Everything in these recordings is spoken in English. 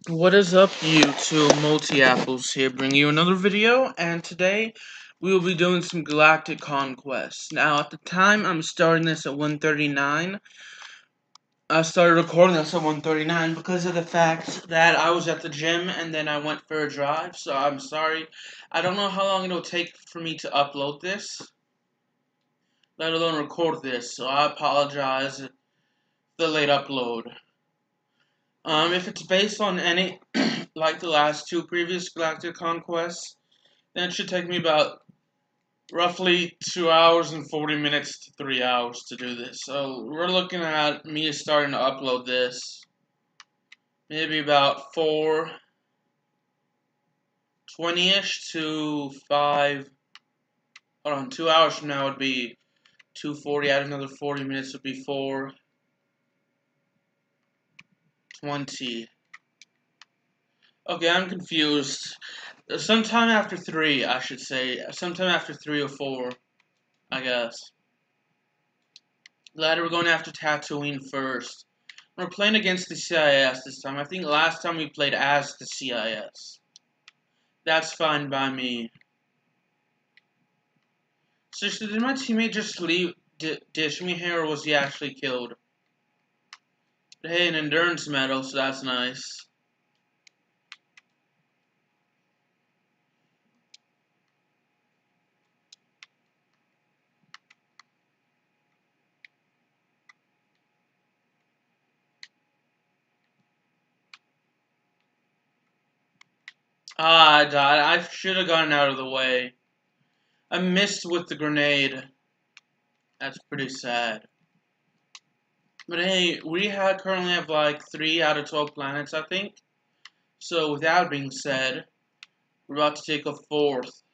What is up, YouTube? Multi-Apples here, bringing you another video, and today we will be doing some Galactic Conquest. Now, at the time I'm starting this at 1:39, I started recording this at 1:39 because of the fact that I was at the gym and then I went for a drive, so I'm sorry. I don't know how long it'll take for me to upload this, let alone record this, so I apologize for the late upload. If it's based on any, like the last two previous Galactic Conquests, then it should take me about roughly 2 hours and 40 minutes to 3 hours to do this. So we're looking at me starting to upload this maybe about 4:20ish to 5. Hold on, 2 hours from now would be 2:40. Add another 40 minutes would be 4:20. Okay, I'm confused. Sometime after 3, I should say. Sometime after 3 or 4, I guess. Later, we're going after Tatooine first. We're playing against the CIS this time. I think last time we played as the CIS. That's fine by me. So did my teammate just dish me here, or was he actually killed? But hey, an endurance medal, so that's nice. Ah, I died. I should have gotten out of the way. I missed with the grenade. That's pretty sad. But hey, we currently have like 3 out of 12 planets, I think. So with that being said, we're about to take a 4th.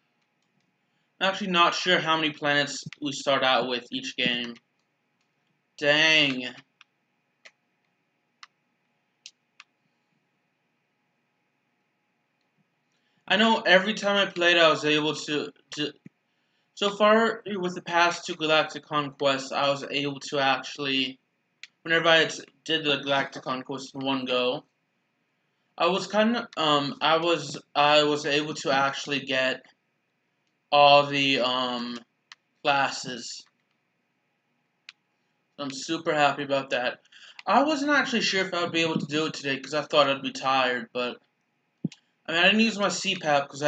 I'm actually not sure how many planets we start out with each game. Dang. I know every time I played I was able to so far with the past 2 Galactic Conquests, I was able to actually, whenever I did the Galactic Conquest in one go, I was I was able to actually get all the classes. I'm super happy about that. I wasn't actually sure if I would be able to do it today because I thought I'd be tired, but I mean I didn't use my CPAP because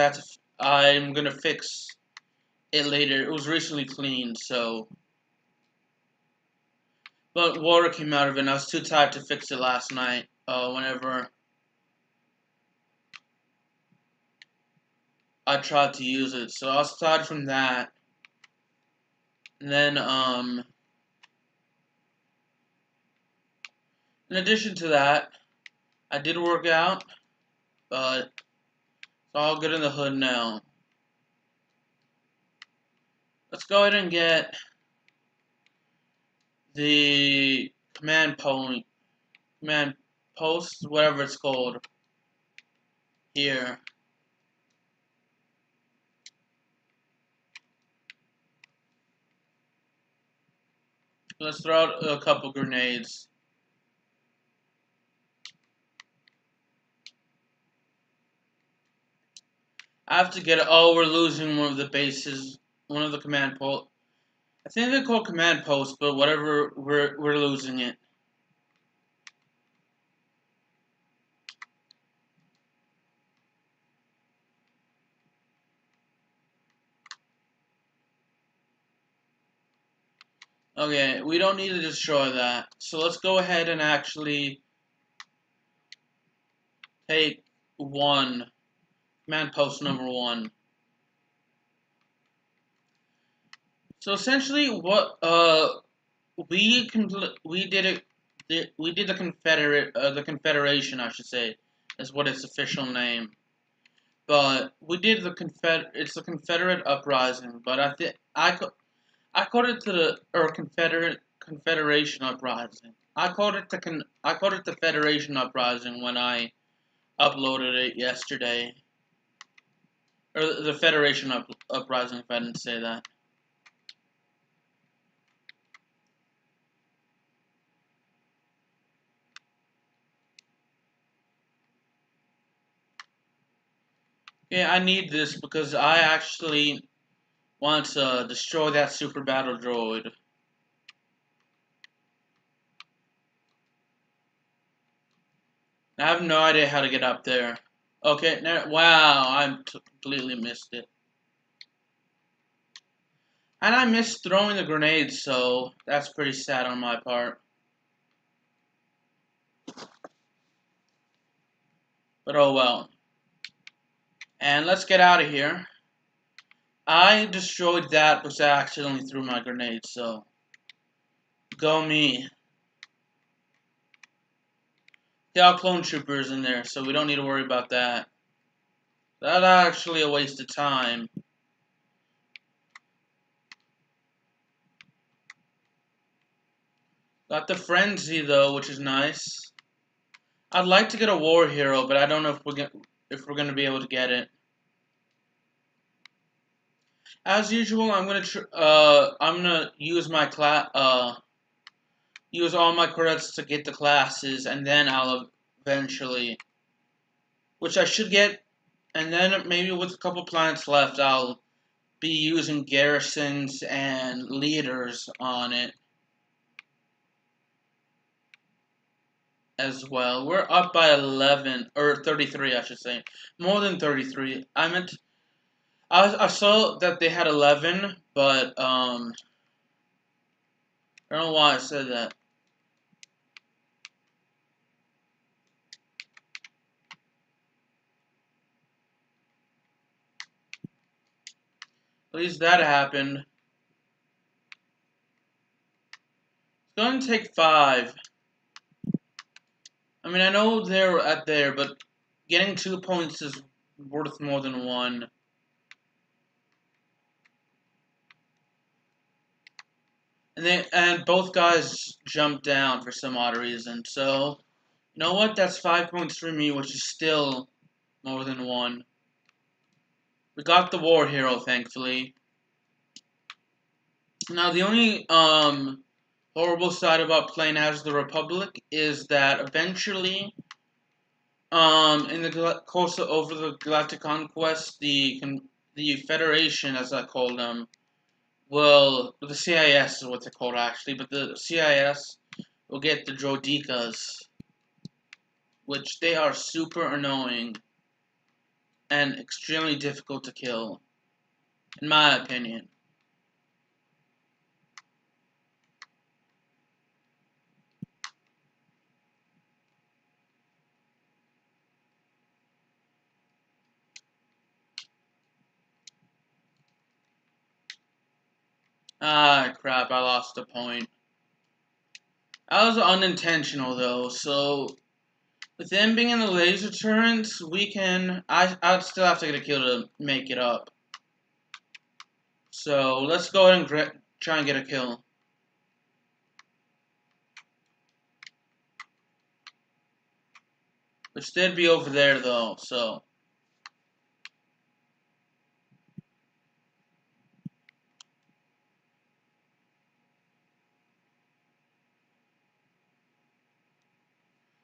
I'm gonna fix it later. It was recently cleaned, so. But water came out of it, and I was too tired to fix it last night. Whenever I tried to use it, so aside from that, and then in addition to that, I did work out, but it's all good in the hood now. Let's go ahead and get the command post, whatever it's called, here. Let's throw out a couple grenades. I have to get it. Oh, we're losing one of the bases, one of the command posts. I think they're called command posts, but whatever, we're losing it. Okay, we don't need to destroy that. So let's go ahead and actually take command post number 1. So essentially, what we did the Confederation, I should say, is what its official name. But we did it's the Confederate Uprising. But I called it Confederation Uprising. I called it the Federation Uprising when I uploaded it yesterday. Or the Federation Uprising, if I didn't say that. Yeah, I need this because I actually want to destroy that super battle droid. I have no idea how to get up there. Okay, wow, I completely missed it. And I missed throwing the grenades, so that's pretty sad on my part. But oh well. And let's get out of here. I destroyed that because I accidentally threw my grenade, so go me. There are clone troopers in there, so we don't need to worry about that. That's actually a waste of time. Got the frenzy though, which is nice. I'd like to get a war hero, but I don't know if we're gonna be able to get it. As usual, I'm gonna use my use all my credits to get the classes, and then I'll eventually, which I should get, and then maybe with a couple planets left, I'll be using garrisons and leaders on it as well. We're up by 11 or 33, I should say, more than 33. I saw that they had 11, but I don't know why I said that. At least that happened. It's going to take 5. I mean, I know they're at there, but getting 2 points is worth more than 1. And both guys jumped down for some odd reason. So, you know what? That's 5 points for me, which is still more than 1. We got the war hero, thankfully. Now, the only horrible side about playing as the Republic is that eventually, in the course of over the Galactic Conquest, the Federation, as I call them, the CIS is what they're called actually, but the CIS will get the Droidekas, which they are super annoying and extremely difficult to kill, in my opinion. Ah, crap, I lost a point. That was unintentional, though, so with them being in the laser turrets, I'd still have to get a kill to make it up. So, let's go ahead and try and get a kill. Which did be over there, though, so.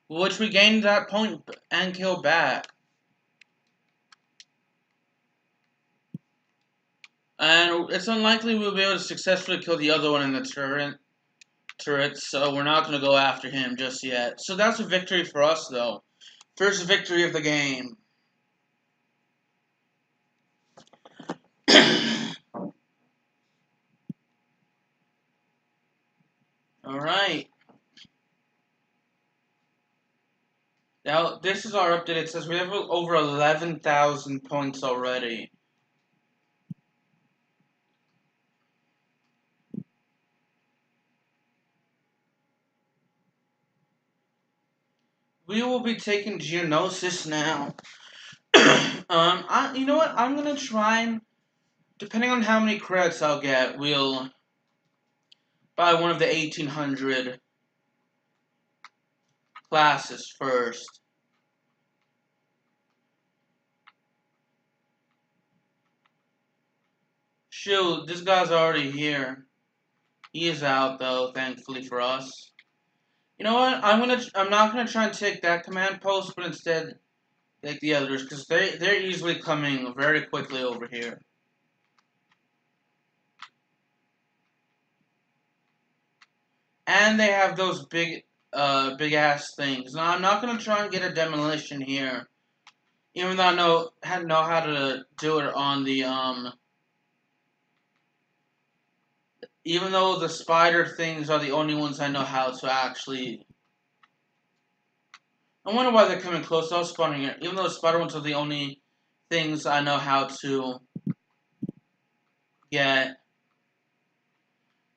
Which we gained that point and kill back. And it's unlikely we'll be able to successfully kill the other one in the turrets, so we're not going to go after him just yet. So that's a victory for us, though. First victory of the game. Alright. Now, this is our update. It says we have over 11,000 points already. We will be taking Geonosis now. You know what? I'm gonna try and, depending on how many credits I'll get, we'll buy one of the 1800 classes first. Shoot, this guy's already here. He is out though, thankfully for us. You know what? I'm not gonna try and take that command post, but instead like the others, because they're easily coming very quickly over here. And they have those big ass things. Now I'm not gonna try and get a demolition here, even though I know how to do it on the Even though the spider things are the only ones I know how to actually. I wonder why they're coming close. I was spawning here. Even though the spider ones are the only things I know how to get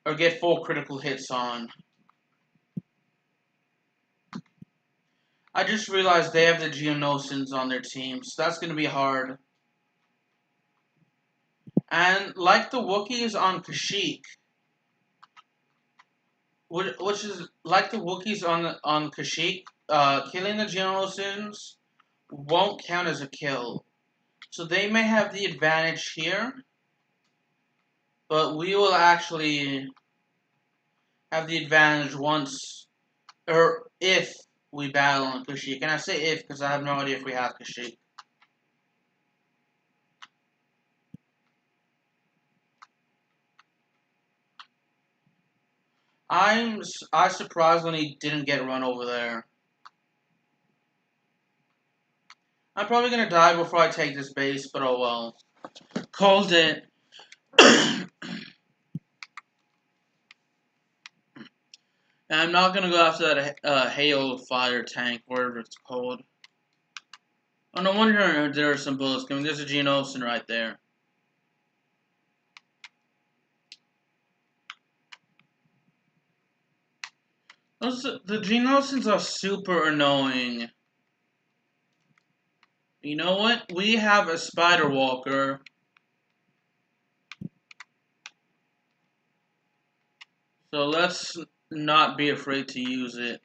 or get full critical hits on. I just realized they have the Geonosians on their team, so that's going to be hard. And like the Wookiees on Kashyyyk, which is like the Wookiees on Kashyyyk, killing the Geonosians won't count as a kill. So they may have the advantage here, but we will actually have the advantage once, or if we battle on Kashyyyk. And I say if because I have no idea if we have Kashyyyk. I surprisingly didn't get run over there. I'm probably gonna die before I take this base, but oh well. Called it. And I'm not gonna go after that hail fire tank, whatever it's called. Oh, no wonder there are some bullets coming. There's a Geonosian right there. The Geonosians are super annoying. You know what? We have a Spider Walker. So let's not be afraid to use it.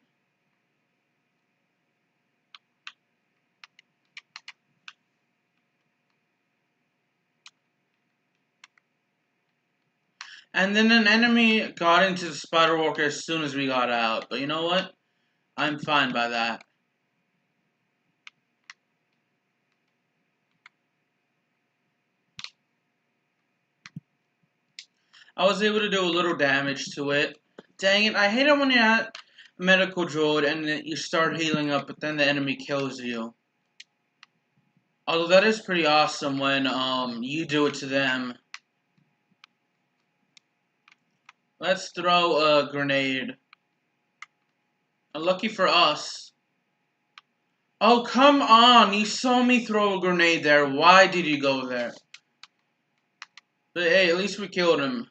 And then an enemy got into the Spider Walker as soon as we got out. But you know what? I'm fine by that. I was able to do a little damage to it. Dang it, I hate it when you're at medical droid and you start healing up, but then the enemy kills you. Although that is pretty awesome when you do it to them. Let's throw a grenade. Lucky for us. Oh, come on! You saw me throw a grenade there. Why did you go there? But hey, at least we killed him.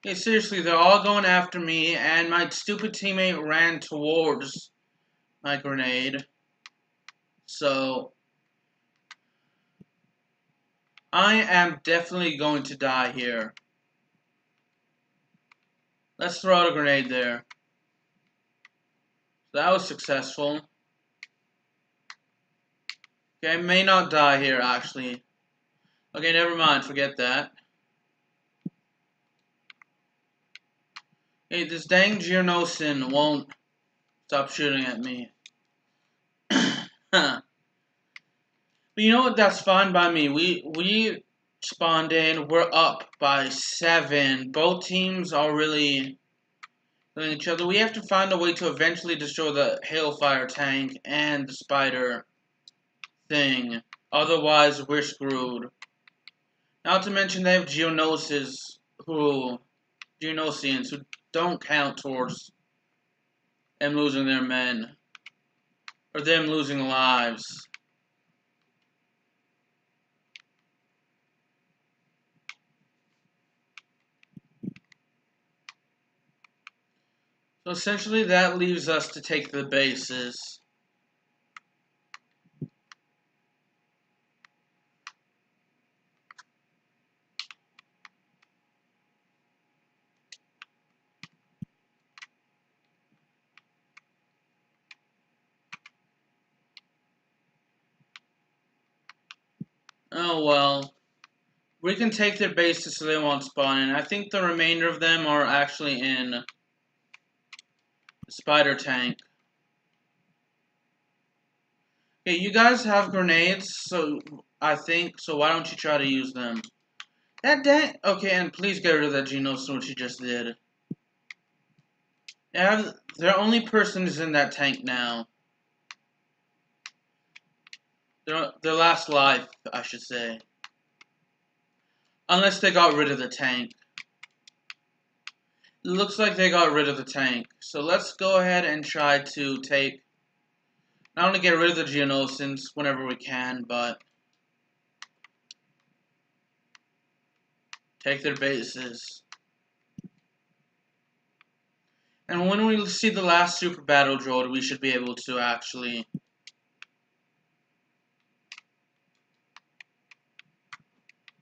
Hey, seriously, they're all going after me, and my stupid teammate ran towards my grenade. So, I am definitely going to die here. Let's throw out a grenade there. That was successful. Okay, I may not die here, actually. Okay, never mind, forget that. Hey, this dang Geonosian won't stop shooting at me. Huh. But you know what? That's fine by me. We spawned in. We're up by 7. Both teams are really killing each other. We have to find a way to eventually destroy the Hailfire tank and the spider thing. Otherwise, we're screwed. Not to mention they have Geonosians who don't count towards them losing their men. Or them losing lives. So essentially that leaves us to take the bases. Oh well. We can take their bases so they won't spawn in. I think the remainder of them are actually in the spider tank. Okay, you guys have grenades, so I think, so why don't you try to use them? That dang, okay, and please get rid of that Genos, what you just did. Yeah, their only person is in that tank now. Their last life, I should say. Unless they got rid of the tank. It looks like they got rid of the tank. So let's go ahead and try to take... not only get rid of the Geonosins whenever we can, but... take their bases. And when we see the last Super Battle Droid, we should be able to actually...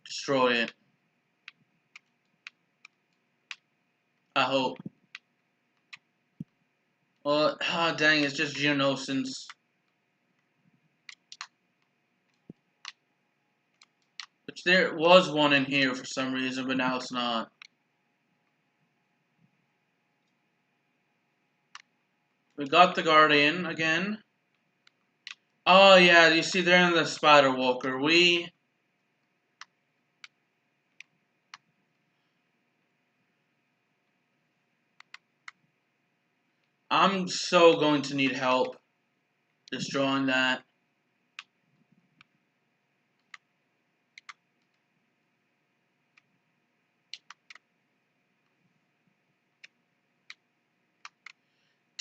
destroy it. I hope. Well, dang, it's just Geonosins. Which there was one in here for some reason, but now it's not. We got the Guardian again. Oh yeah, you see they're in the Spider Walker. I'm so going to need help destroying that.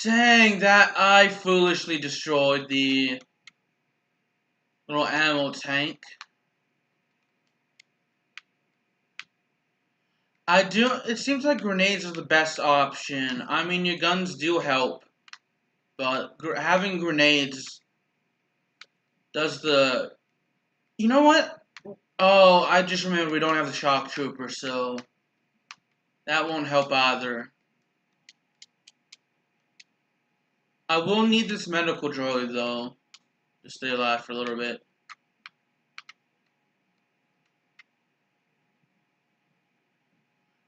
Dang, that I foolishly destroyed the little ammo tank. It seems like grenades are the best option. I mean, your guns do help, but having grenades does the... You know what? Oh, I just remembered we don't have the shock trooper, so that won't help either. I will need this medical droid, though, to stay alive for a little bit.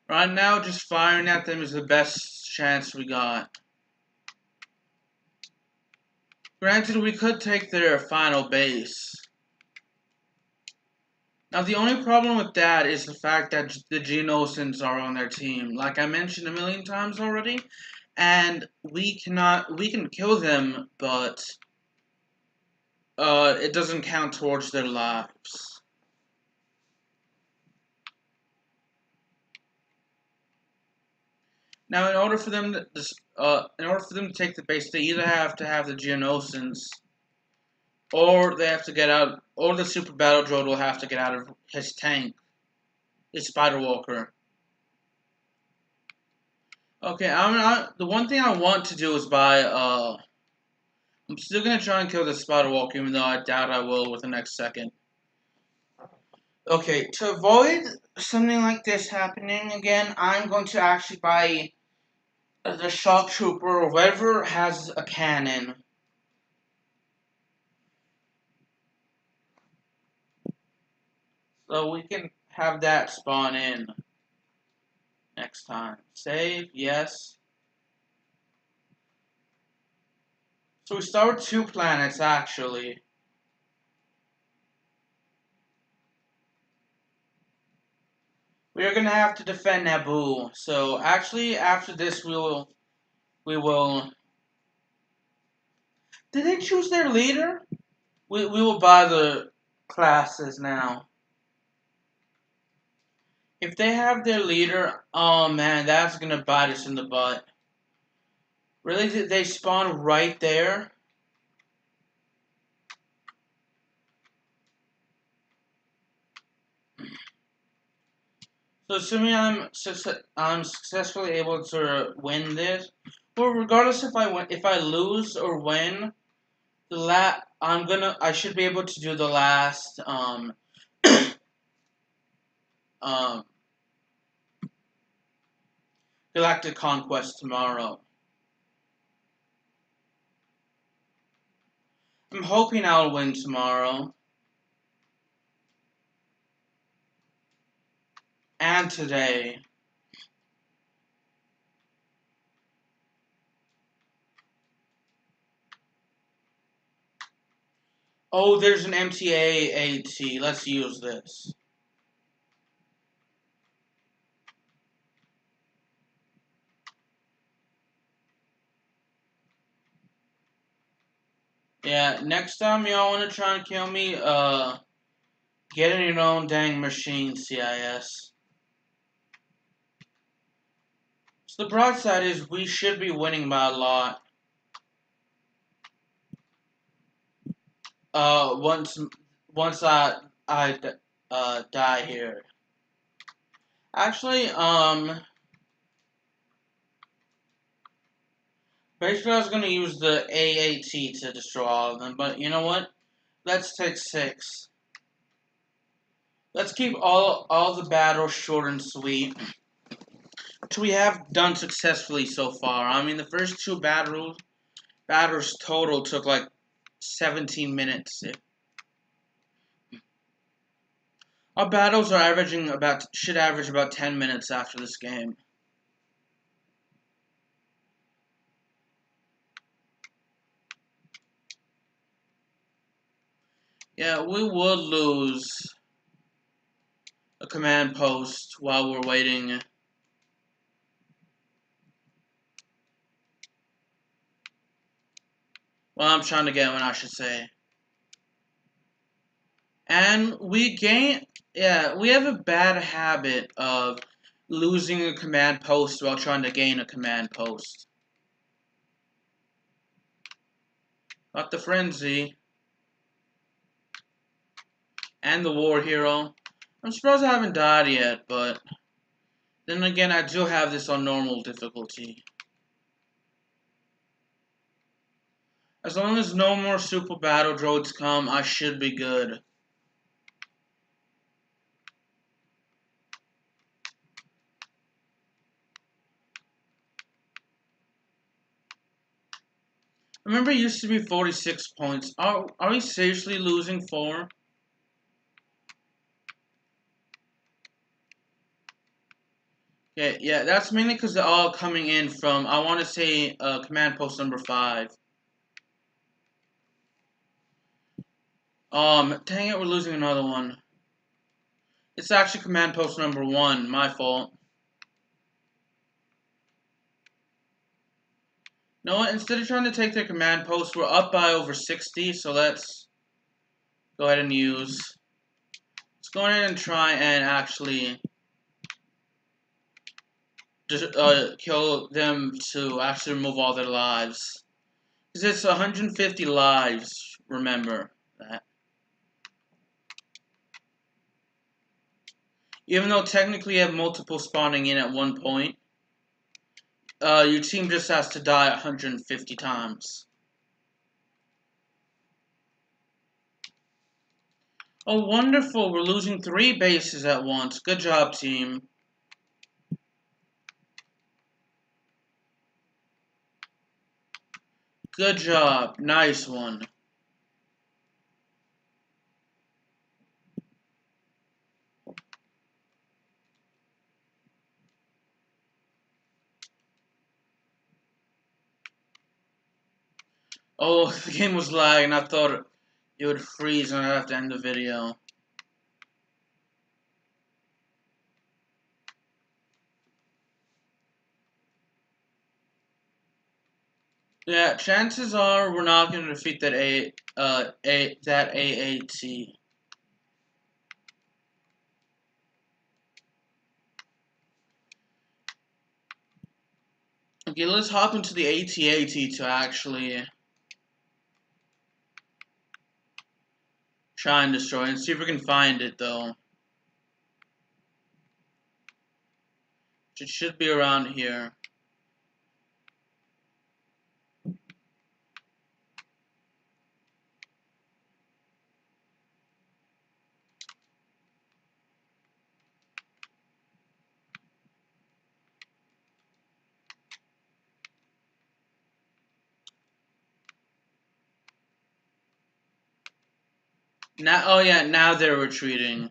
Right now, just firing at them is the best chance we got. Granted, we could take their final base. Now, the only problem with that is the fact that the Geonosins are on their team. Like I mentioned a million times already, and we can kill them, but it doesn't count towards their lives. Now, in order for them to take the base, they either have to have the Geonosins, or they have to get out, or the Super Battle Droid will have to get out of his tank, his Spider Walker. Okay, the one thing I want to do is buy, I'm still gonna try and kill the Spider Walker, even though I doubt I will with the next second. Okay, to avoid something like this happening again, I'm going to actually buy the Shock Trooper or whatever has a cannon. So we can have that spawn in next time. Save, yes. So we start with 2 planets, actually. We are gonna have to defend Naboo. So actually, after this, we will. Did they choose their leader? We will buy the classes now. If they have their leader, oh man, that's gonna bite us in the butt. Really, did they spawn right there? So assuming I'm successfully able to win this, well, regardless if I lose or win, I should be able to do the last um Galactic Conquest tomorrow. I'm hoping I'll win tomorrow. And today. Oh, there's an MTA-AT. Let's use this. Yeah, next time y'all want to try and kill me, get in your own dang machine, CIS. So the broad side is we should be winning by a lot. Once I die here. Actually, basically I was gonna use the AAT to destroy all of them, but you know what? Let's take 6. Let's keep all the battles short and sweet, which we have done successfully so far. I mean, the first 2 battles total took like 17 minutes. Our battles are should average about 10 minutes after this game. Yeah, we would lose a command post while we're waiting. Well, I'm trying to get one, I should say. And we have a bad habit of losing a command post while trying to gain a command post. Got the Frenzy. And the War Hero. I'm surprised I haven't died yet, but then again, I do have this on normal difficulty. As long as no more super battle droids come, I should be good. I remember it used to be 46 points. Are we seriously losing 4? Yeah, that's mainly because they're all coming in from, I want to say, command post number 5. Dang it, we're losing another one. It's actually command post number 1, my fault. You know what, instead of trying to take their command post, we're up by over 60, so let's go ahead and use. Let's go ahead and try and actually just kill them to actually remove all their lives. Because it's 150 lives, remember that. Even though technically you have multiple spawning in at one point, your team just has to die 150 times. Oh, wonderful. We're losing 3 bases at once. Good job, team. Good job. Nice one. Oh, the game was lagging. I thought it would freeze and I'd have to end the video. Yeah, chances are we're not going to defeat that AAT. Okay, let's hop into the AT-AT to actually try and destroy it and see if we can find it, though. It should be around here. Now, oh yeah, now they're retreating.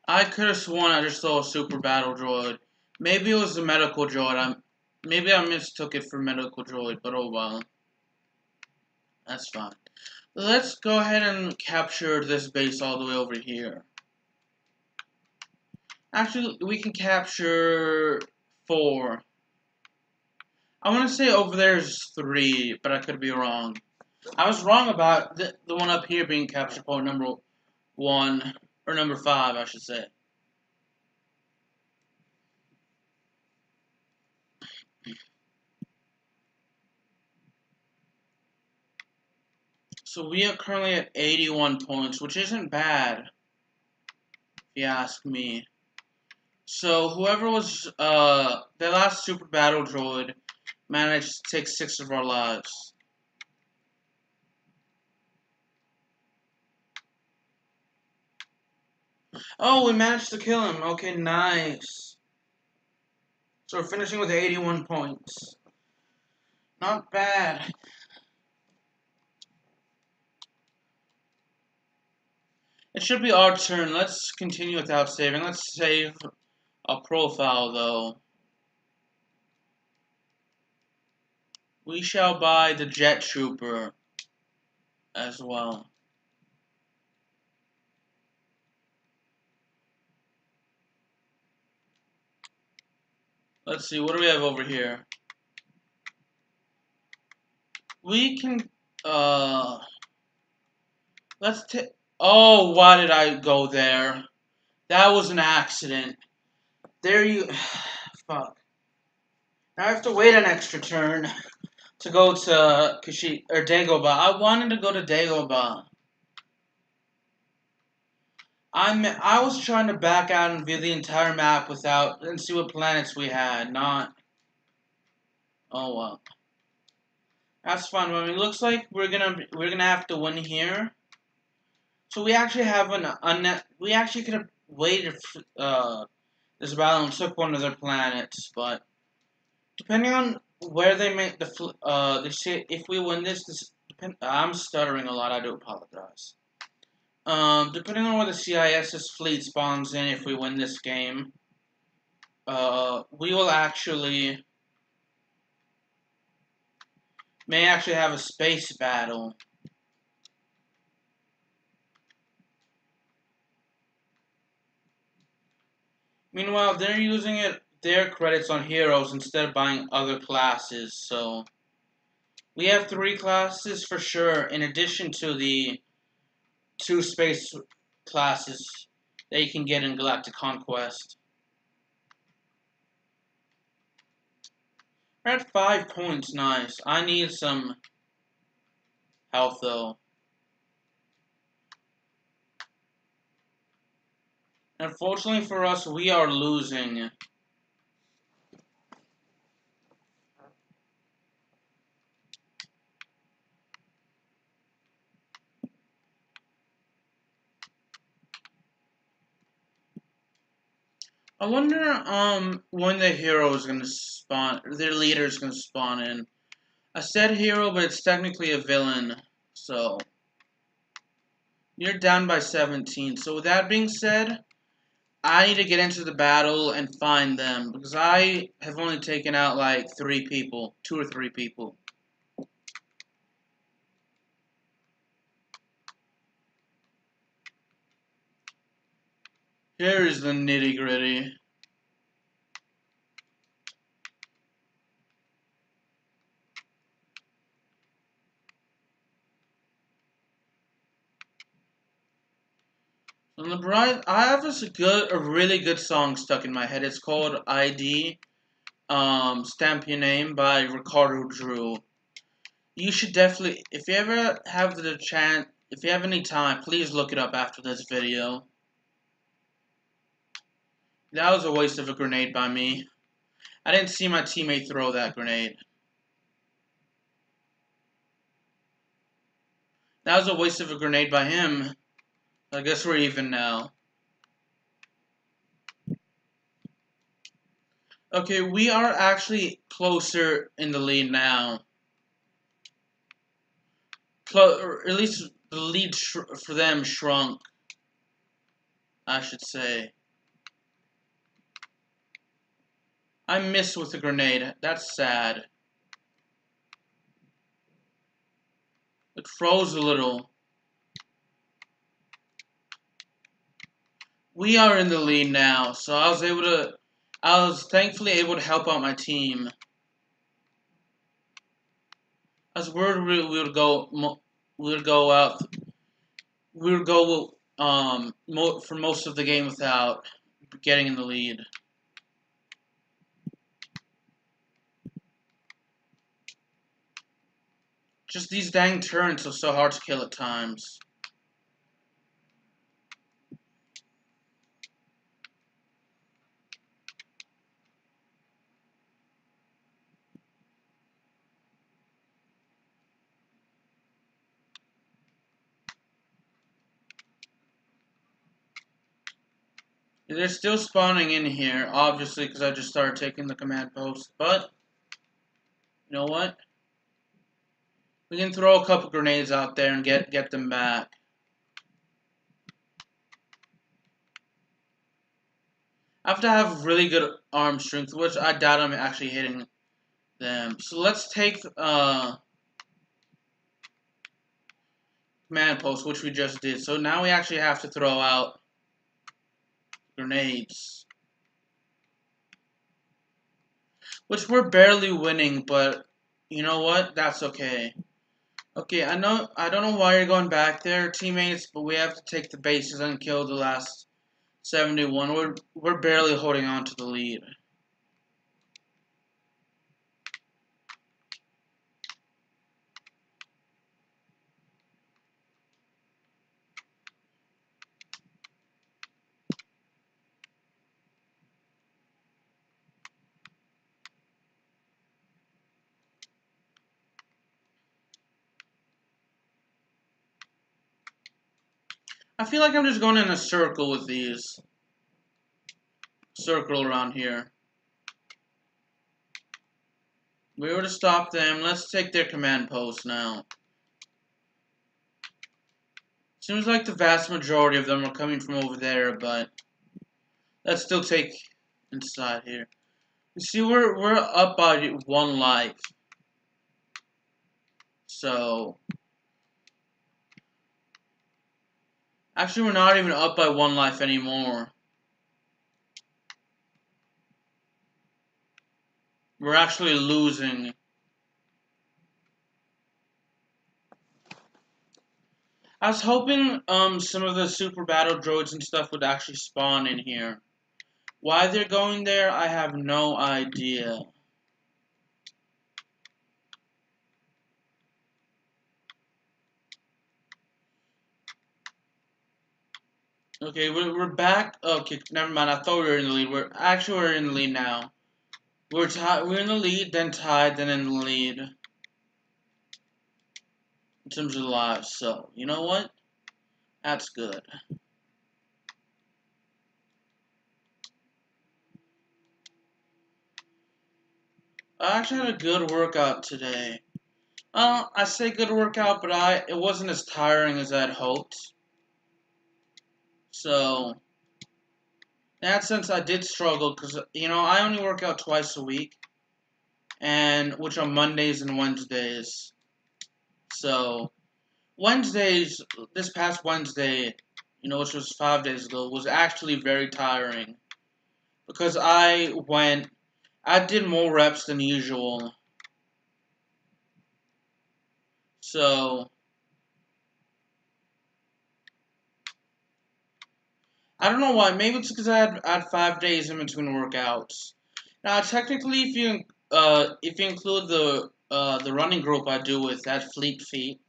I could have sworn I just saw a super battle droid. Maybe it was the medical droid. Maybe I mistook it for medical droid, but oh well. That's fine. Let's go ahead and capture this base all the way over here. Actually, we can capture 4. I want to say over there is 3, but I could be wrong. I was wrong about the one up here being capture point number 1, or number 5, I should say. So we are currently at 81 points, which isn't bad, if you ask me. So whoever was the last super battle droid managed to take 6 of our lives. Oh, we managed to kill him. Okay, nice. So we're finishing with 81 points. Not bad. It should be our turn. Let's continue without saving. Let's save a profile, though. We shall buy the Jet Trooper as well. Let's see, what do we have over here? We can, let's take, oh, why did I go there? That was an accident. There you, fuck. Now I have to wait an extra turn to go to Dagobah. I wanted to go to Dagobah. I was trying to back out and view the entire map and see what planets we had, not. Oh well. That's fine. I mean, it looks like we're gonna have to win here. So we actually have we actually could have waited for this battle and took one of their planets, but depending on where they make they say if we win I'm stuttering a lot. I do apologize. Depending on where the CIS's fleet spawns in, if we win this game, we will may actually have a space battle. Meanwhile, they're using their credits on heroes instead of buying other classes, so we have 3 classes for sure, in addition to the 2 space classes that you can get in Galactic Conquest. We're at 5 points, nice. I need some health though. Unfortunately for us, we are losing. I wonder when the hero is gonna spawn, their leader is gonna spawn in. I said hero, but it's technically a villain, so you're down by 17. So with that being said, I need to get into the battle and find them because I have only taken out like 3 people, 2 or 3 people. Here is the nitty-gritty. On the bright, I have a really good song stuck in my head. It's called ID, Stamp Your Name by Ricardo Drew. You should definitely, if you ever have the chance, if you have any time, please look it up after this video. That was a waste of a grenade by me. I didn't see my teammate throw that grenade. That was a waste of a grenade by him. I guess we're even now. Okay, we are actually closer in the lead now. Or at least the lead for them shrunk, I should say. I missed with the grenade. That's sad. It froze a little. We are in the lead now, so I was thankfully able to help out my team. I was worried we would go out, we would go for most of the game without getting in the lead. Just these dang turrets are so hard to kill at times. They're still spawning in here, obviously, because I just started taking the command post. But, you know what? We can throw a couple grenades out there and get them back. I have to have really good arm strength, which I doubt I'm actually hitting them. So let's take command post, which we just did. So now we actually have to throw out grenades. Which we're barely winning, but you know what? That's okay. Okay, I don't know why you're going back there, teammates, but we have to take the bases and kill the last 71. We're barely holding on to the lead. I feel like I'm just going in a circle with these. Circle around here. We were to stop them. Let's take their command post now. Seems like the vast majority of them are coming from over there, but let's still take inside here. You see, we're up by 1 life. So actually, we're not even up by 1 life anymore. We're actually losing. I was hoping some of the super battle droids and stuff would actually spawn in here. Why they're going there, I have no idea. Okay, we're back. Okay, never mind. I thought we were in the lead. We're in the lead now. We're in the lead, then tied, then in the lead in terms of lives. So you know what? That's good. I actually had a good workout today. I say good workout, but it wasn't as tiring as I'd hoped. So in that sense, I did struggle because you know I only work out twice a week, and which are Mondays and Wednesdays. So Wednesdays, this past Wednesday, you know, which was 5 days ago, was actually very tiring because I did more reps than usual. So I don't know why. Maybe it's because I had 5 days in between workouts. Now, technically, if you include the running group I do with at Fleet Feet,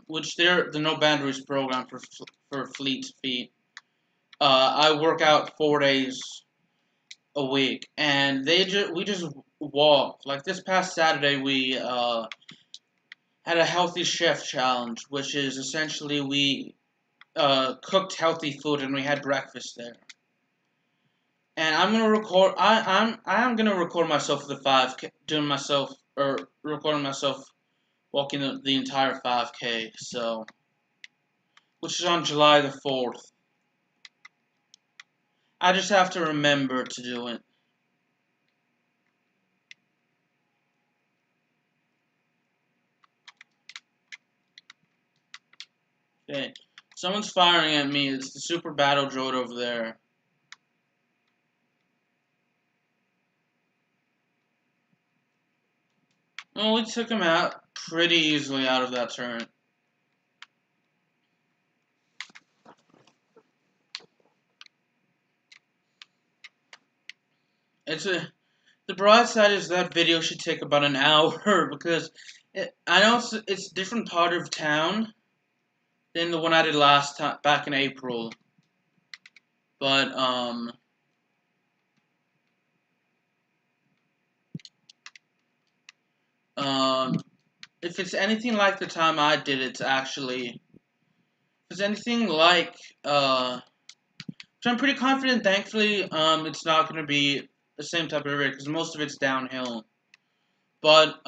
which they're the No Boundaries program for Fleet Feet, I work out 4 days a week, and we just walk. Like this past Saturday, we had a healthy chef challenge, which is essentially we cooked healthy food and we had breakfast there. And I'm gonna record. I am gonna record myself for the 5K, recording myself walking the entire 5K. So, which is on July the 4th. I just have to remember to do it. Okay. Someone's firing at me. It's the super battle droid over there. Well, we took him out pretty easily out of that turret. The broad side is that video should take about an hour because I know it's a different part of town than the one I did last time back in April. But if it's anything like the time I did, if it's anything like so I'm pretty confident. Thankfully, it's not going to be the same type of area because most of it's downhill. But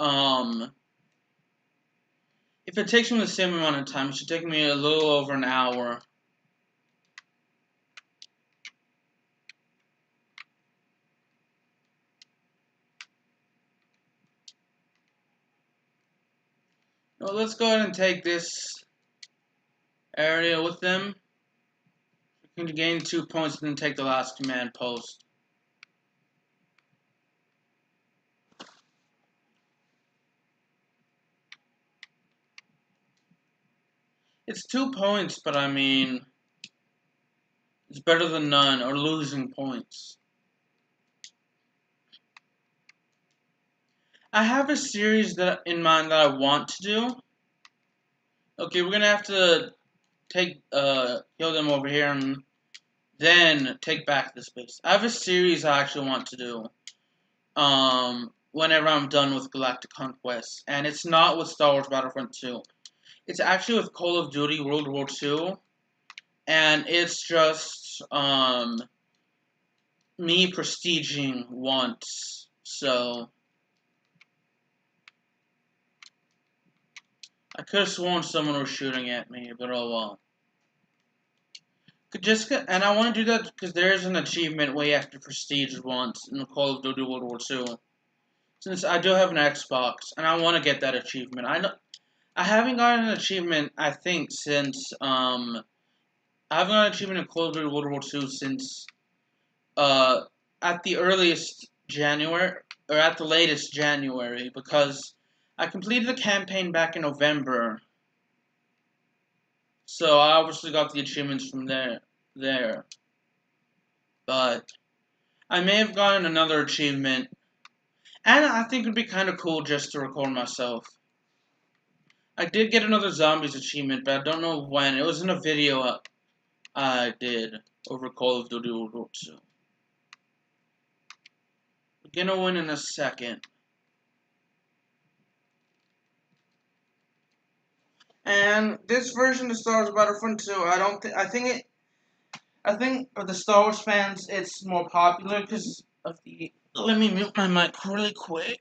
if it takes me the same amount of time, it should take me a little over an hour. Well, let's go ahead and take this area with them. We can gain 2 points and then take the last command post. It's 2 points, but I mean, it's better than none or losing points. I have a series in mind that I want to do. Okay, we're gonna have to kill them over here and then take back the space. I have a series I actually want to do. Whenever I'm done with Galactic Conquest, and it's not with Star Wars Battlefront 2. It's actually with Call of Duty World War II, and it's just me prestiging once. So I could have sworn someone was shooting at me, but oh well. And I want to do that because there's an achievement where you have to prestige once in Call of Duty World War II. Since I do have an Xbox, and I want to get that achievement. I haven't gotten an achievement, I think, since, I haven't gotten an achievement in Call of Duty World War II since, at the earliest January, or at the latest January, because I completed the campaign back in November. So I obviously got the achievements from there. But I may have gotten another achievement, and I think it'd be kind of cool just to record myself. I did get another Zombies achievement, but I don't know when. It was in a video I did over Call of Duty World War II. We're gonna win in a second. And this version of Star Wars Battlefront 2, I think for the Star Wars fans, it's more popular because of the. Let me mute my mic really quick.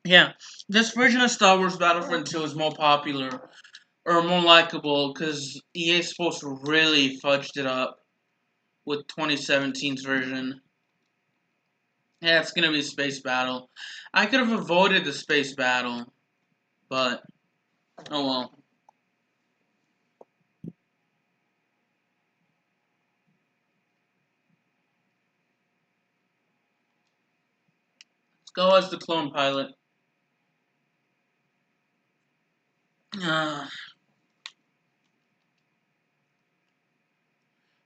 Yeah, this version of Star Wars Battlefront 2 is more popular or more likable because EA supposed to really fudged it up with 2017's version. Yeah, it's gonna be a space battle. I could have avoided the space battle, but oh well. Let's go as the clone pilot.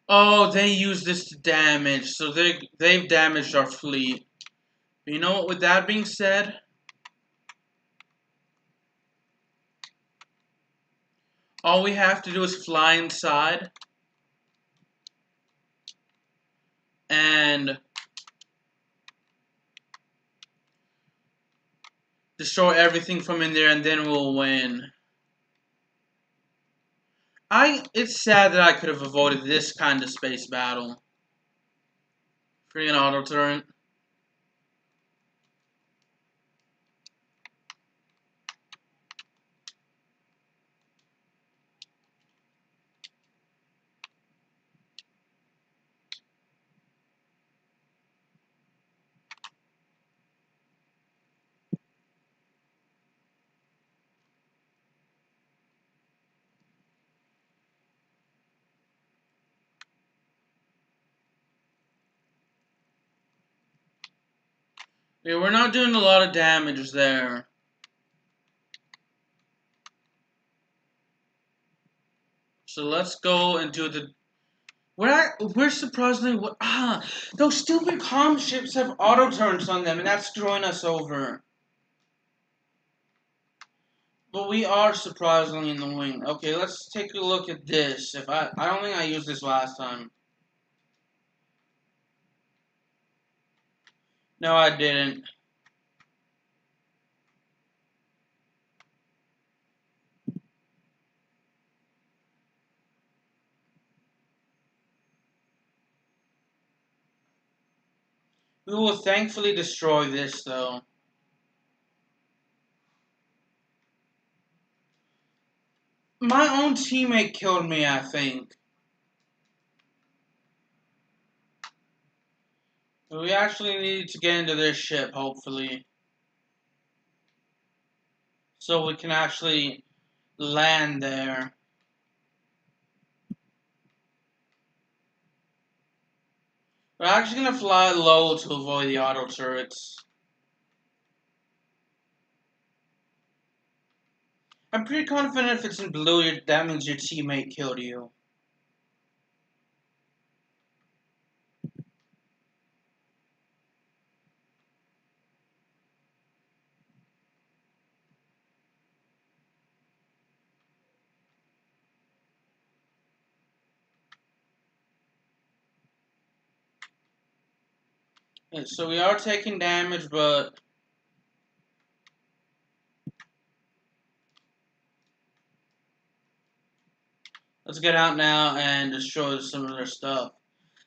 Oh, they use this to damage, so they've damaged our fleet. But you know what? With that being said, all we have to do is fly inside and destroy everything from in there, and then we'll win. It's sad that I could have avoided this kind of space battle. Free an auto turret. Yeah, we're not doing a lot of damage there. So let's go and do the... We're surprisingly... those stupid comm ships have auto turns on them, and that's screwing us over. But we are surprisingly in the wing. Okay, let's take a look at this. I don't think I used this last time. No, I didn't. We will thankfully destroy this, though. My own teammate killed me, I think. We actually need to get into this ship, hopefully. So we can actually land there. We're actually gonna fly low to avoid the auto turrets. I'm pretty confident if it's in blue, that means your teammate killed you. So we are taking damage, but... let's get out now and destroy some of their stuff.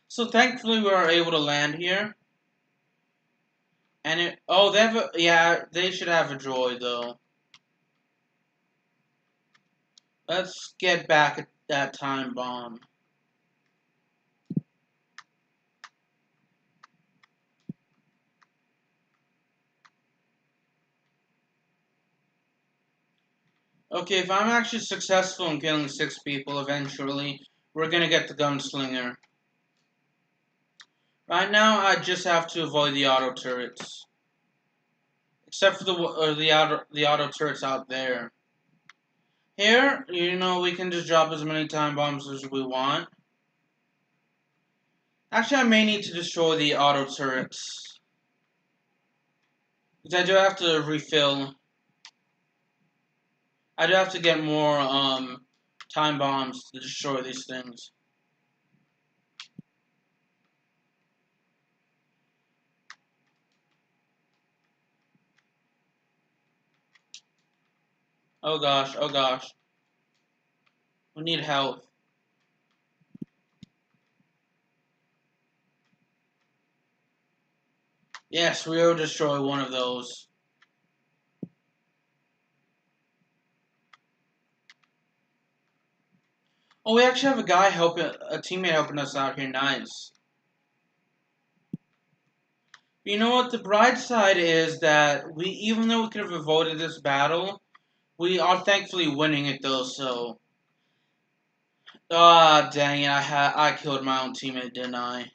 So thankfully we are able to land here. And they have a... yeah, they should have a droid, though. Let's get back at that time bomb. Okay, if I'm actually successful in killing 6 people eventually, we're gonna get the gunslinger. Right now, I just have to avoid the auto turrets. Except for the auto turrets out there. Here, we can just drop as many time bombs as we want. Actually, I may need to destroy the auto turrets. Because I do have to refill. I do have to get more, time bombs to destroy these things. Oh gosh, oh gosh. We need health. Yes, we will destroy one of those. Oh, we actually have a teammate helping us out here. Nice. You know what? The bright side is that even though we could have avoided this battle, we are thankfully winning it though. So, dang it! I killed my own teammate, didn't I?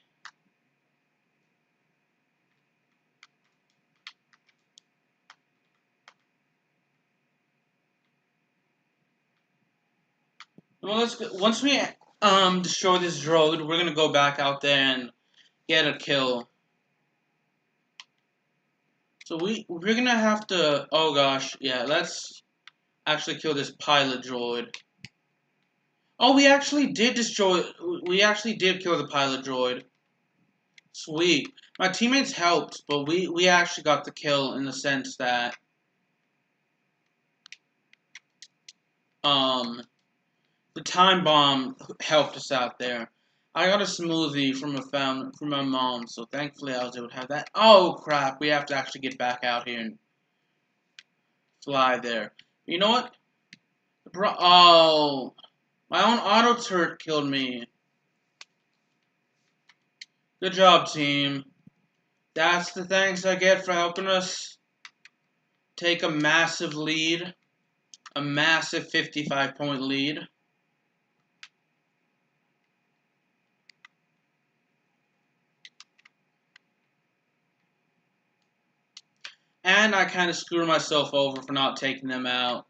Well, once we destroy this droid, we're gonna go back out there and get a kill. So we're gonna have to. Oh gosh, yeah. Let's actually kill this pilot droid. Oh, we actually did destroy. We actually did kill the pilot droid. Sweet. My teammates helped, but we actually got the kill in the sense that um the time bomb helped us out there. I got a smoothie from my mom, so thankfully I was able to have that. Oh crap! We have to actually get back out here and fly there. You know what? Oh, my own auto turret killed me. Good job, team. That's the thanks I get for helping us take a massive lead. A massive 55-point lead. And I kind of screwed myself over for not taking them out.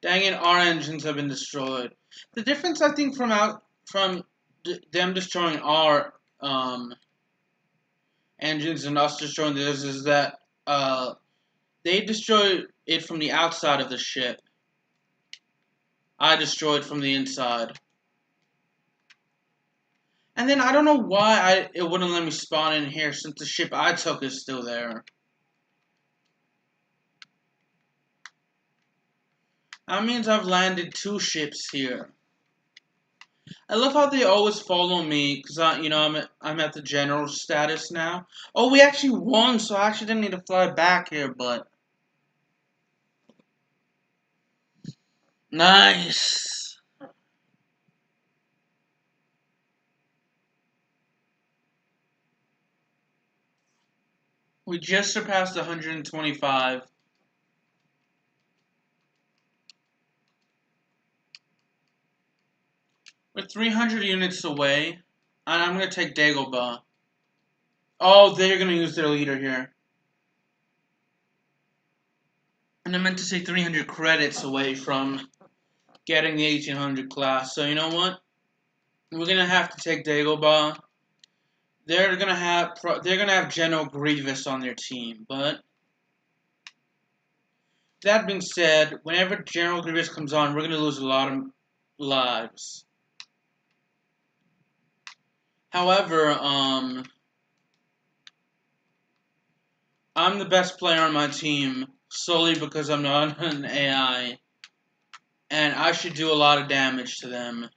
Dang it, our engines have been destroyed. The difference, I think, from them destroying our engines and us destroying theirs is that they destroyed it from the outside of the ship. I destroyed from the inside. And then I don't know why it wouldn't let me spawn in here since the ship I took is still there. That means I've landed 2 ships here. I love how they always follow me because I'm at the general status now. Oh, we actually won, so I actually didn't need to fly back here, but nice. We just surpassed 125. We're 300 units away, and I'm gonna take Dagobah. Oh, they're gonna use their leader here. And I meant to say 300 credits away from getting the 1800 class. So you know what? We're gonna have to take Dagobah. They're gonna have General Grievous on their team, but that being said, whenever General Grievous comes on, we're gonna lose a lot of lives. However, I'm the best player on my team solely because I'm not an AI, and I should do a lot of damage to them.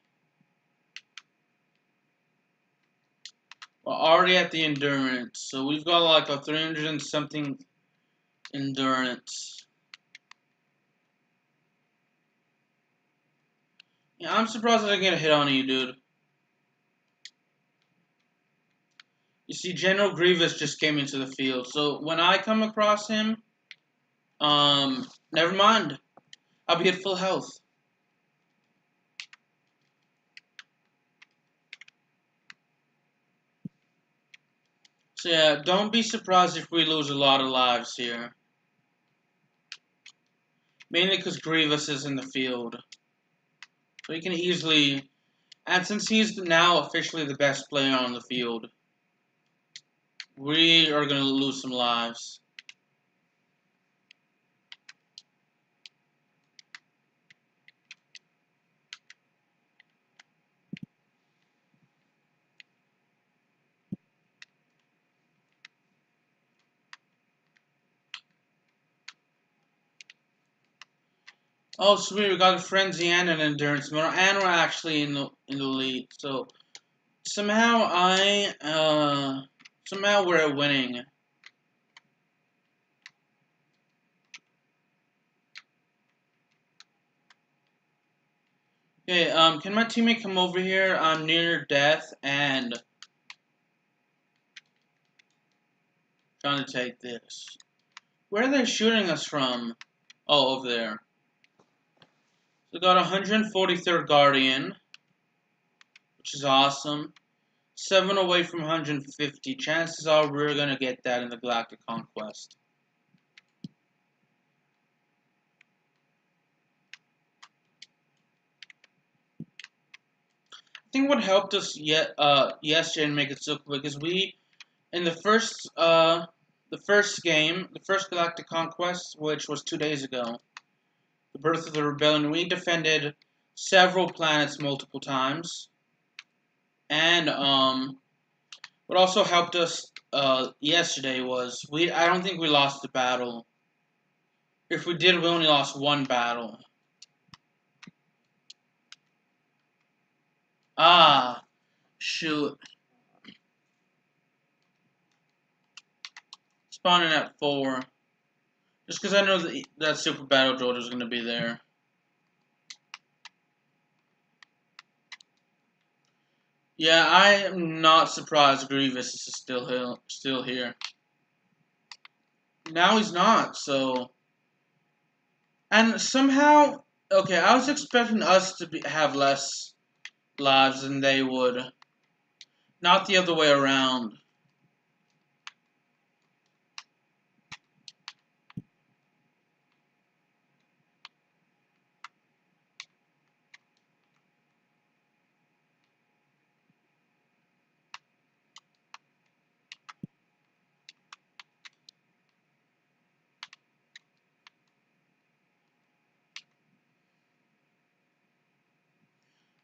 We're already at the endurance, so we've got like a 300 and something endurance. Yeah, I'm surprised I didn't get a hit on you, dude. You see, General Grievous just came into the field, so when I come across him, never mind. I'll be at full health. So yeah, don't be surprised if we lose a lot of lives here. Mainly because Grievous is in the field. So he can easily... And since he's now officially the best player on the field, we are going to lose some lives. Oh, sweet, we got a frenzy and an endurance motor, and we're actually in the lead. So somehow somehow we're winning. Okay, can my teammate come over here? I'm near death and trying to take this. Where are they shooting us from? Oh, over there. So got 143rd Guardian, which is awesome. 7 away from 150. Chances are we're gonna get that in the Galactic Conquest. I think what helped us yesterday and make it so quick is we, in the first game, the first Galactic Conquest, which was 2 days ago, the birth of the rebellion, we defended several planets multiple times, and what also helped us yesterday was I don't think we lost the battle. If we did, we only lost 1 battle. Ah, shoot. Spawning at 4. Just because I know that Super Battle Droid is going to be there. Yeah, I am not surprised Grievous is still here. Now he's not, so... And somehow... Okay, I was expecting us to have less lives than they would. Not the other way around.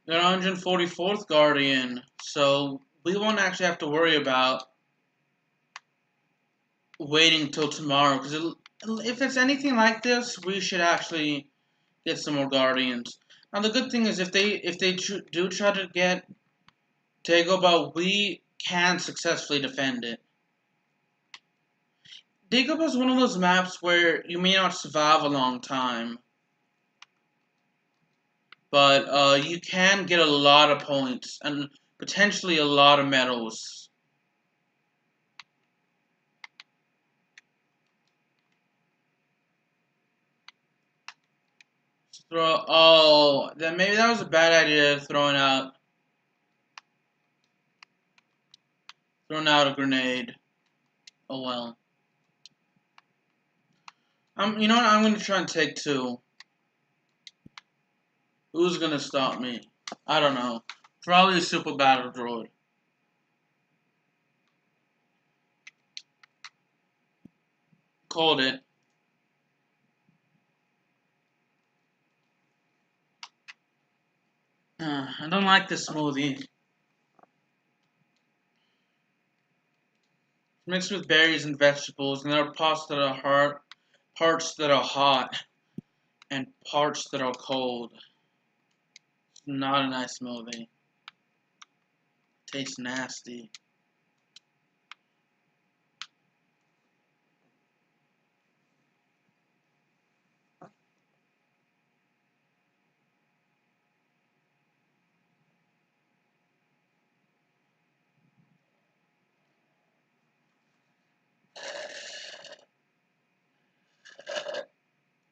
Got 144th Guardian, so we won't actually have to worry about waiting till tomorrow, because if it's anything like this, we should actually get some more Guardians. Now the good thing is, if they do try to get Dagobah, we can successfully defend it. Dagobah is one of those maps where you may not survive a long time, but you can get a lot of points and potentially a lot of medals. Then maybe that was a bad idea, throwing out a grenade. Oh well. You know what? I'm gonna try and take two. Who's gonna stop me? I don't know. Probably a super battle droid. Called it. I don't like this smoothie. Mixed with berries and vegetables, and there are parts that are hot, and parts that are cold. It's not a nice smoothie. Tastes nasty.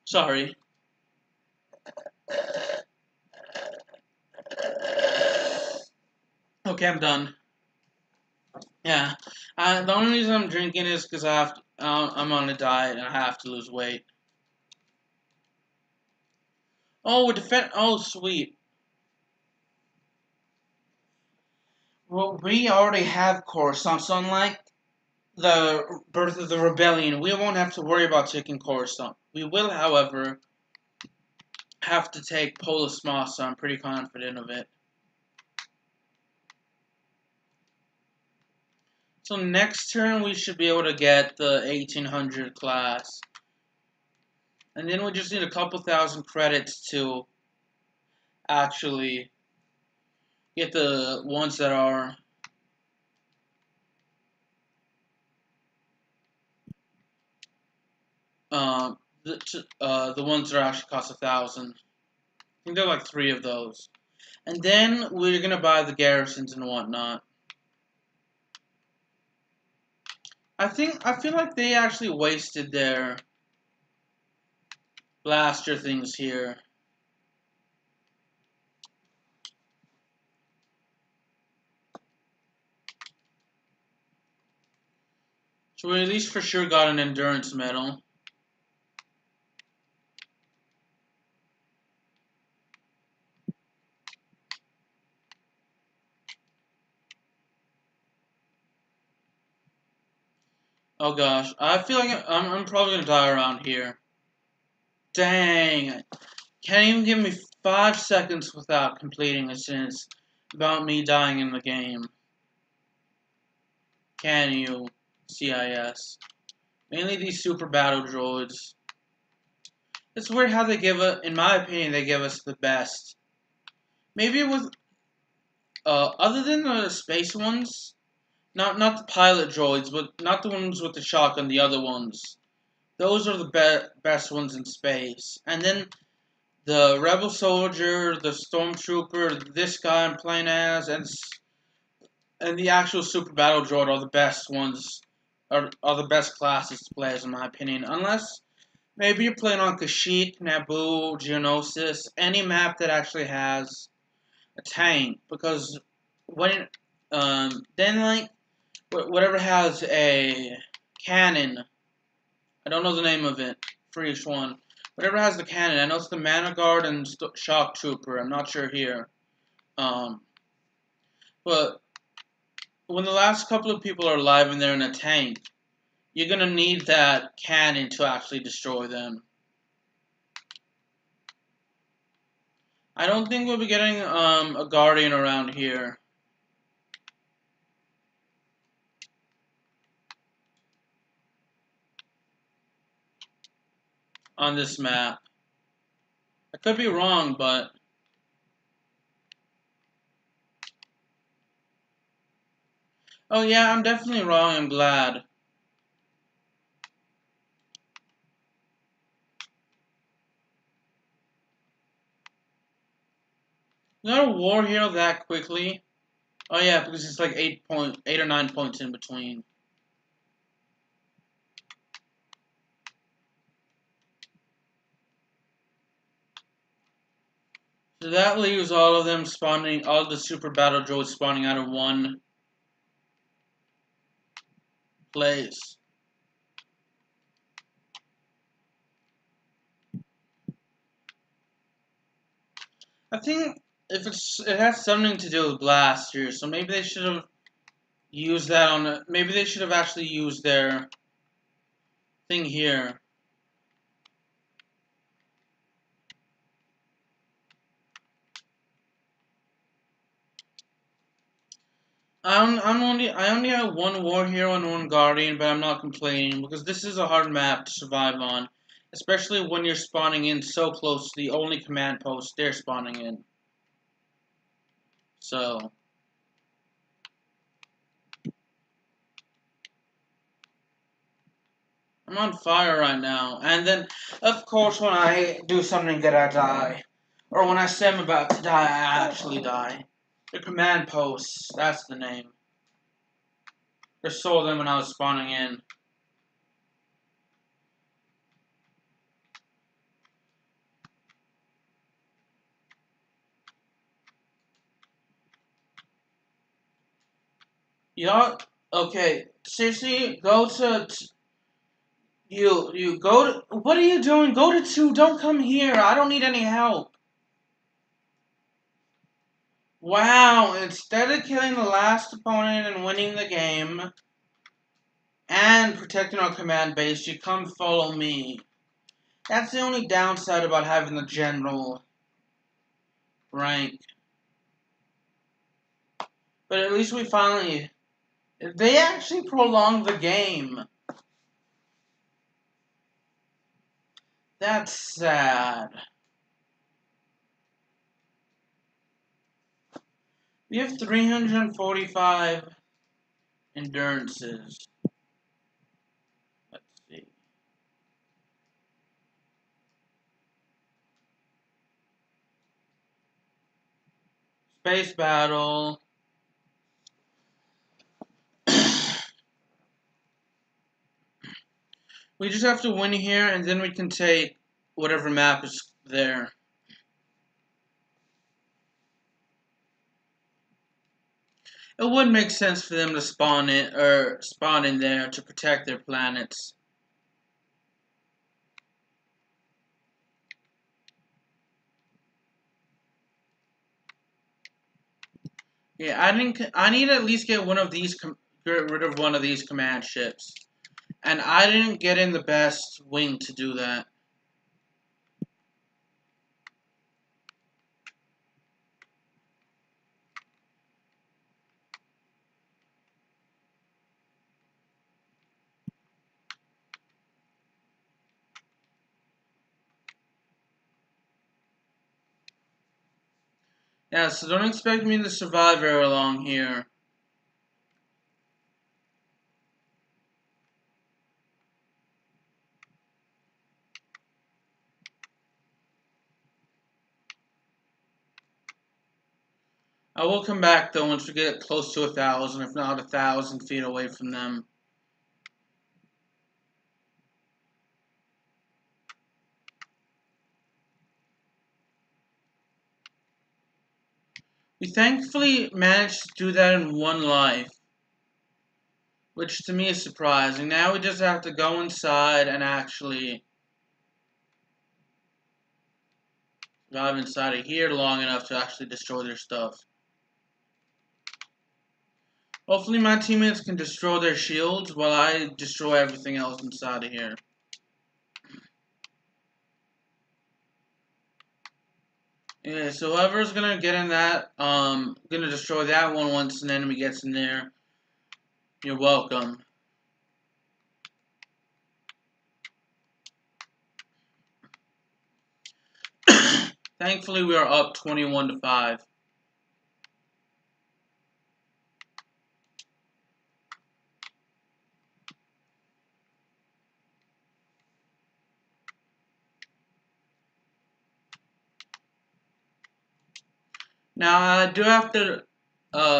Sorry. Okay, I'm done. Yeah. The only reason I'm drinking is because I'm on a diet and I have to lose weight. Oh, oh, sweet. Well, we already have Coruscant, so unlike the Birth of the Rebellion, we won't have to worry about taking Coruscant. We will, however, have to take Polis Massa. I'm pretty confident of it. So next turn, we should be able to get the 1800 class. And then we just need a couple thousand credits to actually get the ones that are the ones that actually cost 1,000. I think there are like 3 of those. And then we're gonna buy the garrisons and whatnot. I feel like they actually wasted their blaster things here. So we at least for sure got an endurance medal. Oh gosh, I feel like I'm probably gonna die around here. Dang, can't even give me 5 seconds without completing a sentence about me dying in the game. Can you, CIS? Mainly these super battle droids. It's weird how they give us, in my opinion, they give us the best. Maybe it was, other than the space ones, not the pilot droids, but not the ones with the shotgun, the other ones. Those are the best ones in space. And then the Rebel Soldier, the Stormtrooper, this guy I'm playing as, and the actual Super Battle Droid are the best ones, are the best classes to play as, in my opinion. Unless maybe you're playing on Kashyyyk, Naboo, Geonosis, any map that actually has a tank. Because when Then, like, whatever has a cannon. I don't know the name of it for each one. Whatever has the cannon. I know it's the Mana Guard and Shock Trooper. I'm not sure here. But when the last couple of people are alive and they're in a tank, you're gonna need that cannon to actually destroy them. I don't think we'll be getting a Guardian around here. On this map. I could be wrong, but... Oh yeah, I'm definitely wrong, I'm glad. Not a war hero that quickly. Oh yeah, because it's like 8 or 9 points in between. So that leaves all of them spawning, all the super battle droids spawning out of one place. I think if it has something to do with blast here, so maybe they should have used that on maybe they should have actually used their thing here. I only have one war hero and one guardian, but I'm not complaining because this is a hard map to survive on, especially when you're spawning in so close to the only command post they're spawning in. So I'm on fire right now, and then of course when I do something good I die, or when I say I'm about to die I actually die. The command posts, that's the name. I saw them when I was spawning in. Yeah, okay. Seriously, go to... You go to... What are you doing? Go to 2. Don't come here. I don't need any help. Wow, instead of killing the last opponent and winning the game, and protecting our command base, you come follow me. That's the only downside about having the general rank. But at least we finally... They actually prolonged the game. That's sad. We have 345 endurances. Let's see. Space battle. We just have to win here, and then we can take whatever map is there. It would make sense for them to spawn in there to protect their planets. Yeah, I need to at least get one of these. Get rid of one of these command ships, and I didn't get in the best wing to do that. Yeah, so don't expect me to survive very long here. I will come back though once we get close to 1,000, if not 1,000 feet away from them. We thankfully managed to do that in one life, which to me is surprising. Now we just have to go inside and actually survive inside of here long enough to actually destroy their stuff. Hopefully my teammates can destroy their shields while I destroy everything else inside of here. Yeah, so whoever's gonna get in that, gonna destroy that one once an enemy gets in there. You're welcome. Thankfully, we are up 21-5. Now, I do have to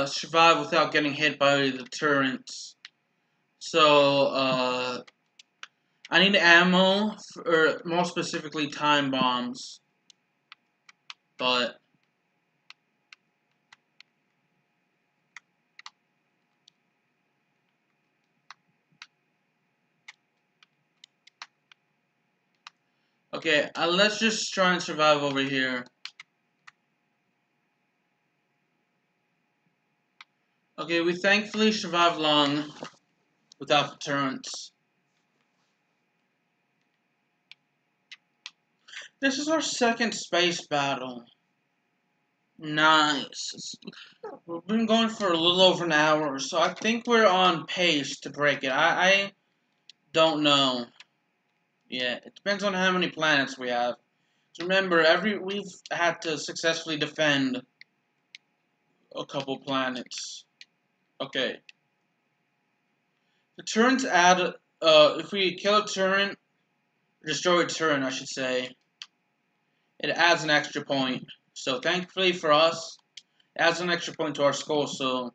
survive without getting hit by the turrets. So, I need ammo, or more specifically, time bombs. But okay, let's just try and survive over here. Okay, we thankfully survived long without the turrets. This is our second space battle. Nice. We've been going for a little over an hour, so I think we're on pace to break it. I don't know. Yeah, it depends on how many planets we have. So remember, we've had to successfully defend a couple planets. Okay. The turrets add, if we kill a turret, destroy a turret, I should say, it adds an extra point. So thankfully for us, it adds an extra point to our score, so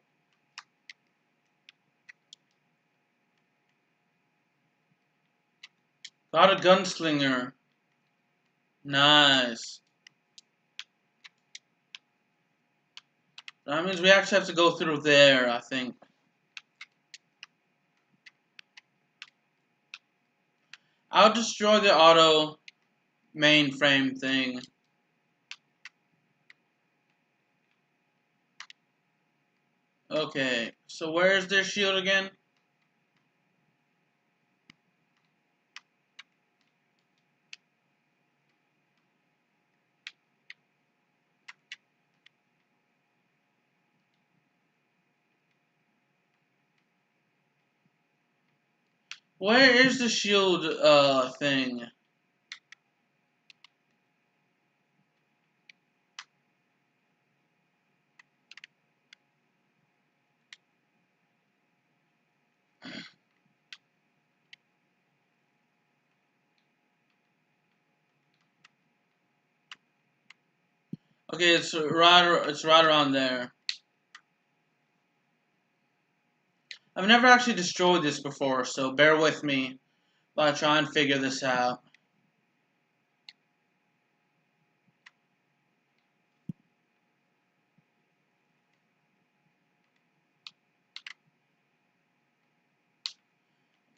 got a gunslinger. Nice. That means we actually have to go through there, I think. I'll destroy the auto mainframe thing. Okay, so where's their shield again? Where is the shield, thing? Okay, it's right around there. I've never actually destroyed this before, so bear with me while I try and figure this out.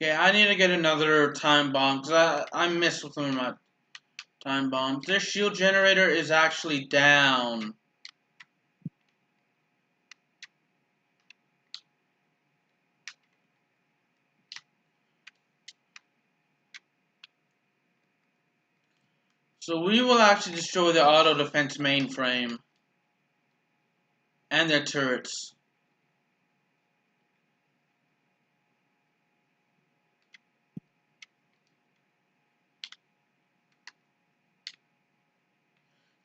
Okay, I need to get another time bomb, because I missed with some of my time bombs. Their shield generator is actually down. So we will actually destroy the auto defense mainframe. And their turrets.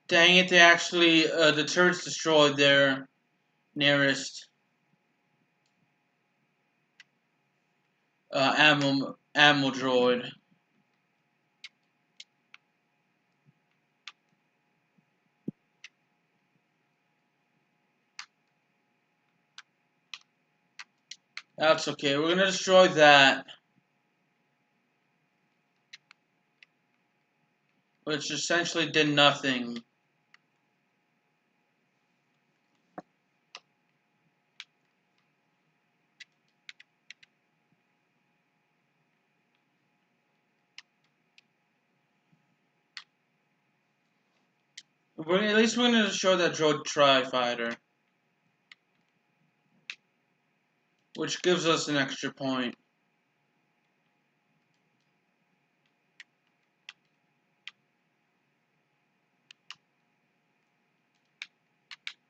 Dang it, they actually, the turrets destroyed their nearest ammo droid. That's okay, we're gonna destroy that. Which essentially did nothing. At least we're going to show that droid tri-fighter, which gives us an extra point.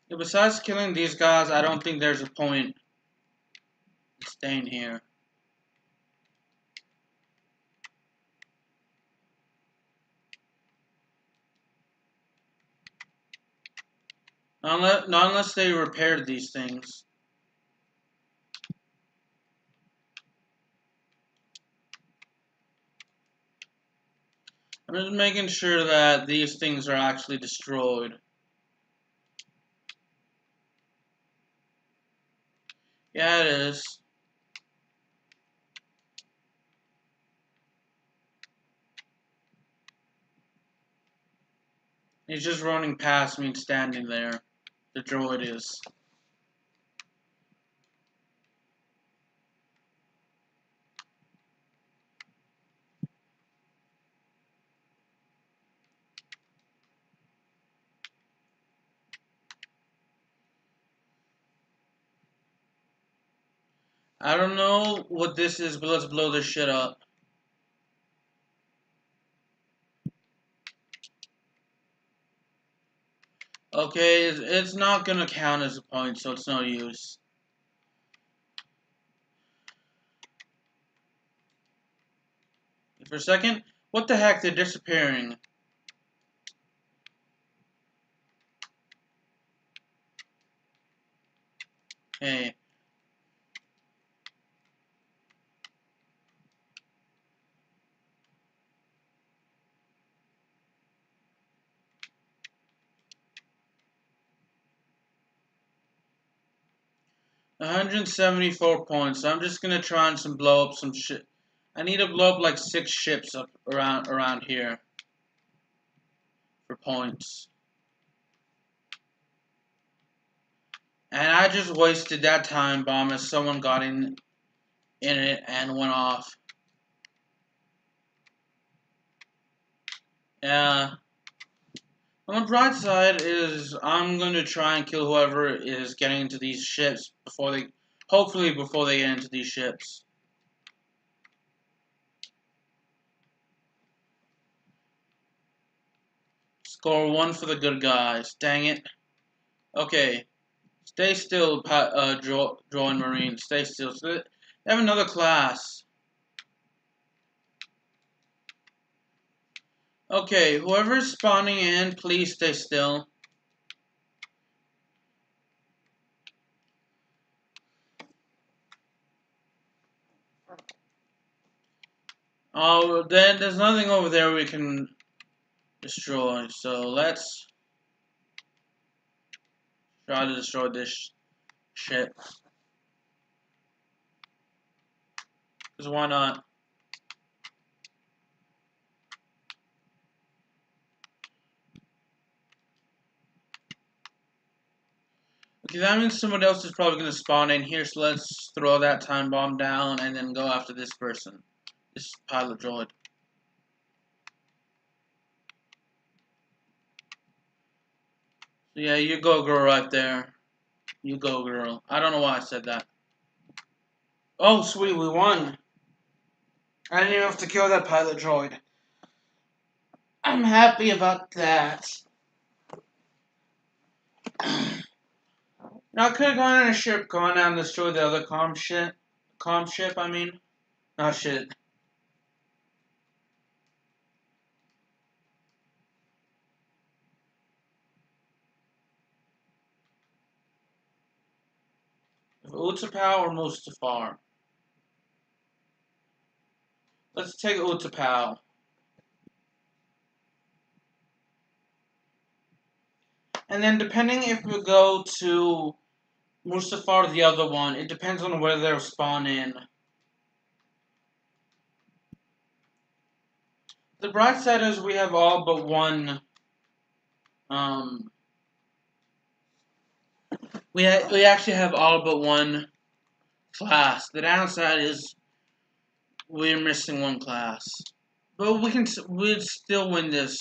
Yeah, besides killing these guys, I don't think there's a point in staying here. Not unless they repaired these things. I'm just making sure that these things are actually destroyed. Yeah, it is. He's just running past me and standing there. The droid is. I don't know what this is, but let's blow this shit up. Okay, it's not gonna count as a point, so it's no use. For a second, what the heck? They're disappearing. Hey. 174 points. So I'm just gonna try and blow up some shit. I need to blow up like 6 ships up around here for points. And I just wasted that time bomb as someone got in it and went off. Yeah. On the bright side is I'm going to try and kill whoever is getting into these ships hopefully before they get into these ships. Score 1 for the good guys. Dang it. Okay. Stay still, droid marine. Stay still. So they have another class. Okay, whoever's spawning in, please stay still. Oh, then there's nothing over there we can destroy. So let's try to destroy this ship. Because why not? Okay, that means someone else is probably going to spawn in here, so let's throw that time bomb down and then go after this person. This pilot droid. So yeah, you go girl right there. You go girl. I don't know why I said that. Oh sweet, we won. I didn't even have to kill that pilot droid. I'm happy about that. Now I could have gone on a ship, gone out and destroyed the other comm ship, I mean. Oh shit. Utapau or Mustafar? Let's take Utapau. And then depending if we go to Mustafar or the other one, it depends on where they'll spawn in. The bright side is we have all but one, we actually have all but one class. The downside is we're missing one class. But we'd still win this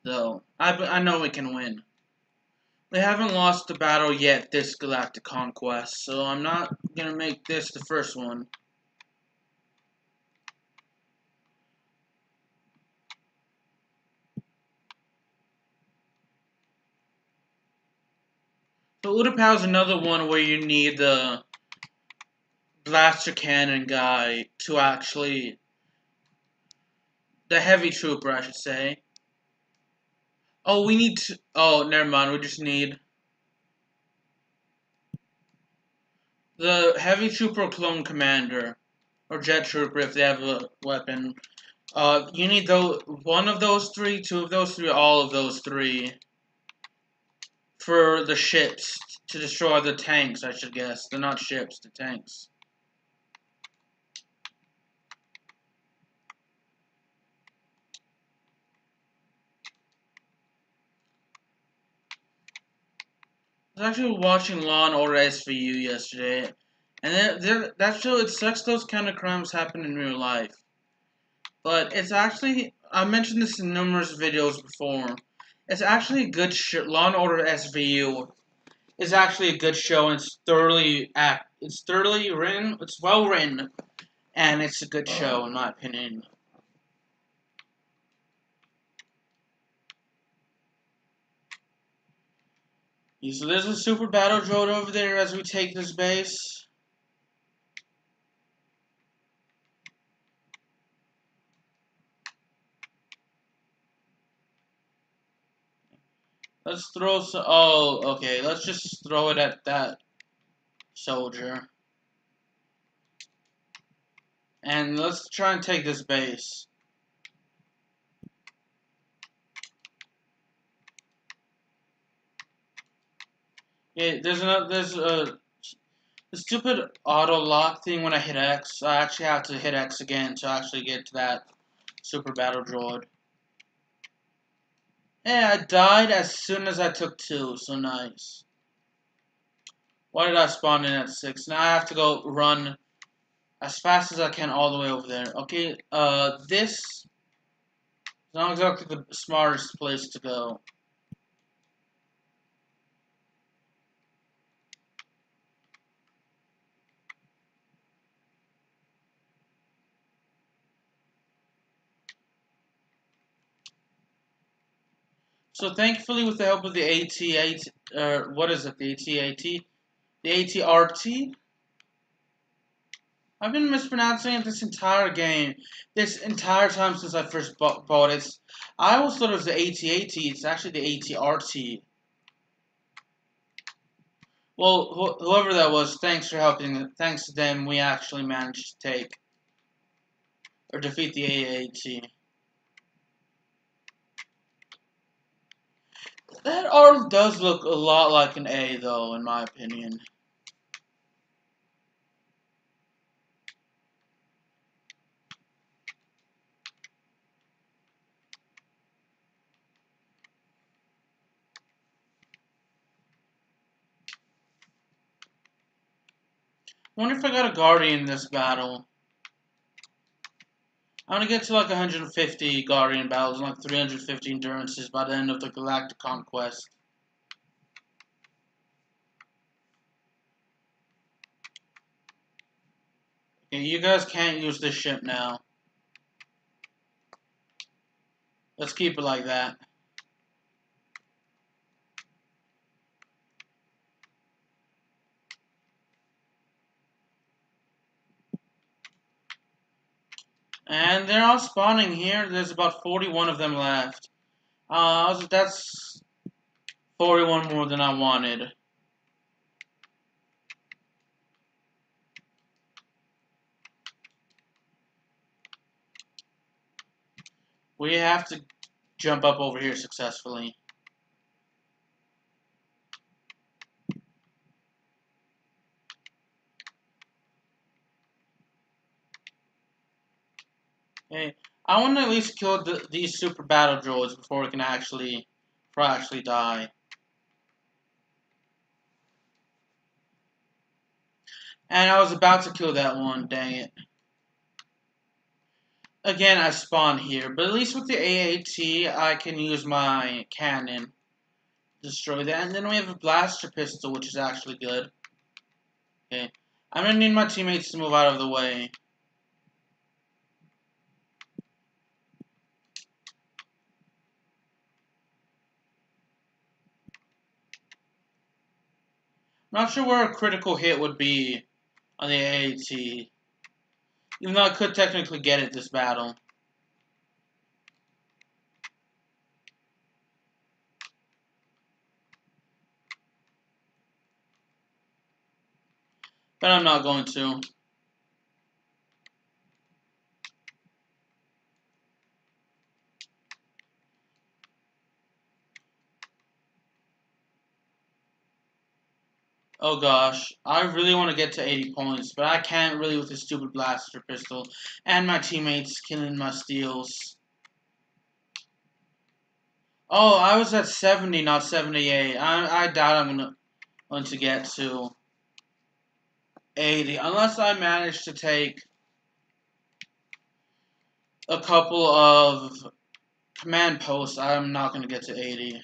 though. I know we can win. We haven't lost the battle yet this Galactic Conquest, so I'm not gonna make this the first one. So Utapau is another one where you need the blaster cannon guy to actually... the heavy trooper, I should say. Oh, we need to... oh, never mind, we just need... the heavy trooper clone commander. Or jet trooper if they have a weapon. You need one of those three, two of those three, all of those three. For the ships to destroy the tanks, I should guess. They're not ships, the tanks. I was actually watching Law and Order SVU yesterday, and that show, it sucks those kind of crimes happen in real life. But it's actually, I mentioned this in numerous videos before, it's actually a good show. Law and Order SVU is actually a good show, and it's thoroughly written, it's well written, and it's a good show in my opinion. So there's a super battle droid over there as we take this base. Let's throw some... oh, okay. Let's just throw it at that soldier. And let's try and take this base. Yeah, there's a stupid auto lock thing when I hit X. I actually have to hit X again to actually get to that super battle droid. Yeah, I died as soon as I took 2, so nice. Why did I spawn in at 6? Now I have to go run as fast as I can all the way over there. Okay, this is not exactly the smartest place to go. So thankfully, with the help of the AT-AT, what is it, the AT-AT? The AT-RT? I've been mispronouncing it this entire game. This entire time since I first bought it. I always thought it was the AT-AT. It's actually the AT-RT. Well, whoever that was, thanks for helping. Thanks to them, we actually managed to take or defeat the AAT. That R does look a lot like an A, though, in my opinion. I wonder if I got a Guardian in this battle. I'm gonna get to like 150 Guardian battles and like 350 endurances by the end of the Galactic Conquest. Okay, you guys can't use this ship now. Let's keep it like that. And they're all spawning here. There's about 41 of them left. That's 41 more than I wanted. We have to jump up over here successfully. Okay, I want to at least kill these super battle droids before we can actually die. And I was about to kill that one, dang it. Again, I spawn here, but at least with the AAT, I can use my cannon. Destroy that, and then we have a blaster pistol, which is actually good. Okay. I'm gonna need my teammates to move out of the way. I'm not sure where a critical hit would be on the AAT. Even though I could technically get it this battle. But I'm not going to. Oh gosh, I really want to get to 80 points, but I can't really with this stupid blaster pistol. And my teammates killing my steals. Oh, I was at 70, not 78. I doubt I'm going to get to 80. Unless I manage to take a couple of command posts, I'm not going to get to 80.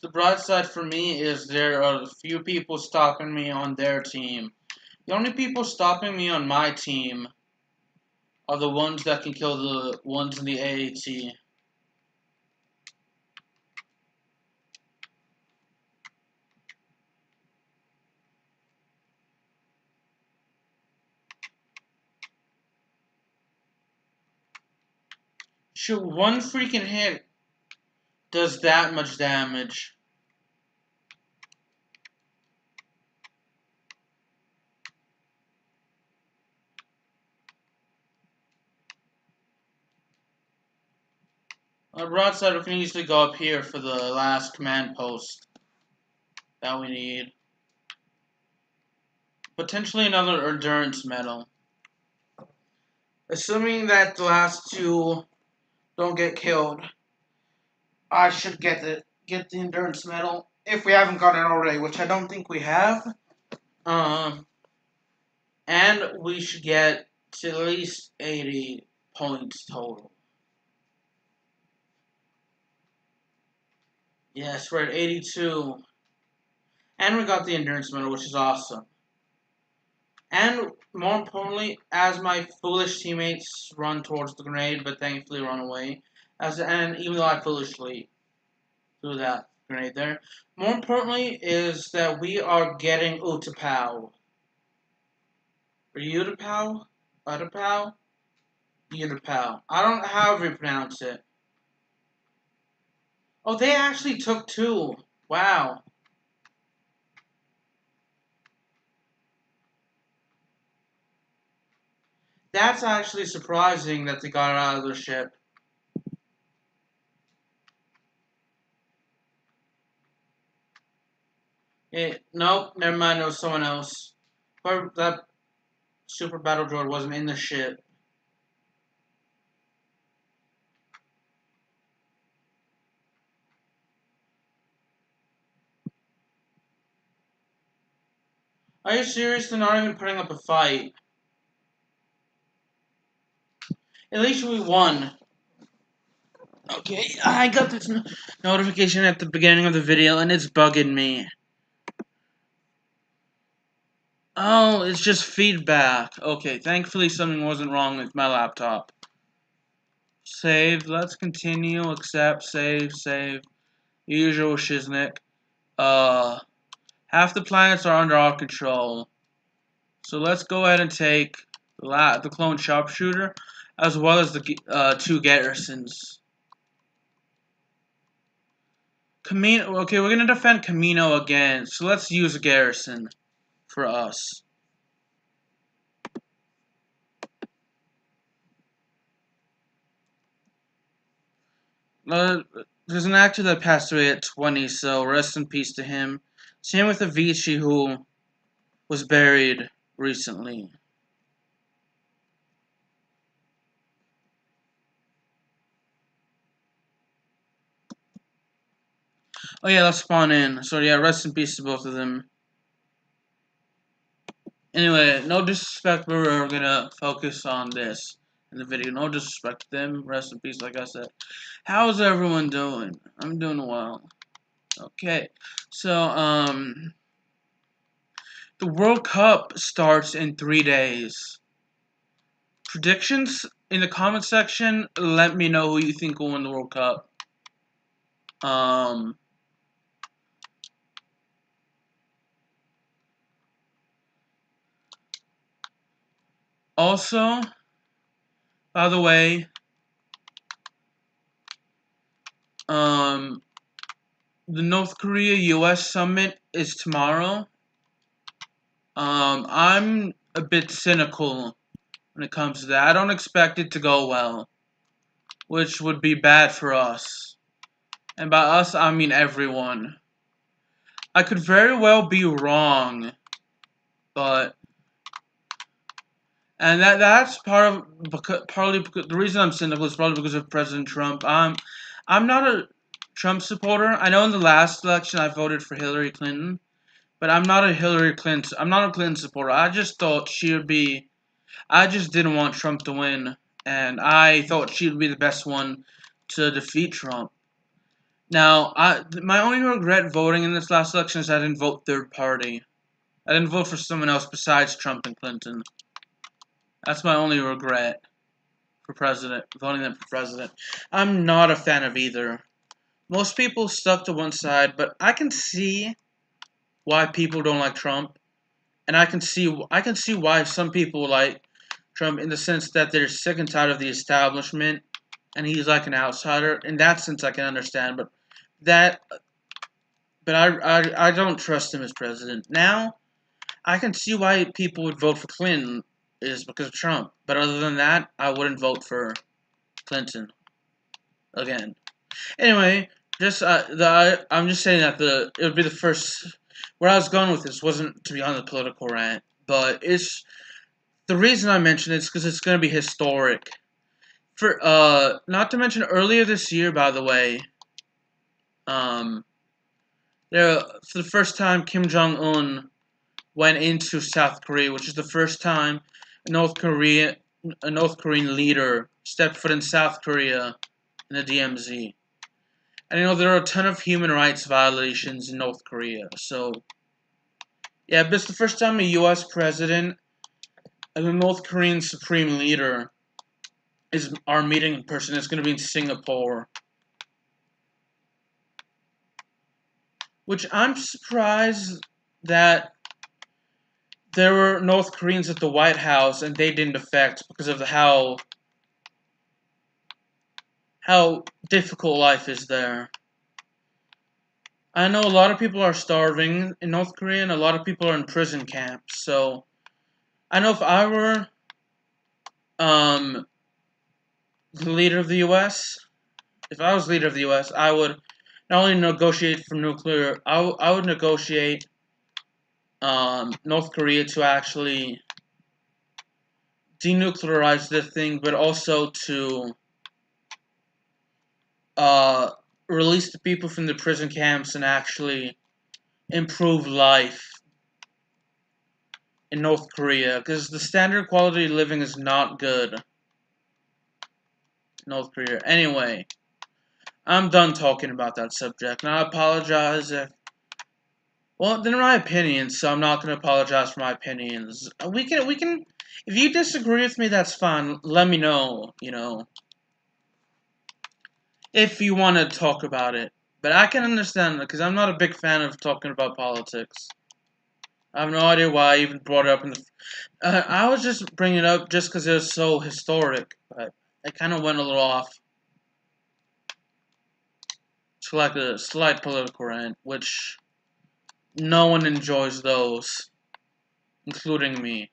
The bright side for me is there are a few people stopping me on their team. The only people stopping me on my team are the ones that can kill the ones in the AAT. Shoot, one freaking hit does that much damage. On the broadside, we can easily go up here for the last command post that we need. Potentially another endurance medal. Assuming that the last two don't get killed, I should get the endurance medal if we haven't got it already, which I don't think we have. And we should get to at least 80 points total. Yes, we're at 82. And we got the endurance medal, which is awesome. And more importantly, as my foolish teammates run towards the grenade, but thankfully run away, and even though I foolishly threw that grenade there, more importantly is that we are getting Utapau. Or Utapau? Utapau? Utapau. I don't know how you pronounce it. Oh, they actually took two. Wow. That's actually surprising that they got it out of their ship. Nope, never mind, it was someone else. Or that super battle droid wasn't in the ship. Are you serious? They're not even putting up a fight. At least we won. Okay, I got this notification at the beginning of the video and it's bugging me. Oh, it's just feedback. Okay, thankfully something wasn't wrong with my laptop. Save, let's continue, accept, save. Usual shiznick. Half the planets are under our control. So let's go ahead and take the clone sharpshooter, as well as the two garrisons. Camino. Okay, we're gonna defend Camino again, so let's use a garrison for us. There's an actor that passed away at 20, so rest in peace to him. Same with Avicii, who was buried recently. Oh yeah, let's spawn in. So yeah, rest in peace to both of them. Anyway, no disrespect, but we're gonna focus on this in the video. No disrespect to them. Rest in peace, like I said. How's everyone doing? I'm doing well. Okay, so, the World Cup starts in 3 days. Predictions in the comment section. Let me know who you think will win the World Cup. Also, by the way, the North Korea-US summit is tomorrow. I'm a bit cynical when it comes to that. I don't expect it to go well, which would be bad for us. And by us, I mean everyone. I could very well be wrong, but and that's partly because the reason I'm cynical is probably because of President Trump. I'm not a Trump supporter. I know in the last election I voted for Hillary Clinton, but I'm not a Clinton supporter. I just thought she would be. I just didn't want Trump to win, and I thought she would be the best one to defeat Trump. Now, my only regret voting in this last election is I didn't vote third party. I didn't vote for someone else besides Trump and Clinton. That's my only regret for president, voting them for president. I'm not a fan of either. Most people stuck to one side, but I can see why people don't like Trump, and I can see why some people like Trump in the sense that they're sick and tired of the establishment, and he's like an outsider. In that sense, I can understand, but I don't trust him as president. Now, I can see why people would vote for Clinton is because of Trump, but other than that, I wouldn't vote for Clinton again. Anyway, I'm just saying that it would be the first. Where I was going with this wasn't to be on the political rant, but it's the reason I mention it is because it's going to be historic. For not to mention earlier this year, by the way, for the first time Kim Jong-un went into South Korea, which is the first time a North Korean leader stepped foot in South Korea in the DMZ. And you know there are a ton of human rights violations in North Korea. So yeah, but it's the first time a U.S. president and a North Korean supreme leader are meeting in person. It's going to be in Singapore. Which I'm surprised that there were North Koreans at the White House and they didn't defect because of how difficult life is there. I know a lot of people are starving in North Korea and a lot of people are in prison camps. So I know if I were the leader of the US, if I was leader of the US, I would not only negotiate for nuclear, I would negotiate North Korea to actually denuclearize the thing, but also to release the people from the prison camps and actually improve life in North Korea, because the standard quality of living is not good in North Korea. Anyway, I'm done talking about that subject, and I apologize if... Well, they're my opinions, so I'm not going to apologize for my opinions. We can... If you disagree with me, that's fine. Let me know, you know, if you want to talk about it. But I can understand it, because I'm not a big fan of talking about politics. I have no idea why I even brought it up in the... I was just bringing it up just because it was so historic, but I kind of went a little off to like a slight political rant, which no one enjoys those, including me.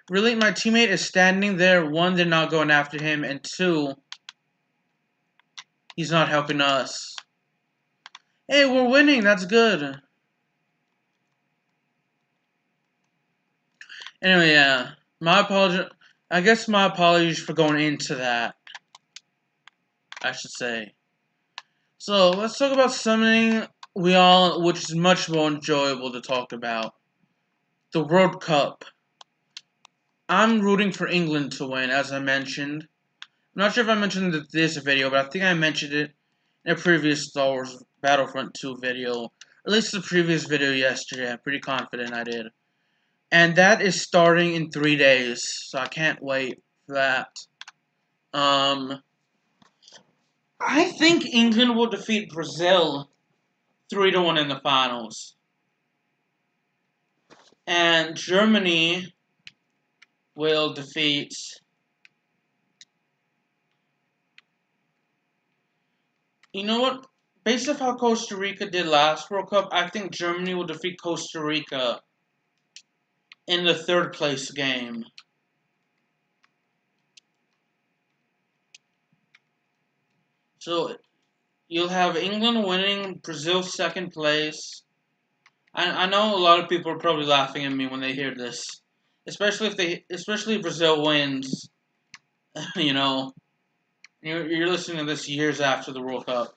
Really, my teammate is standing there. One, they're not going after him, and two, he's not helping us. Hey, we're winning. That's good. Anyway, yeah. My apology. I guess my apologies for going into that, I should say. So, let's talk about something which is much more enjoyable to talk about. The World Cup. I'm rooting for England to win, as I mentioned. I'm not sure if I mentioned it in this video, but I think I mentioned it in a previous Star Wars Battlefront 2 video. Or at least the previous video yesterday. I'm pretty confident I did. And that is starting in 3 days, so I can't wait for that. I think England will defeat Brazil 3-1 in the finals. And Germany will defeat... You know what? Based off how Costa Rica did last World Cup, I think Germany will defeat Costa Rica in the 3rd place game. So you'll have England winning, Brazil 2nd place. I know a lot of people are probably laughing at me when they hear this, especially if Brazil wins. You know, you're listening to this years after the World Cup.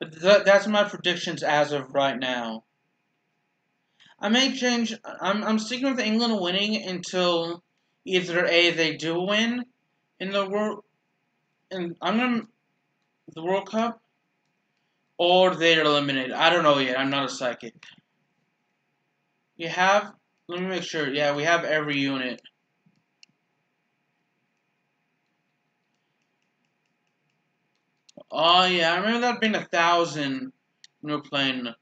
But that's my predictions as of right now. I may change. I'm sticking with England winning until either A, they do win in the the World Cup, or they're eliminated. I don't know yet. I'm not a psychic. You have. Let me make sure. Yeah, we have every unit. Oh yeah, I remember that being 1,000 when we were playing with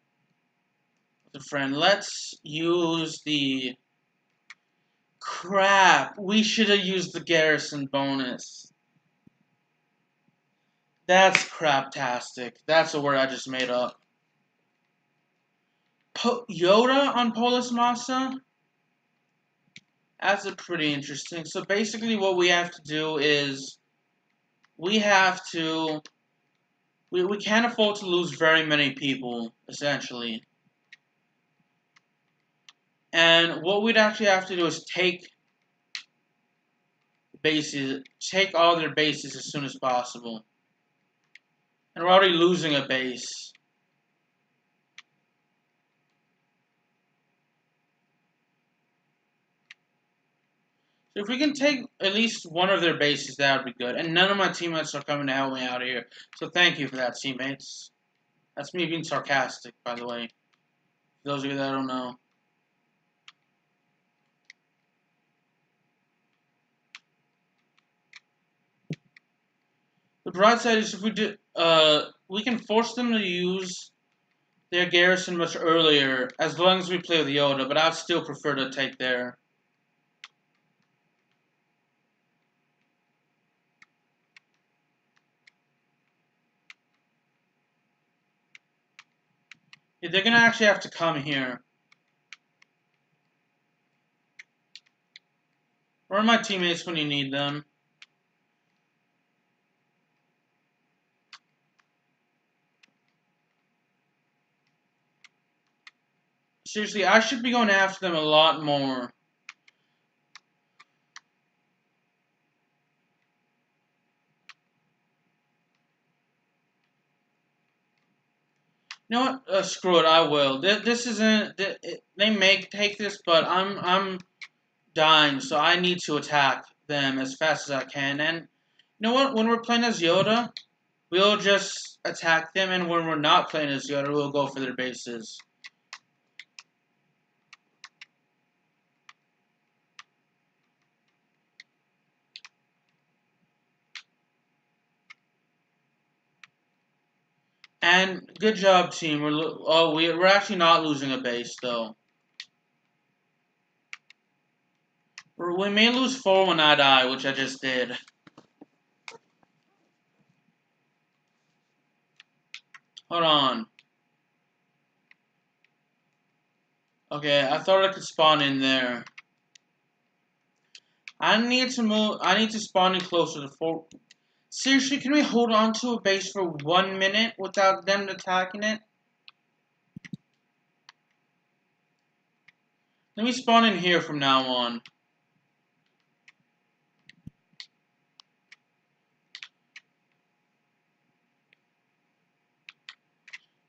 a friend. Let's use the... Crap! We should have used the garrison bonus. That's craptastic. That's a word I just made up. Yoda on Polis Massa? That's pretty interesting. So basically what we have to do is we have to... We can't afford to lose very many people, essentially. And what we'd actually have to do is take all their bases as soon as possible. And we're already losing a base. So if we can take at least one of their bases, that would be good. And none of my teammates are coming to help me out here. So thank you for that, teammates. That's me being sarcastic, by the way. For those of you that don't know. The bright side is if we do, we can force them to use their garrison much earlier, as long as we play with Yoda, but I'd still prefer to take their... Yeah, they're gonna actually have to come here. Where are my teammates when you need them? Seriously, I should be going after them a lot more. You know what? Screw it. I will. This isn't. They may take this, but I'm dying, so I need to attack them as fast as I can. And you know what? When we're playing as Yoda, we'll just attack them, and when we're not playing as Yoda, we'll go for their bases. And good job, team. We're actually not losing a base though. We may lose 4 when I die, which I just did. Hold on. Okay, I thought I could spawn in there. I need to move. I need to spawn in closer to 4. Seriously, can we hold on to a base for 1 minute without them attacking it? Let me spawn in here from now on.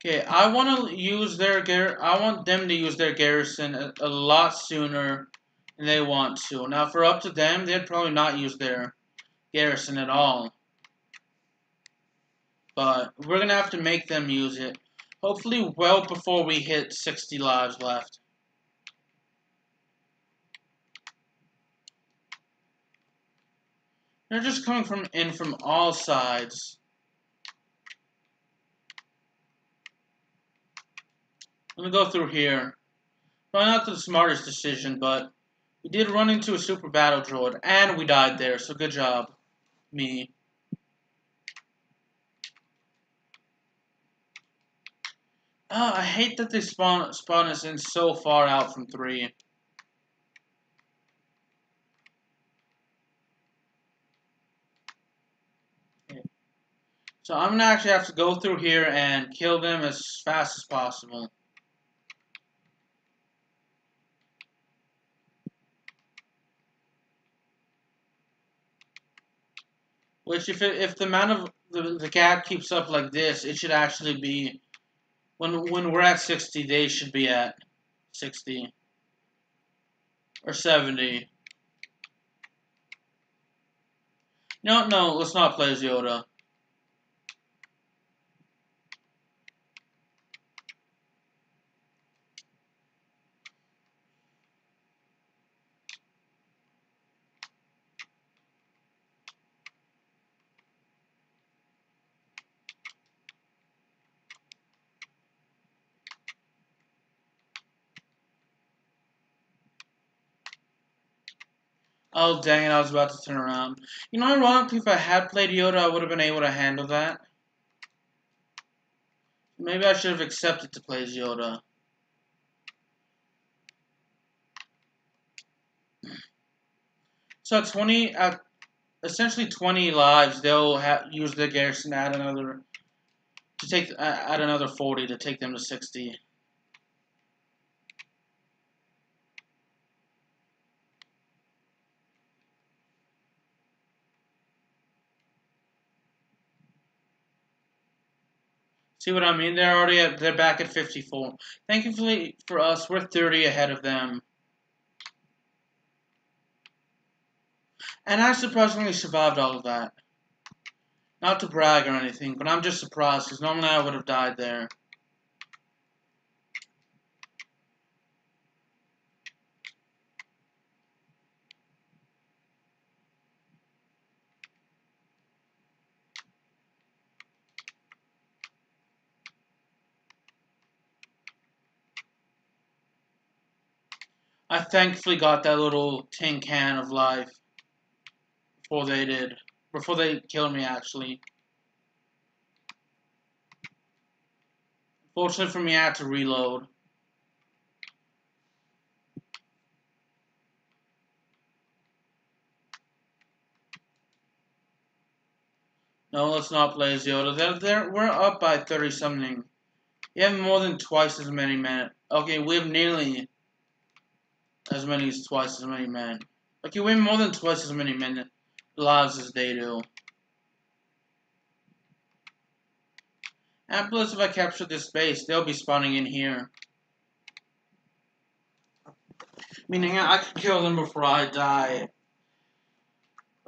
Okay, I want them to use their garrison a lot sooner and they want to. Now, if we're up to them, they'd probably not use their garrison at all. But we're going to have to make them use it. Hopefully well before we hit 60 lives left. They're just coming from all sides. I'm going to go through here. Probably not the smartest decision, but we did run into a super battle droid, and we died there, so good job, me. I hate that they spawn us in so far out from 3. Okay. So I'm gonna actually have to go through here and kill them as fast as possible. Which, if the amount of the gap keeps up like this, it should actually be when we're at 60, they should be at 60 or 70. No, let's not play as Yoda. Oh, dang it, I was about to turn around. You know, ironically, if I had played Yoda, I would have been able to handle that. Maybe I should have accepted to play as Yoda. So at 20, at essentially 20 lives, they'll use their garrison to add another, add another 40 to take them to 60. See what I mean? They're back at 54. Thankfully for us, we're 30 ahead of them. And I surprisingly survived all of that. Not to brag or anything, but I'm just surprised, because normally I would have died there. I thankfully got that little tin can of life before they did. Before they killed me, actually. Fortunately for me, I had to reload. No, let's not play as Yoda. We're up by 30-something. We have more than twice as many men. Okay, we have nearly as many as twice as many men. Okay, we have more than twice as many men lives as they do. And plus, if I capture this base, they'll be spawning in here. Meaning I could kill them before I die.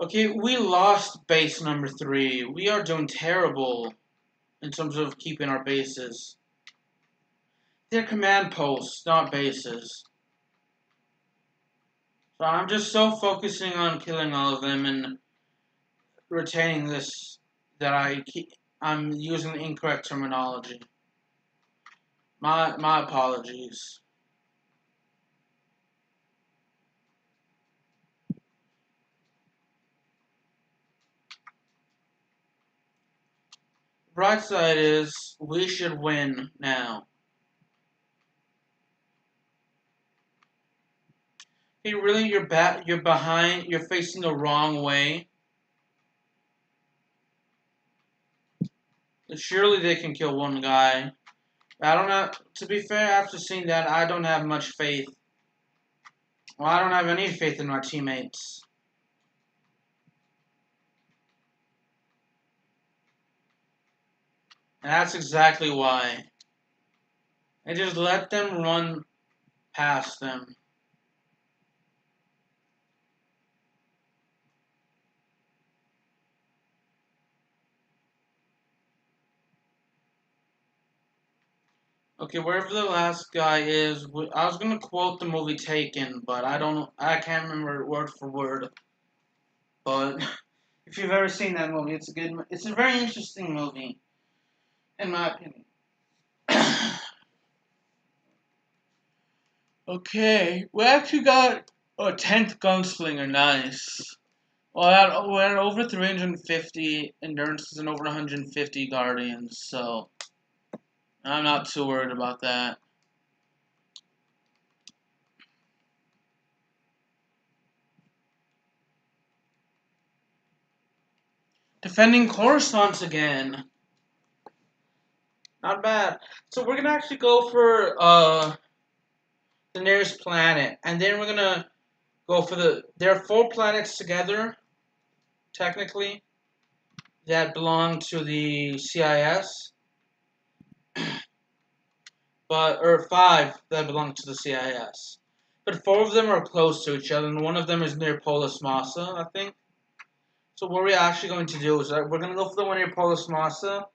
Okay, we lost base number 3. We are doing terrible in terms of keeping our bases. They're command posts, not bases. So I'm just so focusing on killing all of them and retaining this that I'm using the incorrect terminology. My apologies. Bright side is we should win now. Hey, really? You're behind. You're facing the wrong way. Surely they can kill one guy. I don't have. To be fair, after seeing that, I don't have much faith. Well, I don't have any faith in my teammates. And that's exactly why. I just let them run past them. Okay, wherever the last guy is, I was gonna quote the movie Taken, but I can't remember word for word. But if you've ever seen that movie, it's a very interesting movie, in my opinion. Okay, we actually got a 10th gunslinger, nice. Well, we're at over 350 endurances and over 150 guardians, so I'm not too worried about that. Defending Coruscant again. Not bad. So we're gonna actually go for the nearest planet, and then we're gonna go for there are 4 planets together, technically, that belong to the CIS, or 5 that belong to the CIS. But 4 of them are close to each other, and one of them is near Polis Massa, I think. So what we're actually going to do is we're going to go for the one near Polis Massa,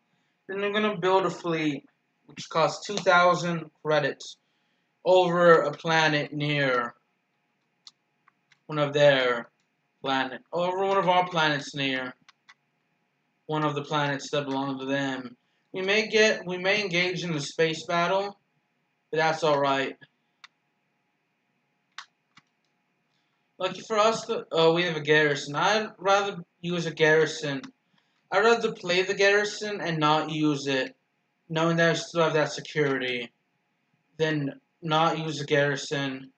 then we're going to build a fleet, which costs 2,000 credits, over a planet near one of their planets, over one of our planets near one of the planets that belong to them. We may engage in the space battle, but that's alright. Lucky for us, we have a garrison. I'd rather use a garrison. I'd rather play the garrison and not use it, knowing that I still have that security, than not use the garrison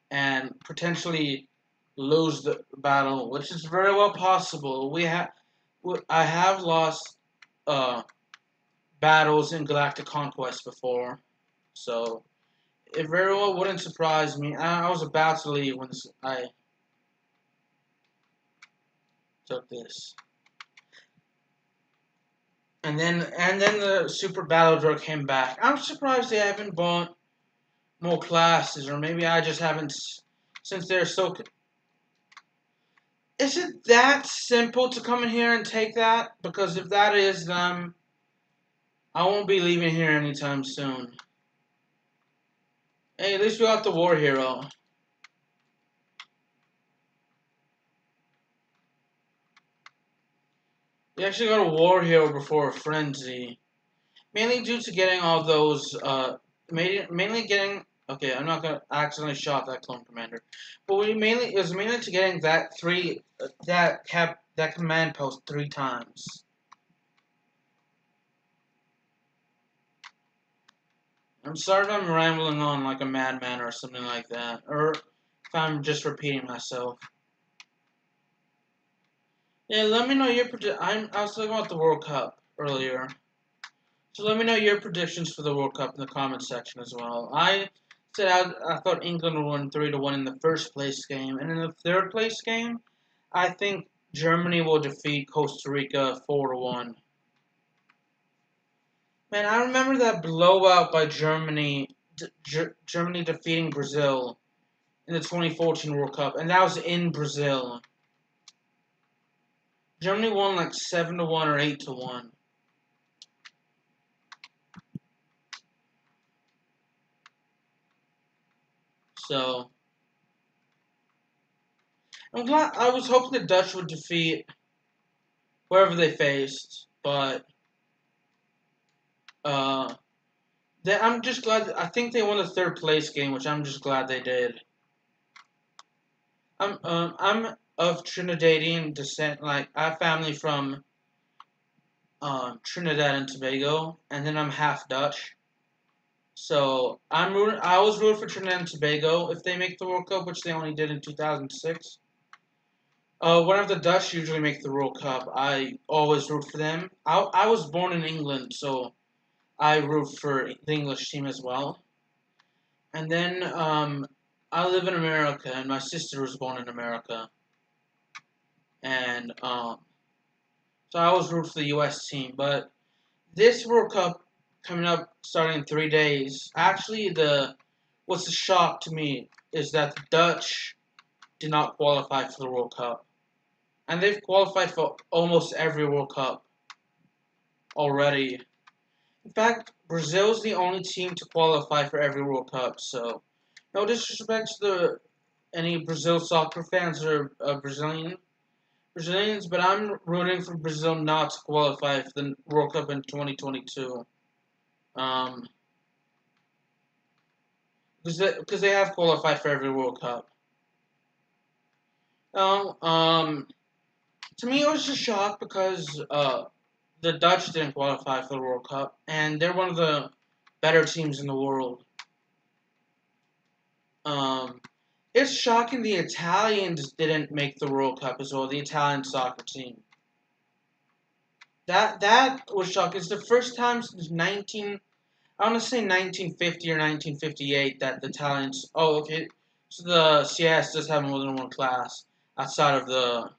and potentially lose the battle, which is very well possible. I have lost battles in Galactic Conquest before, so it very well wouldn't surprise me. I was about to leave when I took this. And then the Super Battle Drug came back. I'm surprised they haven't bought more classes, or maybe I just haven't, since they're so. Is it that simple to come in here and take that? Because if that is, then I won't be leaving here anytime soon. Hey, at least we got the War Hero. We actually got a War Hero before a Frenzy. Mainly due to getting all those, mainly getting, okay, I'm not gonna accidentally shot that clone commander. But it was mainly to getting that that command post 3 times. I'm sorry if I'm rambling on like a madman or something like that, or if I'm just repeating myself. Yeah, let me know your I was talking about the World Cup earlier, so let me know your predictions for the World Cup in the comments section as well. I said I thought England would win 3-1 in the first place game, and in the third place game, I think Germany will defeat Costa Rica 4-1. Man, I remember that blowout by Germany, Germany defeating Brazil in the 2014 World Cup, and that was in Brazil. Germany won like 7-1 or 8-1. So I'm glad. I was hoping the Dutch would defeat whoever they faced, but I'm just glad. I think they won the third place game, which I'm just glad they did. I'm of Trinidadian descent. Like I have family from Trinidad and Tobago, and then I'm half Dutch. So I always root for Trinidad and Tobago if they make the World Cup, which they only did in 2006. Whenever the Dutch usually make the World Cup, I always root for them. I was born in England, so I root for the English team as well. And then I live in America, and my sister was born in America, and so I always root for the U.S. team. But this World Cup coming up, starting in 3 days. Actually, what's a shock to me is that the Dutch did not qualify for the World Cup. And they've qualified for almost every World Cup already. In fact, Brazil's the only team to qualify for every World Cup. So, no disrespect to any Brazil soccer fans or Brazilians, but I'm rooting for Brazil not to qualify for the World Cup in 2022. Um, because they have qualified for every World Cup. Um, um, to me, it was just shock because the Dutch didn't qualify for the World Cup, and they're one of the better teams in the world. Um, it's shocking the Italians didn't make the World Cup as well. The Italian soccer team. That was shocking. It's the first time since 19. I want to say 1950 or 1958 that the Italians. Oh, okay. So the CS does have more than one class outside of the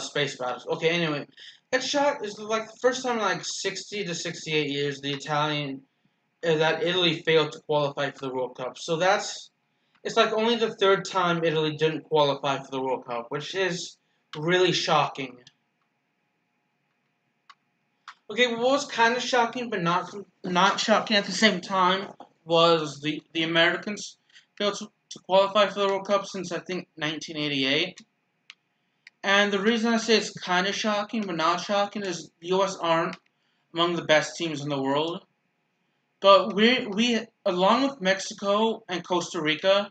space battles. Okay, anyway, it's shot is like the first time in like 60 to 68 years that Italy failed to qualify for the World Cup. So it's like only the third time Italy didn't qualify for the World Cup, which is really shocking. Okay, what was kind of shocking but not shocking at the same time was the Americans failed to qualify for the World Cup since I think 1988. And the reason I say it's kind of shocking but not shocking is the U.S. aren't among the best teams in the world. But we along with Mexico and Costa Rica,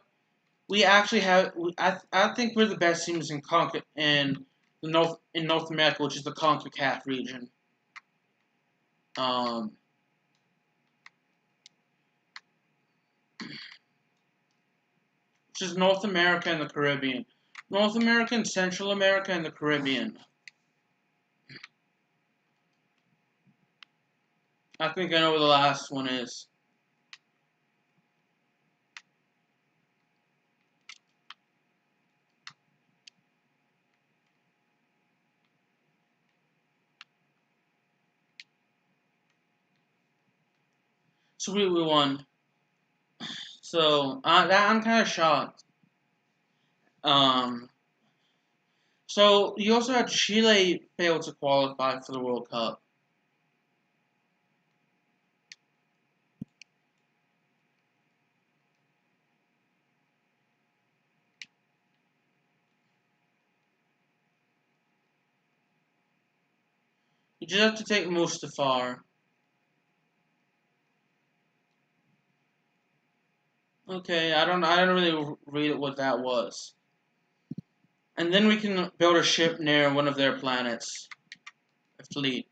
we actually have. I think we're the best teams in North America, which is the CONCACAF region. Um, which is North America and the Caribbean. North America and Central America and the Caribbean. I think I know where the last one is. So we won. So I'm kind of shocked. Um, so you also had Chile fail to qualify for the World Cup. You just have to take Mustafar. Okay, I don't really read what that was. And then we can build a ship near one of their planets. A fleet.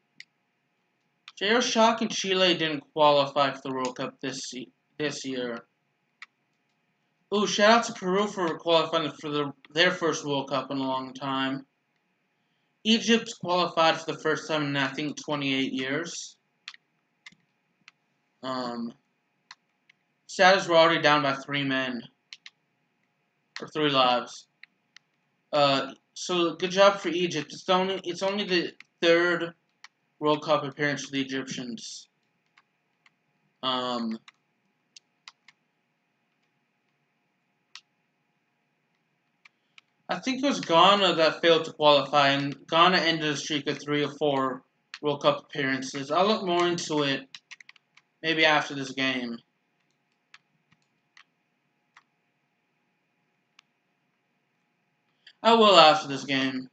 J.R. Shock and Chile didn't qualify for the World Cup this year. Ooh, shout out to Peru for qualifying for their first World Cup in a long time. Egypt qualified for the first time in I think 28 years. Status we're already down by 3 men. Or 3 lives. So good job for Egypt. It's only the third World Cup appearance for the Egyptians. I think it was Ghana that failed to qualify, and Ghana ended a streak of 3 or 4 World Cup appearances. I'll look more into it maybe after this game. I will after this game.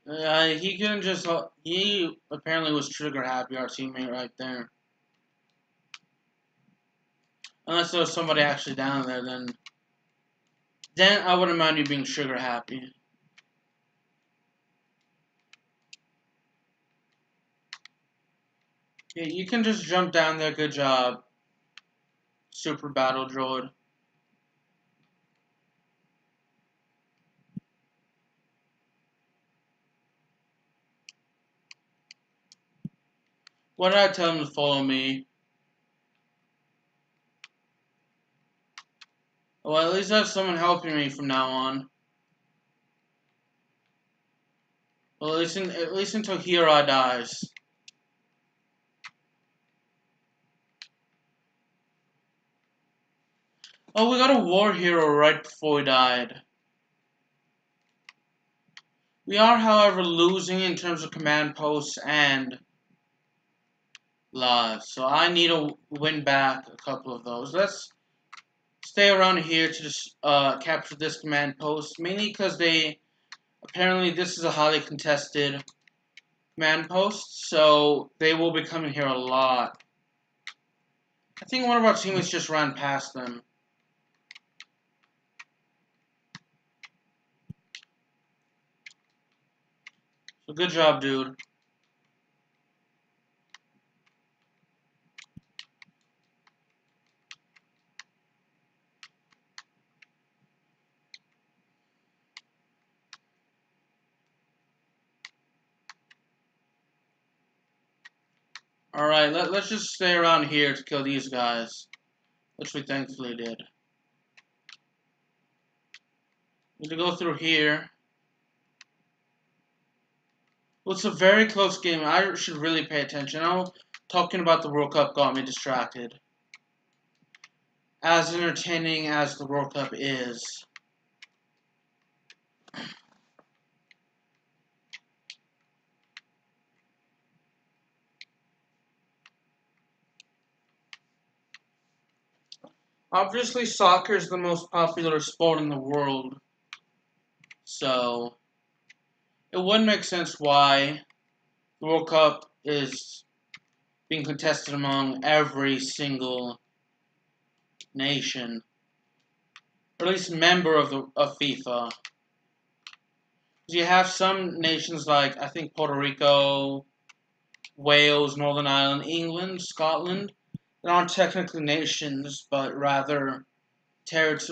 He couldn't just. He apparently was trigger happy, our teammate right there. Unless there was somebody actually down there, then I wouldn't mind you being trigger happy. Yeah, you can just jump down there. Good job, Super Battle Droid. Why did I tell him to follow me? Well, at least I have someone helping me from now on. Well, at least until Hira dies. Oh, we got a war hero right before we died. We are, however, losing in terms of command posts and lives. So I need to win back a couple of those. Let's stay around here to just capture this command post. Mainly because apparently this is a highly contested command post. So they will be coming here a lot. I think one of our teammates just ran past them. So good job, dude. Alright, let's just stay around here to kill these guys. Which we thankfully did. Need to go through here. Well, it's a very close game. I should really pay attention. Now, talking about the World Cup got me distracted. As entertaining as the World Cup is. Obviously, soccer is the most popular sport in the world. So, it would make sense why the World Cup is being contested among every single nation. Or at least member of FIFA. You have some nations like, I think, Puerto Rico, Wales, Northern Ireland, England, Scotland, that aren't technically nations, but rather territories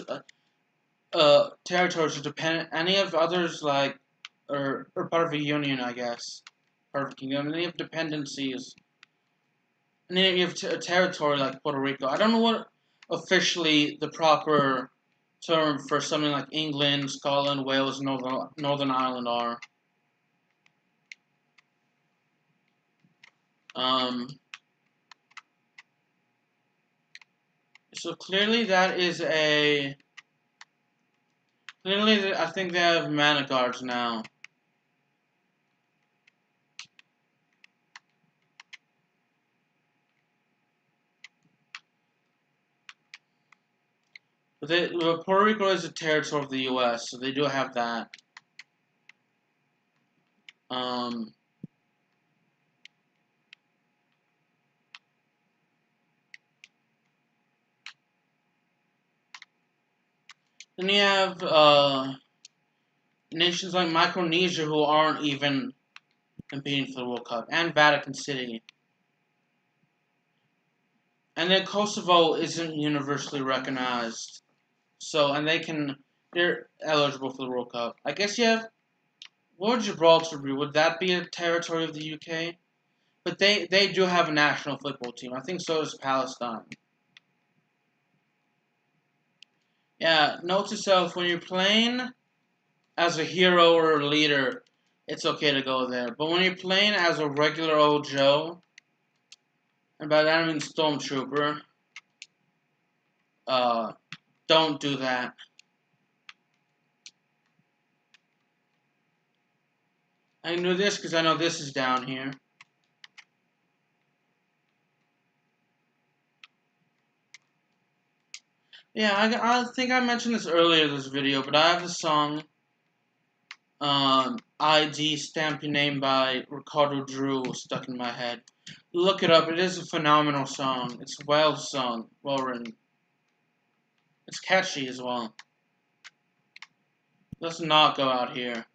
depend. Any of others like, or part of a union, I guess, part of a kingdom. Any of dependencies, and then you have a territory like Puerto Rico. I don't know what officially the proper term for something like England, Scotland, Wales, Northern Ireland are. So clearly that is a... Clearly, I think they have mana guards now. But Puerto Rico is a territory of the U.S., so they do have that. Then you have nations like Micronesia who aren't even competing for the World Cup, and Vatican City. And then Kosovo isn't universally recognized. So, and they're eligible for the World Cup. I guess you have, what would Gibraltar be? Would that be a territory of the UK? But they do have a national football team. I think so does Palestine. Yeah, note to self, when you're playing as a hero or a leader, it's okay to go there. But when you're playing as a regular old Joe, and by that I mean Stormtrooper, don't do that. I knew this because I know this is down here. Yeah, I think I mentioned this earlier in this video, but I have the song, ID Stamp Your Name by Ricardo Drew stuck in my head. Look it up, it is a phenomenal song. It's well sung, well written. It's catchy as well. Let's not go out here.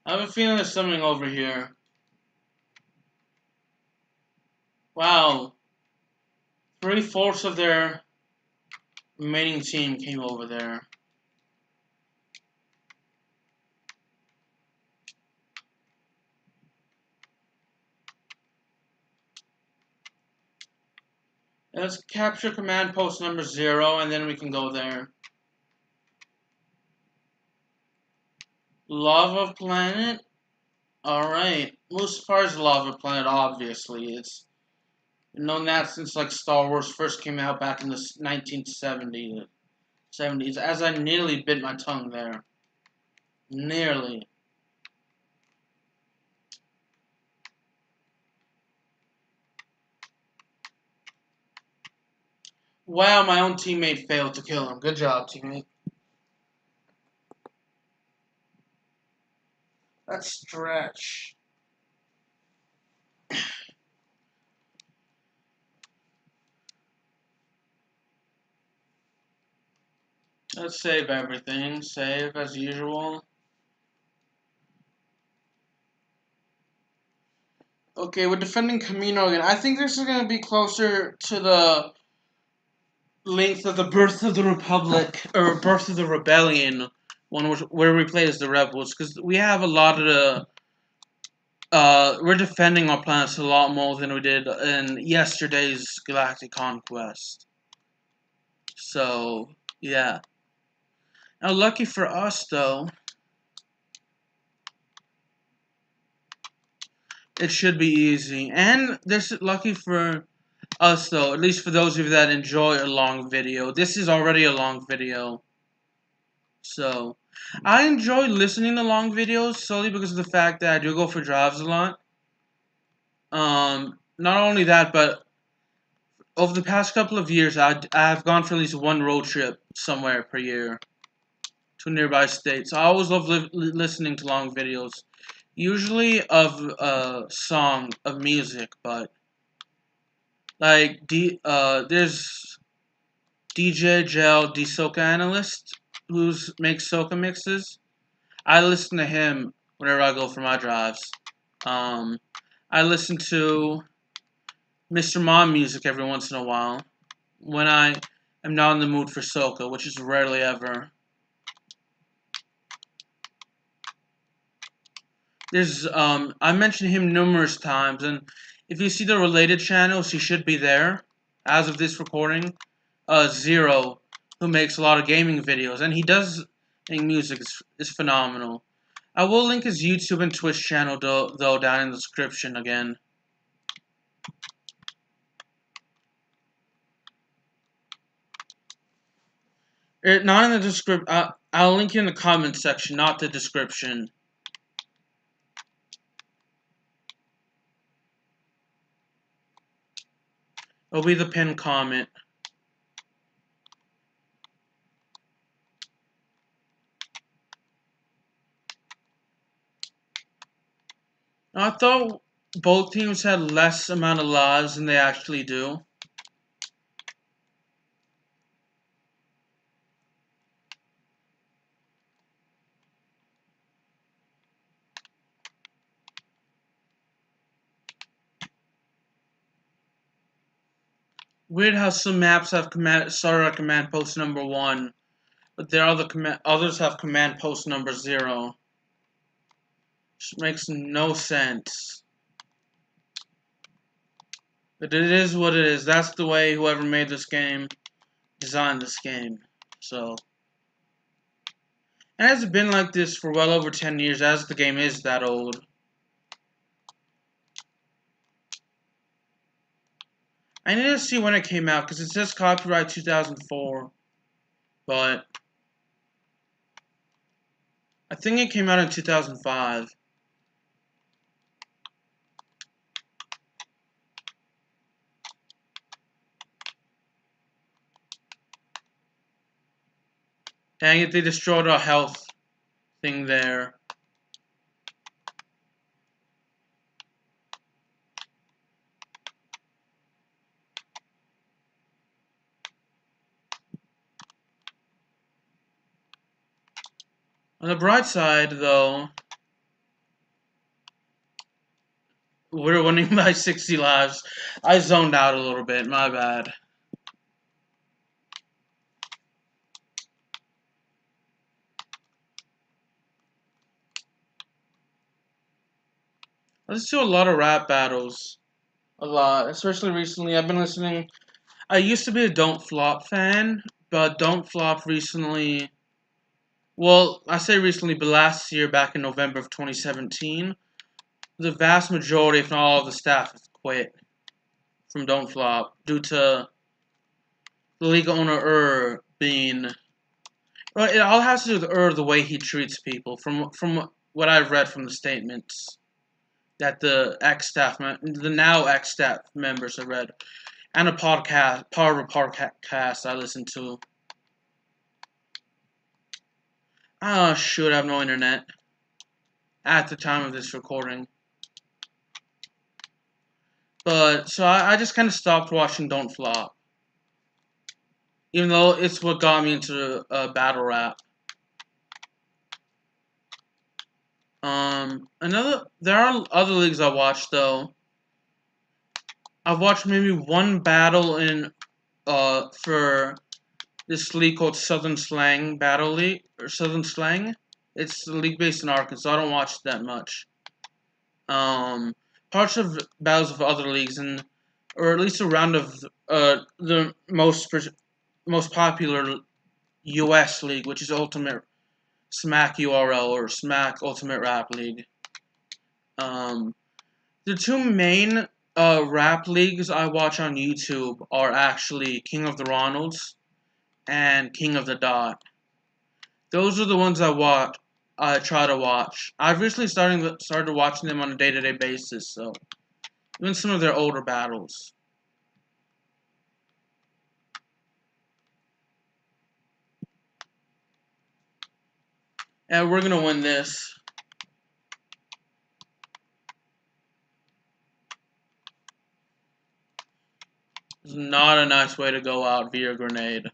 I have a feeling there's something over here. Wow. 3/4 of their remaining team came over there. Let's capture command post number 0, and then we can go there. Lava Planet? Alright. Well, as far as Lava Planet, obviously, it's known that since, like, Star Wars first came out back in the 1970s. As I nearly bit my tongue there. Nearly. Wow, my own teammate failed to kill him. Good job, teammate. That's stretch. Let's save everything. Save as usual. Okay, we're defending Camino again. I think this is going to be closer to the length of the Birth of the Republic, or Birth of the Rebellion, one where we play as the rebels, because we have a lot of the we're defending our planets a lot more than we did in yesterday's Galactic Conquest. So, yeah. Now, lucky for us, though, it should be easy. And this is lucky for us, though, at least for those of you that enjoy a long video. This is already a long video. So, I enjoy listening to long videos solely because of the fact that I do go for drives a lot. Not only that, but over the past couple of years, I've gone for at least one road trip somewhere per year to a nearby state. So I always love listening to long videos, usually of of music, but like there's DJ Gel, the Soca analyst, who makes Soca mixes. I listen to him whenever I go for my drives. I listen to Mr. Mom music every once in a while when I am not in the mood for Soca, which is rarely ever. There's I mentioned him numerous times, and if you see the related channels, he should be there as of this recording. Zero, who makes a lot of gaming videos, and he does think music is phenomenal. I will link his YouTube and Twitch channel though down in the description again. Not in the description. I'll link you in the comment section, not the description. It'll be the pinned comment. I thought both teams had less amount of lives than they actually do. Weird how some maps have started at command post number 1, but others have command post number 0. Which makes no sense. But it is what it is. That's the way whoever made this game designed this game. So, and it's been like this for well over 10 years, as the game is that old. I need to see when it came out, because it says copyright 2004. But I think it came out in 2005. Dang it, they destroyed our health thing there. On the bright side, though, we're winning by 60 lives. I zoned out a little bit, my bad. I listen to a lot of rap battles. A lot. Especially recently. I've been listening. I used to be a Don't Flop fan, but Don't Flop recently Well, I say recently, but last year, back in November of 2017, the vast majority, if not all of the staff, has quit from Don't Flop due to the league owner being. Well, it all has to do with the way he treats people. From what I've read from the statements that the now ex staff members have read, and part of a podcast I listened to. Oh shoot, I have no internet at the time of this recording. But so I just kind of stopped watching Don't Flop, even though it's what got me into battle rap. There are other leagues I watch though. I've watched maybe one battle for this league called Southern Slang Battle League or Southern Slang. It's a league based in Arkansas. I don't watch it that much. Parts of battles of other leagues or at least a round of the most popular U.S. league, which is Ultimate Smack URL or Smack Ultimate Rap League. The two main rap leagues I watch on YouTube are actually King of the Ronalds and King of the Dot. Those are the ones I try to watch. I've recently started watching them on a day-to-day basis, so even some of their older battles. And we're gonna win this. It's not a nice way to go out via grenade.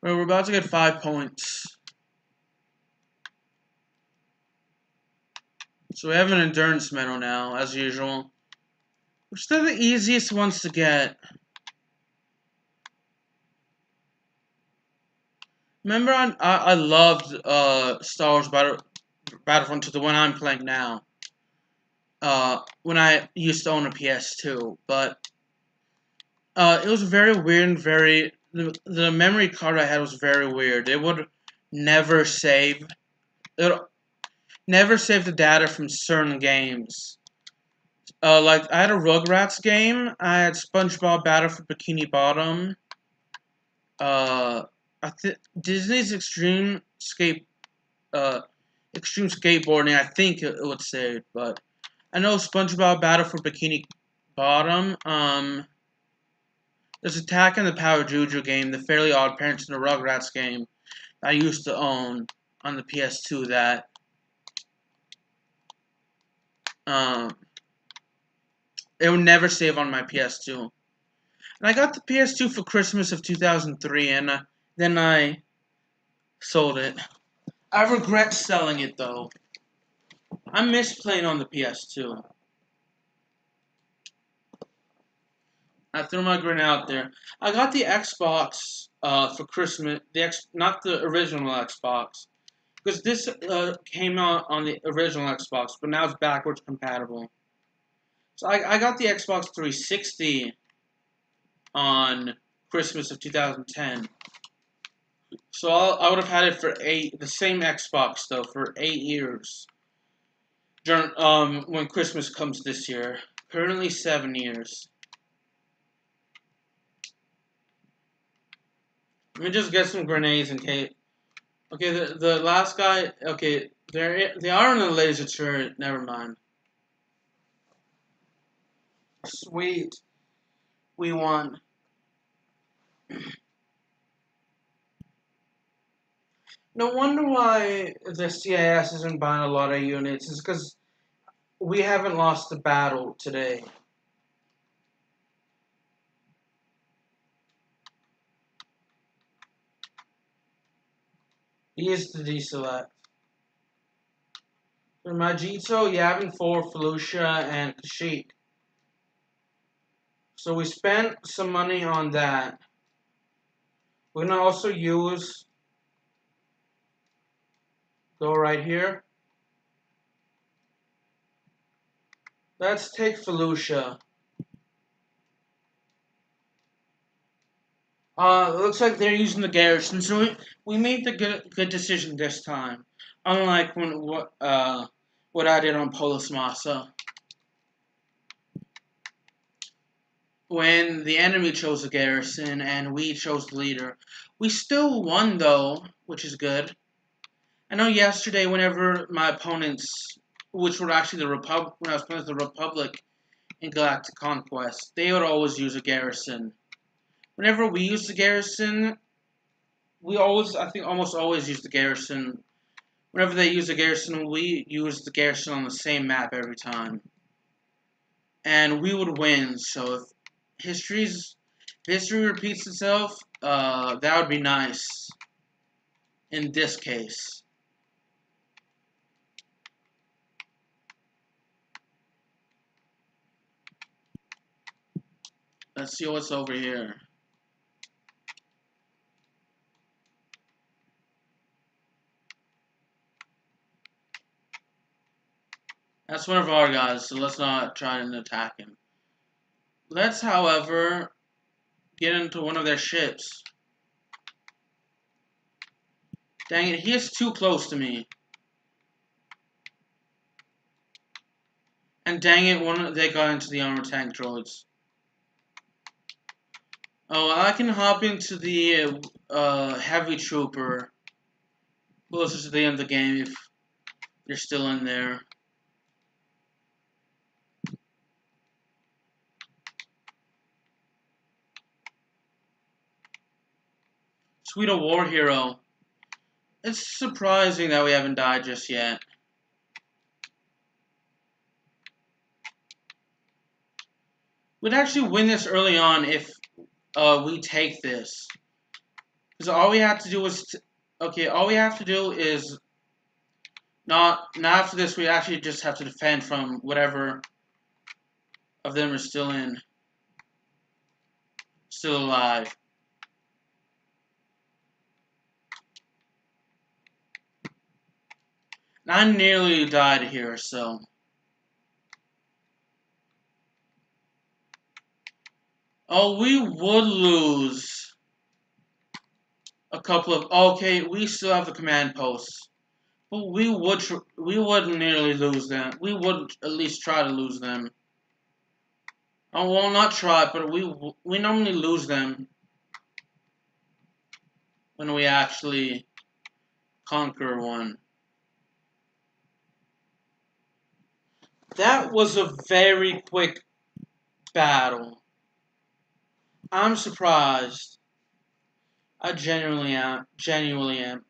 Well, we're about to get 5 points. So we have an endurance medal now, as usual. Which they're the easiest ones to get. Remember, I loved Star Wars Battlefront to the one I'm playing now. When I used to own a PS2, but it was very weird and the memory card I had was very weird. It would never save. It would never save the data from certain games. Like I had a Rugrats game. I had SpongeBob Battle for Bikini Bottom. Disney's Extreme Skateboarding. I think it would save, but I know SpongeBob Battle for Bikini Bottom. There's Attack on the Power Juju game, the Fairly Odd Parents, and the Rugrats game I used to own on the PS2 that it would never save on my PS2. And I got the PS2 for Christmas of 2003, and then I sold it. I regret selling it, though. I miss playing on the PS2. I threw my grenade out there. I got the Xbox for Christmas. Not the original Xbox, because this came out on the original Xbox, but now it's backwards compatible. So I got the Xbox 360 on Christmas of 2010. So I would have had it for the same Xbox though, for 8 years. During when Christmas comes this year. Currently 7 years. Let me just get some grenades in case. Okay, the last guy. Okay, they are in a laser turret. Never mind. Sweet, we won. No wonder why the CIS isn't buying a lot of units. It's because we haven't lost the battle today. He is the deselect. For Majito, Yavin 4, Felucia, and Kashyyyk. So we spent some money on that. We're gonna also go right here. Let's take Felucia. It looks like they're using the garrison, so we made the good decision this time. Unlike what I did on Polis Massa. When the enemy chose the garrison and we chose the leader. We still won though, which is good. I know yesterday whenever my opponents, which were actually when I was playing the Republic in Galactic Conquest, they would always use a garrison. Whenever we use the garrison, I think almost always use the garrison. Whenever they use the garrison, we use the garrison on the same map every time. And we would win, so if history repeats itself, that would be nice. In this case. Let's see what's over here. That's one of our guys, so let's not try and attack him. Let's, however, get into one of their ships. Dang it, he is too close to me. And dang it, they got into the armor tank droids. Oh, I can hop into the heavy trooper closer to the end of the game if you're still in there. Sweet a war hero. It's surprising that we haven't died just yet. We'd actually win this early on if we take this. Because all we have to do is... all we have to do is... Not after this, we actually just have to defend from whatever of them are still alive. And I nearly died here, so... Oh, we would lose a couple of... Okay, we still have the command posts. But we would nearly lose them. We would at least try to lose them. Oh, well, not try, but we normally lose them when we actually conquer one. That was a very quick battle. I'm surprised. I genuinely am.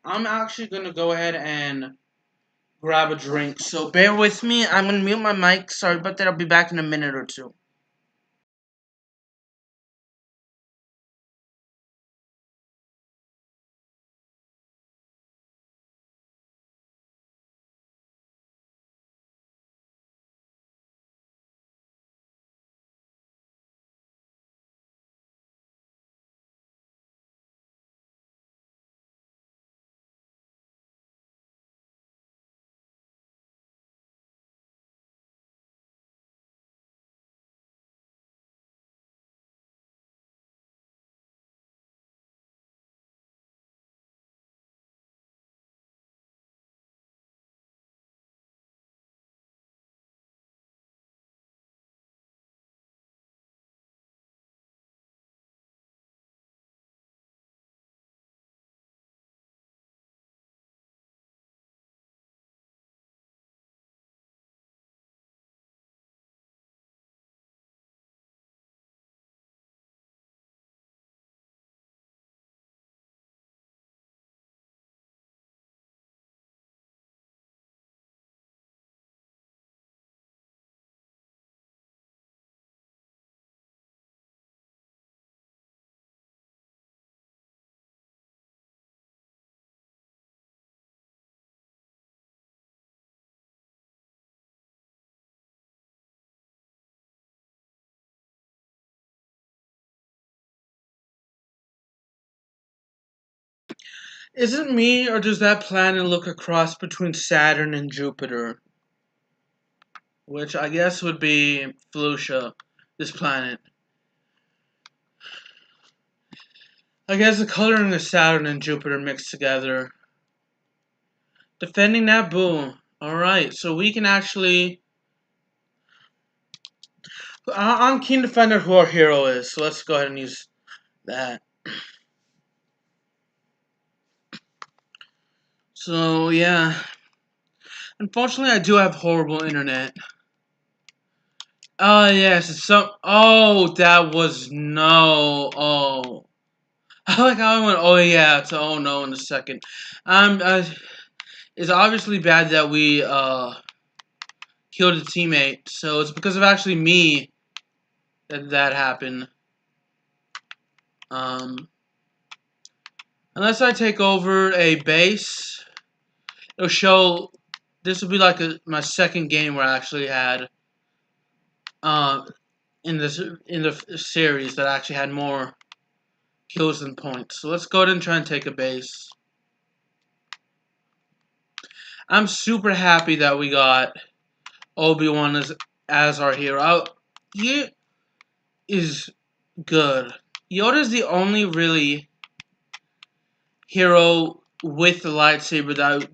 I'm actually going to go ahead and grab a drink. So bear with me. I'm going to mute my mic. Sorry about that. I'll be back in a minute or two. Is it me, or does that planet look a cross between Saturn and Jupiter? Which I guess would be Felucia, this planet. I guess the coloring of Saturn and Jupiter mixed together. Defending Naboo. Alright, so we can actually... I'm keen to find out who our hero is, so let's go ahead and use that. So, yeah. Unfortunately, I do have horrible internet. Oh, yes, it's some... Oh, that was no. Oh. I like how I went, oh, yeah, to oh, no in a second. It's obviously bad that we, killed a teammate, so it's because of actually me that happened. Unless I take over a base, it'll show. This will be like my second game where I actually had, in the series that I actually had more kills than points. So let's go ahead and try and take a base. I'm super happy that we got Obi-Wan as our hero. He is good. Yoda's the only really hero with the lightsaber that I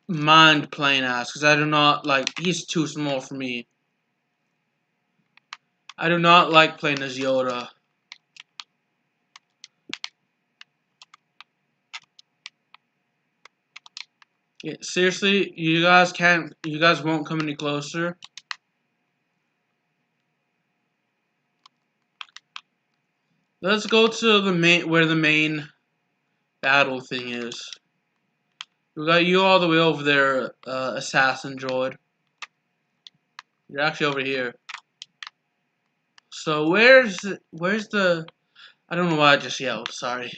mind playing as, because I do not like, he's too small for me. I do not like playing as Yoda. Yeah, seriously, you guys won't come any closer. Let's go to where the main battle thing is. We got you all the way over there, assassin droid. You're actually over here. So where's the? I don't know why I just yelled. Sorry.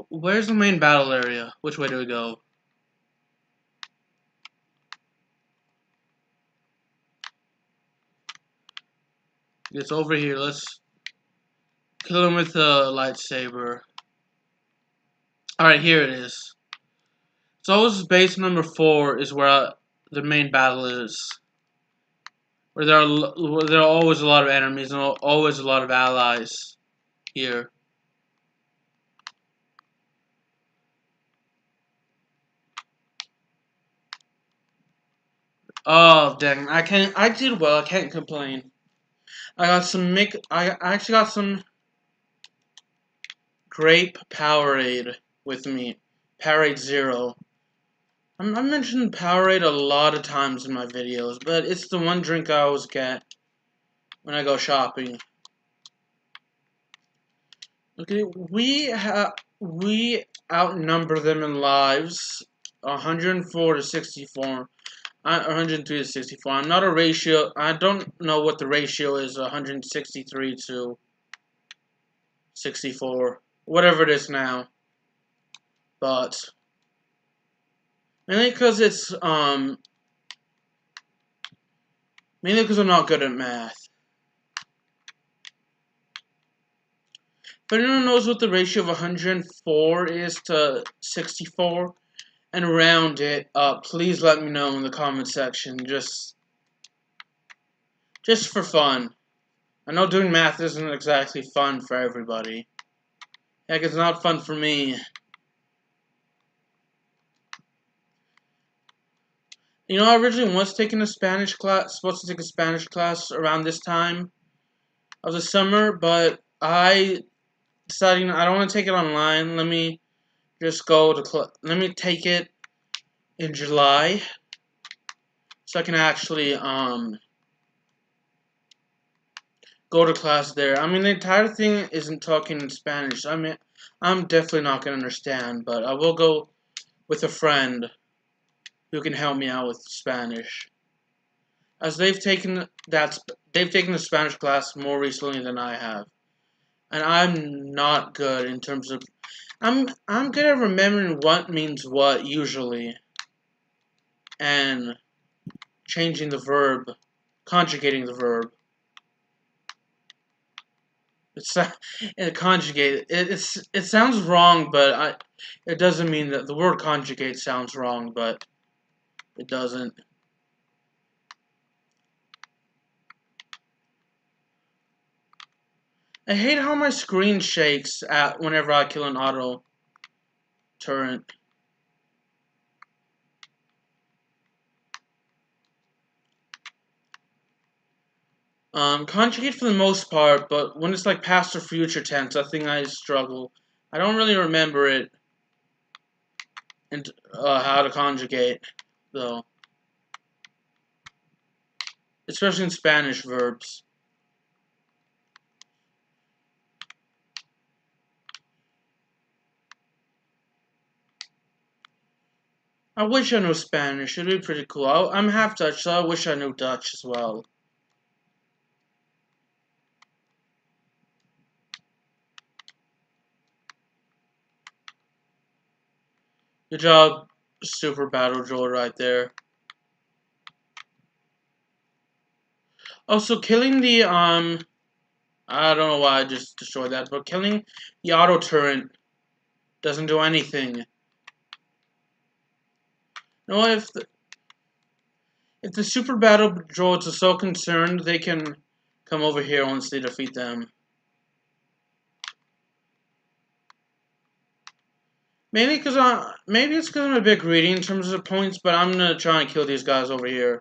Where's the main battle area? Which way do we go? It's over here. Let's kill him with the lightsaber. Alright, here it is. So this is base number 4 is where the main battle is. Where there are always a lot of enemies and always a lot of allies here. Oh dang! I did well. I can't complain. I actually got some grape Powerade with me. Powerade Zero. I mentioned Powerade a lot of times in my videos, but it's the one drink I always get when I go shopping. Okay, we outnumber them in lives, 104 to 64. 103 to 64. I'm not a ratio. I don't know what the ratio is. 163 to 64, whatever it is now. But mainly because mainly because I'm not good at math. If anyone knows what the ratio of 104 is to 64 and round it up, please let me know in the comment section. Just for fun. I know doing math isn't exactly fun for everybody. Heck, it's not fun for me. You know, I originally was taking a Spanish class, supposed to take a Spanish class around this time of the summer, but I decided I don't want to take it online. Let me just go to let me take it in July, so I can actually go to class there. I mean, the entire thing isn't talking in Spanish. I mean, I'm definitely not gonna understand, but I will go with a friend who can help me out with Spanish, as they've taken the Spanish class more recently than I have, and I'm not good in terms of I'm good at remembering what means what usually, and changing the verb, conjugating the verb. It's conjugate. It sounds wrong, but it doesn't mean that the word conjugate sounds wrong, but it doesn't. I hate how my screen shakes at whenever I kill an auto turret. Conjugate for the most part, but when it's like past or future tense, I think I struggle. I don't really remember it and how to conjugate, though. Especially in Spanish verbs. I wish I knew Spanish. It'd be pretty cool. I'm half Dutch, so I wish I knew Dutch as well. Good job, Super Battle Droid right there. Also, killing the, I don't know why I just destroyed that, but killing the auto turret doesn't do anything. No, if the Super Battle Droids are so concerned, they can come over here once they defeat them. Maybe it's because I'm a bit greedy in terms of points, but I'm gonna try and kill these guys over here.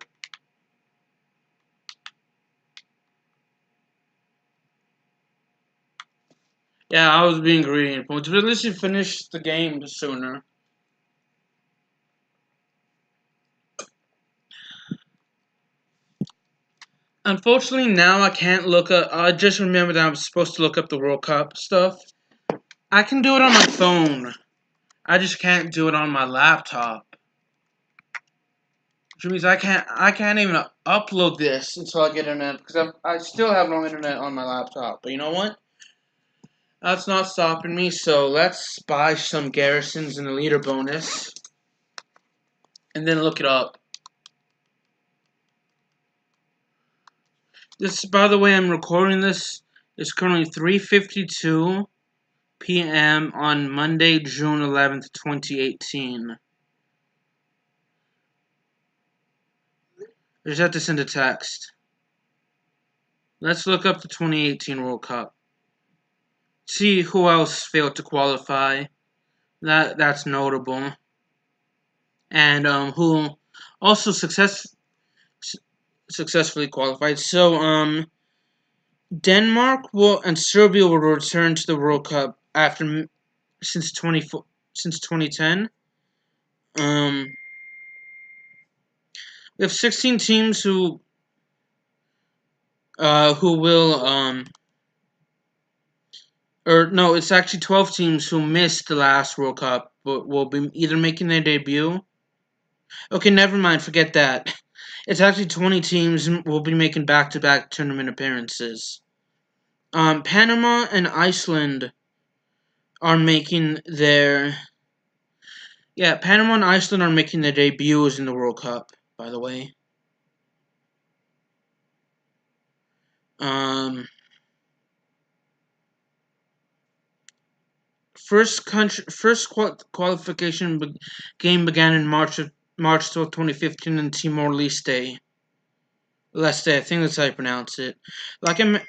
Yeah, I was being greedy in points, but at least you finished the game sooner. Unfortunately, now I can't look up. I just remembered that I'm supposed to look up the World Cup stuff. I can do it on my phone. I just can't do it on my laptop. Which means I can't even upload this until I get internet because I still have no internet on my laptop. But you know what? That's not stopping me. So let's buy some garrisons and a leader bonus, and then look it up. This, by the way, I'm recording this. It's currently 3:52 p.m. on Monday, June 11th, 2018. I just have to send a text. Let's look up the 2018 World Cup. See who else failed to qualify. That's notable. And who also successfully qualified. So Denmark and Serbia will return to the World Cup since 2010. We have 16 teams who will or no, it's actually 12 teams who missed the last World Cup, but will be either making their debut. Okay, never mind, forget that. It's actually 20 teams will be making back-to-back tournament appearances. Panama and Iceland are making their... Yeah, Panama and Iceland are making their debuts in the World Cup, by the way. First qualification game began in March 12, 2015 in Timor-Leste. Leste, I think that's how you pronounce it. Like I'm,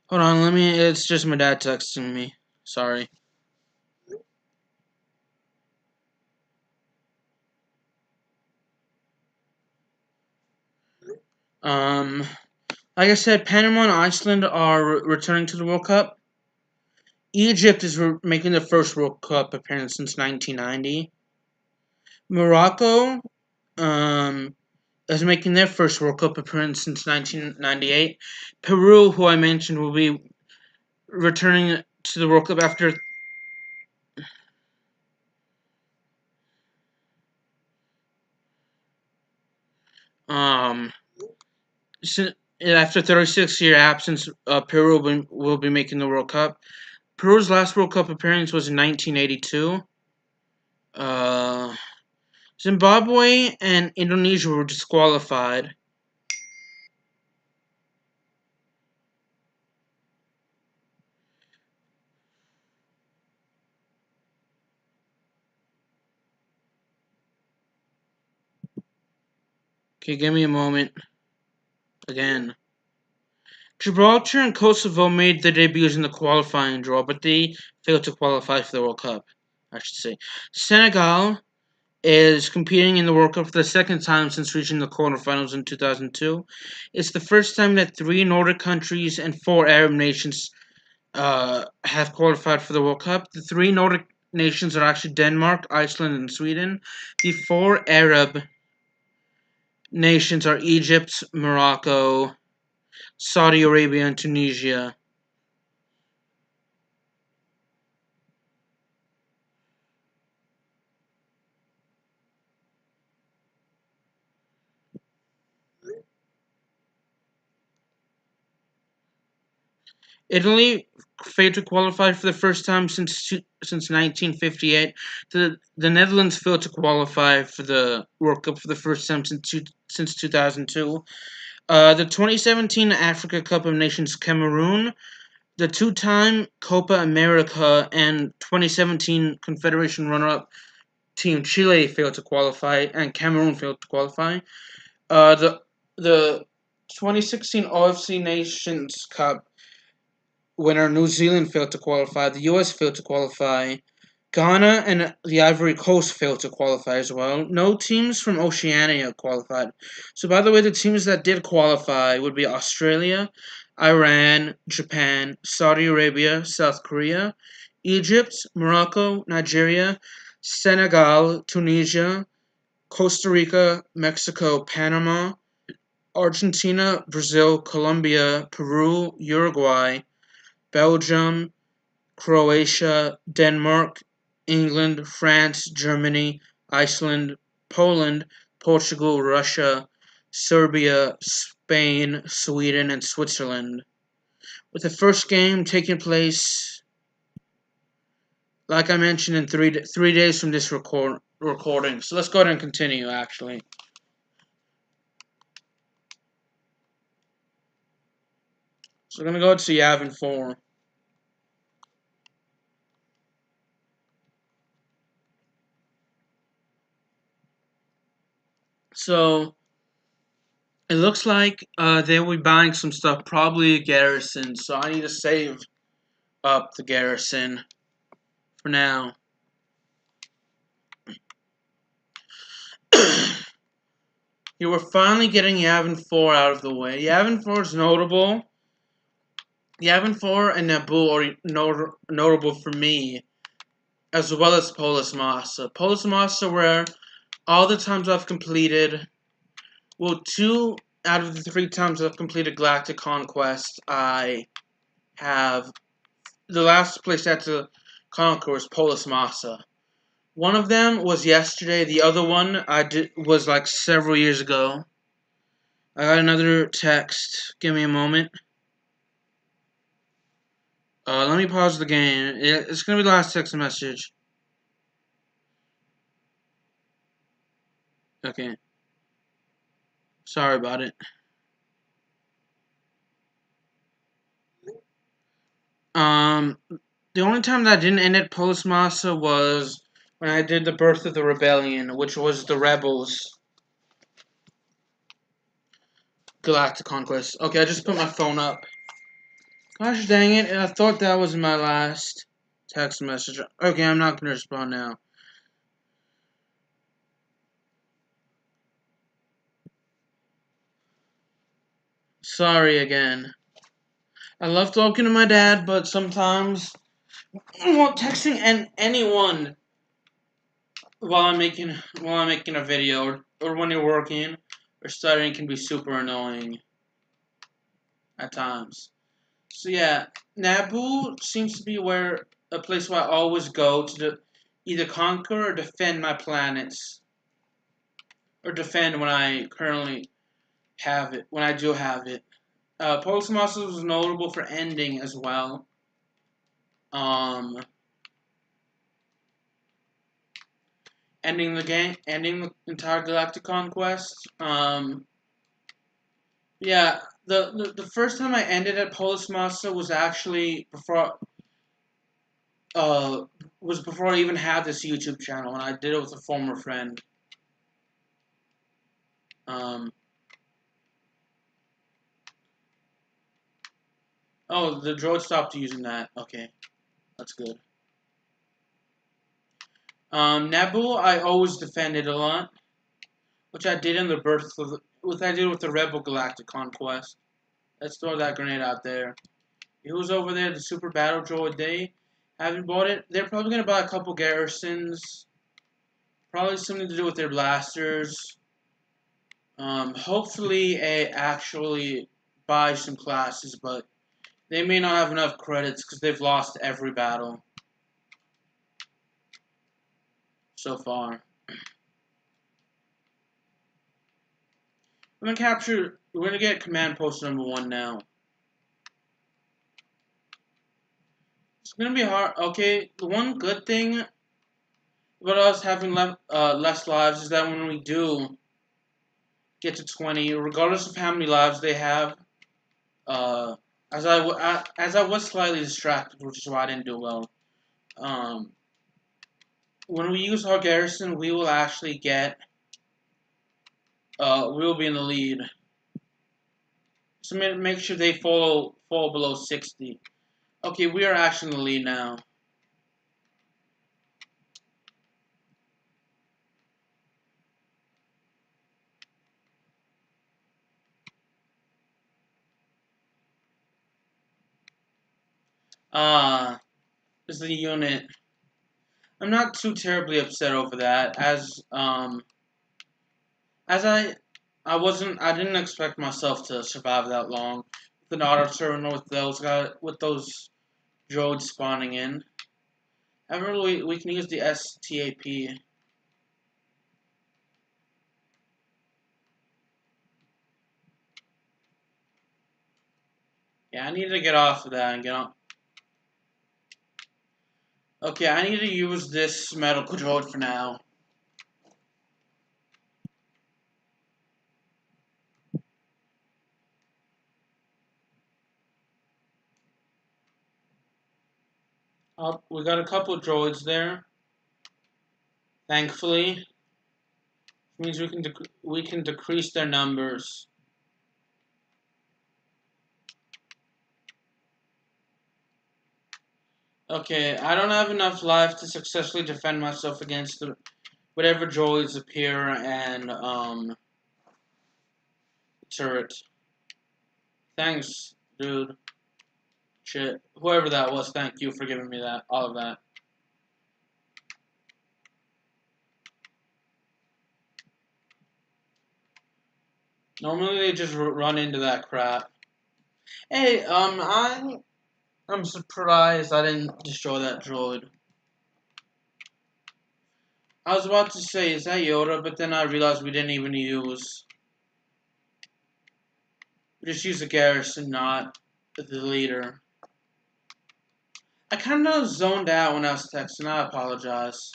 hold on, it's just my dad texting me. Sorry. Like I said, Panama and Iceland are returning to the World Cup. Egypt is making their first World Cup appearance since 1990. Morocco, is making their first World Cup appearance since 1998. Peru, who I mentioned, will be returning to the World Cup after after 36-year absence. Peru will be making the World Cup. Peru's last World Cup appearance was in 1982. Zimbabwe and Indonesia were disqualified. Okay, give me a moment. Again. Gibraltar and Kosovo made their debuts in the qualifying draw, but they failed to qualify for the World Cup, I should say. Senegal is competing in the World Cup for the second time since reaching the quarterfinals in 2002. It's the first time that 3 Nordic countries and 4 Arab nations have qualified for the World Cup. The 3 Nordic nations are actually Denmark, Iceland, and Sweden. The 4 Arab nations are Egypt, Morocco, Saudi Arabia, and Tunisia. Italy failed to qualify for the first time since 1958. The Netherlands failed to qualify for the World Cup for the first time since 2002. The 2017 Africa Cup of Nations Cameroon, the two-time Copa America, and 2017 Confederation runner-up team Chile failed to qualify, and Cameroon failed to qualify. The 2016 OFC Nations Cup winner New Zealand failed to qualify. The US failed to qualify. Ghana and the Ivory Coast failed to qualify as well. No teams from Oceania qualified. So, by the way, the teams that did qualify would be Australia, Iran, Japan, Saudi Arabia, South Korea, Egypt, Morocco, Nigeria, Senegal, Tunisia, Costa Rica, Mexico, Panama, Argentina, Brazil, Colombia, Peru, Uruguay, Belgium, Croatia, Denmark, England, France, Germany, Iceland, Poland, Portugal, Russia, Serbia, Spain, Sweden, and Switzerland. With the first game taking place, like I mentioned, in 3 days from this recording. So let's go ahead and continue, actually. So we're going to go to Yavin 4. So it looks like they will be buying some stuff, probably a garrison. So I need to save up the garrison for now. You were finally getting Yavin 4 out of the way. Yavin 4 is notable. Yavin 4 and Naboo are notable for me, as well as Polis Massa. Polis Massa, where all the times I've completed, well, 2 out of the 3 times I've completed Galactic Conquest, I have, the last place I had to conquer was Polis Massa. One of them was yesterday. The other one was like several years ago. I got another text. Give me a moment. Let me pause the game. It's gonna be the last text message. Okay. Sorry about it. The only time that I didn't end at Polis Massa was when I did the Birth of the Rebellion, which was the Rebels Galactic Conquest. Okay, I just put my phone up. Gosh dang it, I thought that was my last text message. Okay, I'm not gonna respond now. Sorry again. I love talking to my dad, but sometimes, well, texting anyone while I'm making a video or when you're working or studying can be super annoying at times. So yeah, Naboo seems to be where a place where I always go to either conquer or defend my planets, or defend when I currently have it, when I do have it. Polismos was notable for ending as well. Ending the game, ending the entire Galactic Conquest. Yeah, the first time I ended at Polis Massa was actually uh before I even had this YouTube channel, and I did it with a former friend. Oh, the droid stopped using that. Okay, that's good. Naboo, I always defended a lot, which I did in the birth of, what I did with the Rebel Galactic Conquest. Let's throw that grenade out there. Who's over there? The Super Battle Droid. They haven't bought it. They're probably gonna buy a couple garrisons. Probably something to do with their blasters. Hopefully, actually buy some classes, but they may not have enough credits because they've lost every battle so far. We're gonna get command post number 1 now. It's gonna be hard. Okay, the one good thing about us having less lives is that when we do get to 20, regardless of how many lives they have, uh, as I was slightly distracted, which is why I didn't do well. When we use our garrison, we will actually get, we will be in the lead. So make sure they fall below 60. Okay, we are actually in the lead now. This is the unit. I'm not too terribly upset over that, as I didn't expect myself to survive that long with an auto terminal with those droids spawning in. However, we can use the STAP. Yeah, I need to get off of that and get on. Okay, I need to use this medical droid for now. We got a couple of droids there. Thankfully, which means we can decrease their numbers. Okay, I don't have enough life to successfully defend myself against whatever droids appear and turret. Thanks, dude. Shit, whoever that was, thank you for giving me that, all of that. Normally they just run into that crap. Hey, I'm surprised I didn't destroy that droid. I was about to say, is that Yoda? But then I realized we didn't even use. We just used the garrison, not the leader. I kind of zoned out when I was texting. I apologize.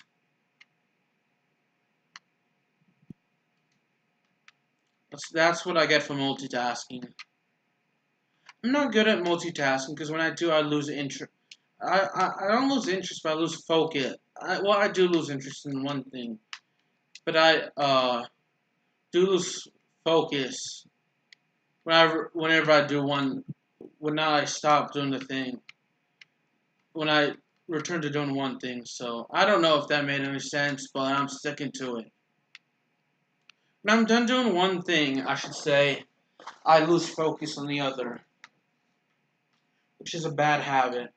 That's what I get for multitasking. I'm not good at multitasking because when I do, I lose interest. I don't lose interest, but I lose focus. I do lose interest in one thing, but I do lose focus whenever I do one. When I stop doing the thing, when I return to doing one thing. So I don't know if that made any sense, but I'm sticking to it. When I'm done doing one thing, I should say, I lose focus on the other, which is a bad habit.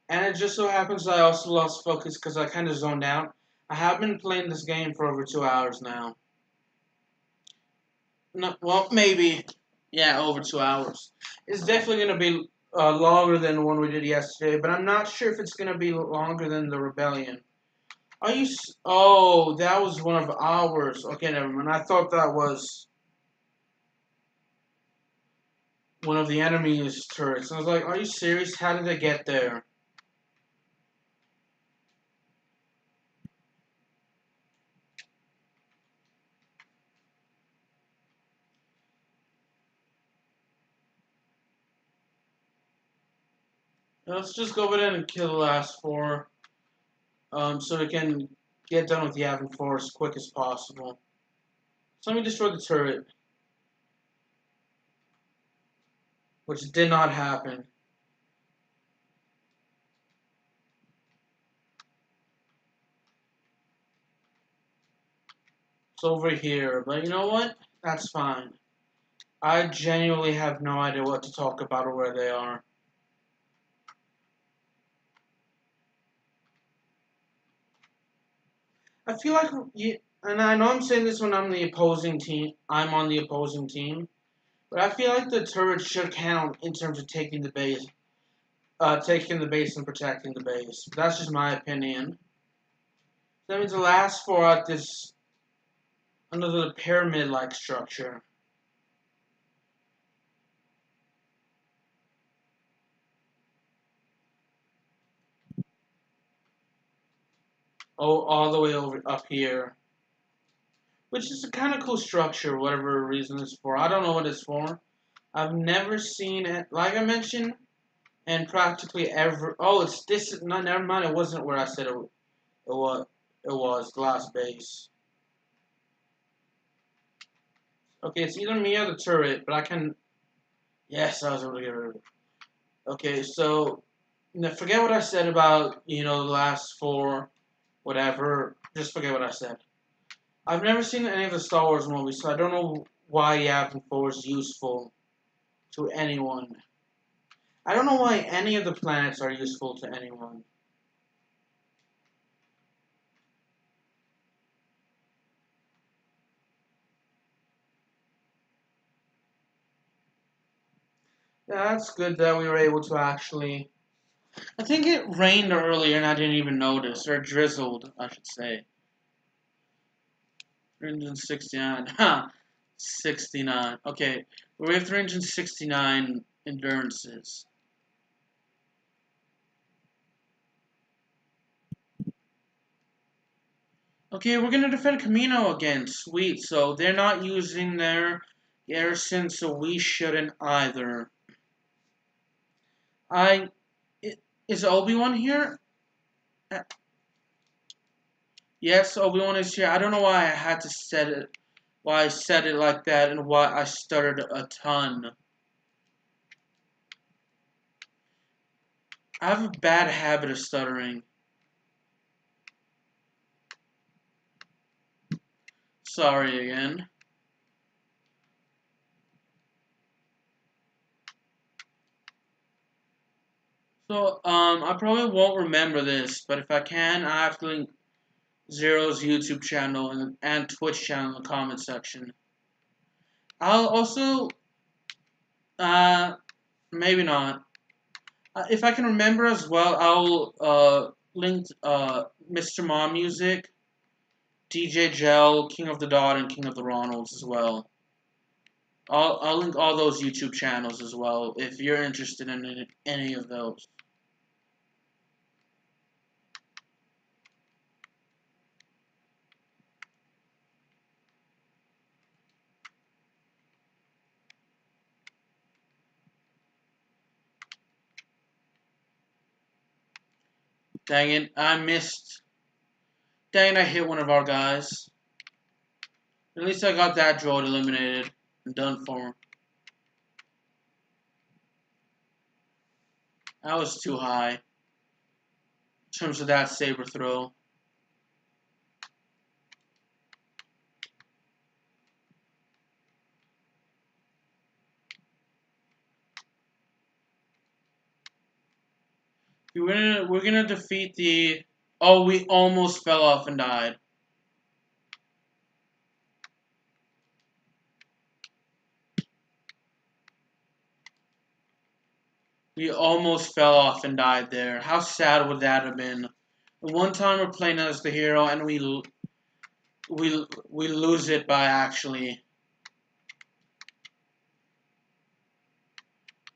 And it just so happens that I also lost focus because I kind of zoned out. I have been playing this game for over 2 hours now. No, well, maybe, yeah, over 2 hours. It's definitely going to be longer than the one we did yesterday, but I'm not sure if it's going to be longer than the Rebellion. Are you? Oh, that was one of ours. Okay, never mind. I thought that was one of the enemy's turrets. I was like, are you serious? How did they get there? Let's just go over there and kill the last 4, so we can get done with the Yavin 4 as quick as possible. So let me destroy the turret, which did not happen. It's over here, but you know what? That's fine. I genuinely have no idea what to talk about or where they are. I feel like, and I know I'm saying this when I'm on the opposing team, but I feel like the turret should count in terms of taking the base, and protecting the base. But that's just my opinion. That means the last four at this, under the pyramid-like structure. Oh, all the way over up here. Which is a kind of cool structure, whatever reason it's for. I don't know what it's for. I've never seen it. Like I mentioned, and practically every... Oh, it's this... No, never mind. It wasn't where I said it was the last base. Okay, it's either me or the turret, but I can... Yes, I was able to get rid of it. Okay, so... Forget what I said about, the last four, whatever. Just forget what I said. I've never seen any of the Star Wars movies, so I don't know why Yavin 4 is useful to anyone. I don't know why any of the planets are useful to anyone. Yeah, that's good that we were able to actually... I think it rained earlier and I didn't even notice, or drizzled, I should say. 369. Ha! 69. Okay, we have 369 endurances. Okay, we're gonna defend Camino again. Sweet. So they're not using their garrison, so we shouldn't either. Is Obi-Wan here? Yes, Obi-Wan is here. I don't know why I had to set it, why I said it like that, and why I stuttered a ton. I have a bad habit of stuttering. Sorry again. So, I probably won't remember this, but if I can, I have to link Zero's YouTube channel and Twitch channel in the comment section. I'll also, maybe not. If I can remember as well, I'll, link, Mr. Mom Music, DJ Gel, King of the Dot, and King of the Ronalds as well. I'll link all those YouTube channels as well, if you're interested in any of those. Dang it, I missed. Dang it, I hit one of our guys. At least I got that droid eliminated and done for. That was too high. In terms of that saber throw. We're gonna defeat the... Oh, we almost fell off and died. We almost fell off and died there. How sad would that have been? One time we're playing as the hero and we lose it by actually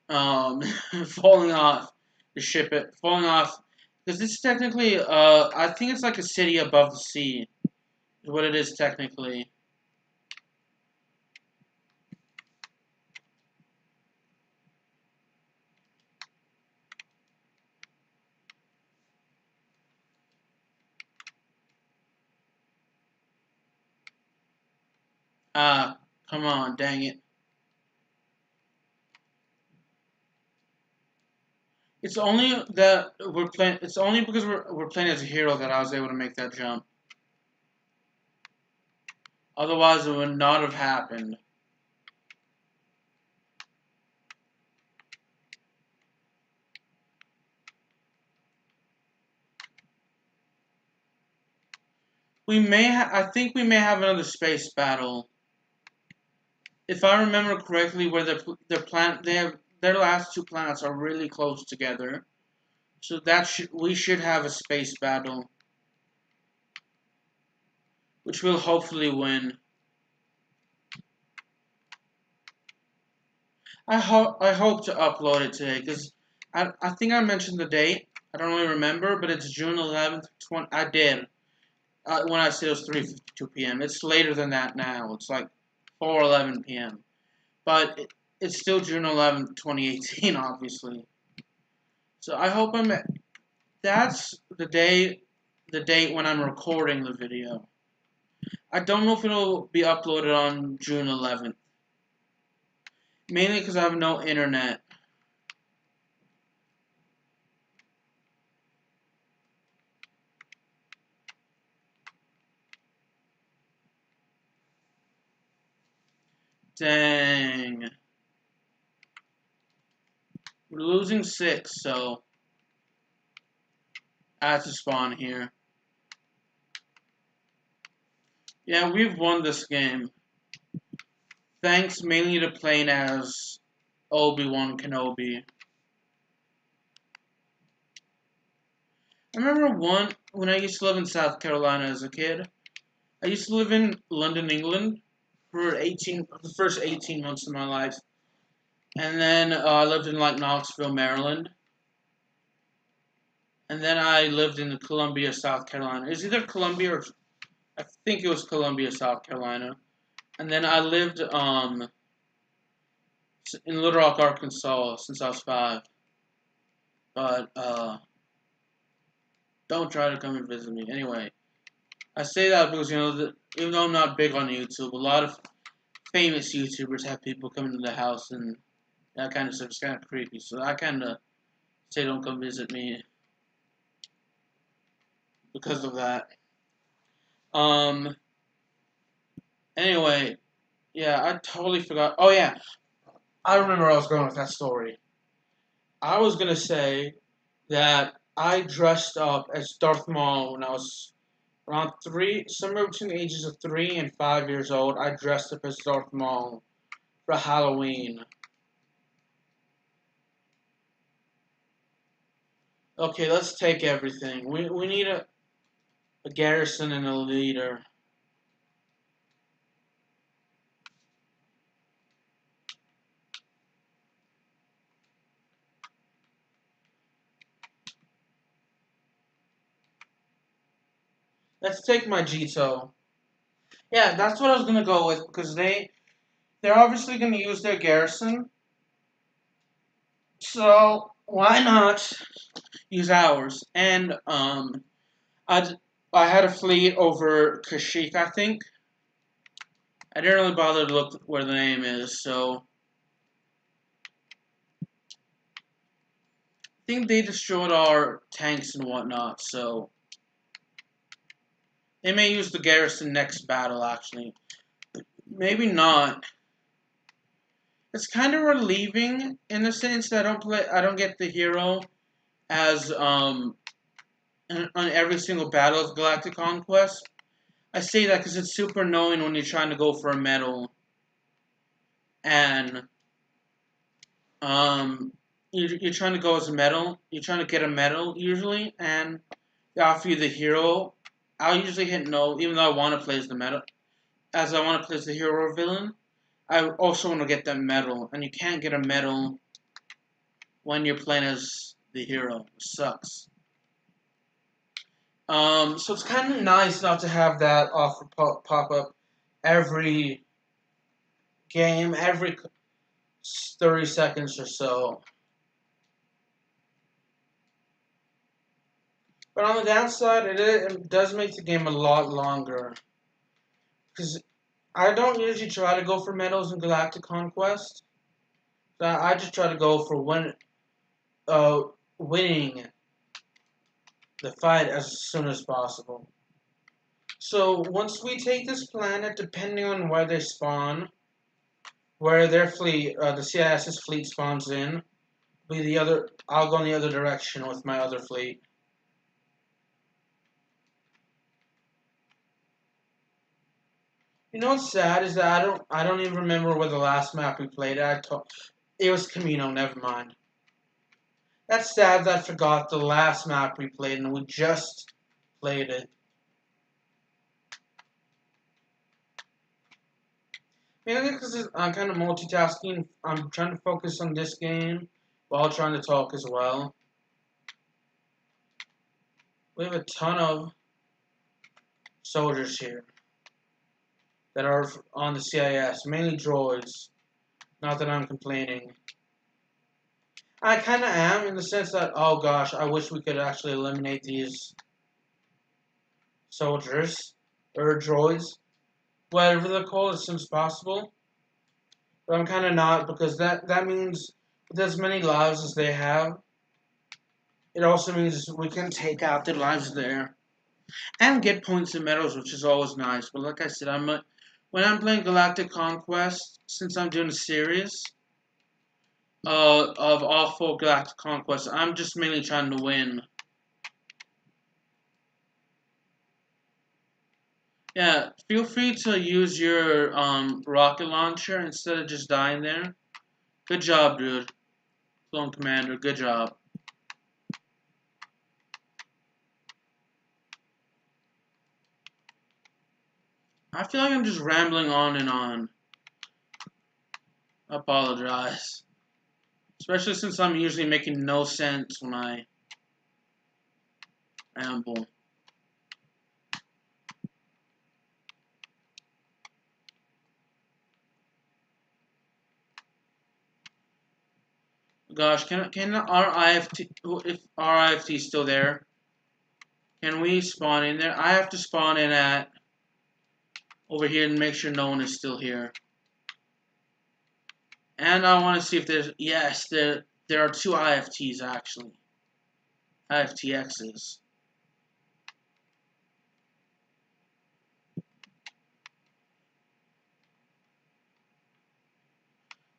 falling off the ship. Falling off because this is technically I think it's like a city above the sea. Is what it is technically. Ah, come on, dang it. It's only that we're playing. It's only because we're playing as a hero that I was able to make that jump. Otherwise, it would not have happened. I think we may have another space battle. If I remember correctly, where their last two planets are really close together. So we should have a space battle, which we'll hopefully win. I hope to upload it today because I think I mentioned the date. I don't really remember, but it's June 11th. I did when I said it was 3:52 p.m. It's later than that now. It's like 4:11 p.m. But it's still June 11th, 2018, obviously. So I hope that's the date when I'm recording the video. I don't know if it'll be uploaded on June 11th. Mainly because I have no internet. Dang. We're losing 6, so I have to spawn here. Yeah, we've won this game. Thanks mainly to playing as Obi-Wan Kenobi. I remember when I used to live in South Carolina as a kid. I used to live in London, England for the first 18 months of my life. And then I lived in like Knoxville, Maryland. And then I lived in Columbia, South Carolina. It was either Columbia or I think it was Columbia, South Carolina. And then I lived in Little Rock, Arkansas since I was 5. But don't try to come and visit me. Anyway, I say that because even though I'm not big on YouTube, a lot of famous YouTubers have people coming to the house and that kind of stuff. It's kind of creepy. So I kind of say don't come visit me because of that. Anyway, yeah, I totally forgot. Oh yeah, I remember where I was going with that story. I was gonna say that I dressed up as Darth Maul when I was around 3, somewhere between the ages of 3 and 5 years old. I dressed up as Darth Maul for Halloween. Okay, let's take everything. We need a garrison and a leader. Let's take my Jito. Yeah, that's what I was gonna go with because they're obviously gonna use their garrison. So why not use ours? And I I had a fleet over Kashyyyk, I think. I didn't really bother to look where the name is, so I think they destroyed our tanks and whatnot, so they may use the garrison next battle, actually. Maybe not. It's kind of relieving in the sense that I don't get the hero as on every single battle of Galactic Conquest. I say that because it's super annoying when you're trying to go for a medal and you're trying to go as a medal. You're trying to get a medal usually, and they offer you the hero. I'll usually hit no, even though I want to play as the medal, as I want to play as the hero or villain. I also want to get that medal, and you can't get a medal when you're playing as the hero. It sucks. So it's kind of nice not to have that offer pop up every game, every 30 seconds or so. But on the downside, it does make the game a lot longer. Because I don't usually try to go for medals in Galactic Conquest. So I just try to go for winning the fight as soon as possible. So once we take this planet, depending on where they spawn, where their fleet, the CIS's fleet spawns in, I'll go in the other direction with my other fleet. You know what's sad is that I don't even remember where the last map we played at. It was Camino. Never mind. That's sad that I forgot the last map we played and we just played it. Mainly because I'm kind of multitasking. I'm trying to focus on this game while trying to talk as well. We have a ton of soldiers here that are on the CIS, mainly droids. Not that I'm complaining. I kind of am in the sense that, oh gosh, I wish we could actually eliminate these soldiers or droids, whatever they're called, as soon as possible. But I'm kind of not, because that means with as many lives as they have, it also means we can take out their lives there and get points and medals, which is always nice. But like I said, when I'm playing Galactic Conquest, since I'm doing a series of all 4 Galactic Conquests, I'm just mainly trying to win. Yeah, feel free to use your rocket launcher instead of just dying there. Good job, dude. Clone Commander, good job. I feel like I'm just rambling on and on. I apologize. Especially since I'm usually making no sense when I ramble. Gosh, can our IFT, if our IFT is still there, can we spawn in there? I have to spawn in at over here and make sure no one is still here. And I want to see if there's, yes, there are 2 IFTs actually. IFTXs.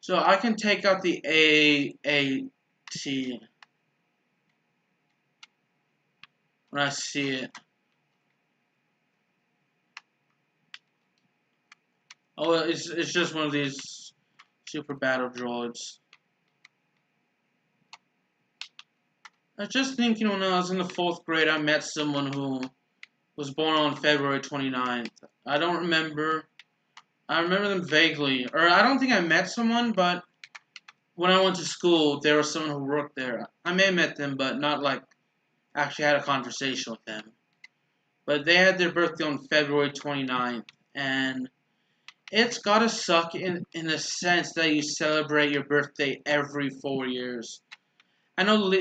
So I can take out the AAT when I see it. Oh, it's just one of these super battle droids. I was just thinking when I was in the 4th grade, I met someone who was born on February 29th. I don't remember. I remember them vaguely. Or I don't think I met someone, but when I went to school, there was someone who worked there. I may have met them, but not like actually had a conversation with them. But they had their birthday on February 29th, and it's gotta suck in the sense that you celebrate your birthday every 4 years. I know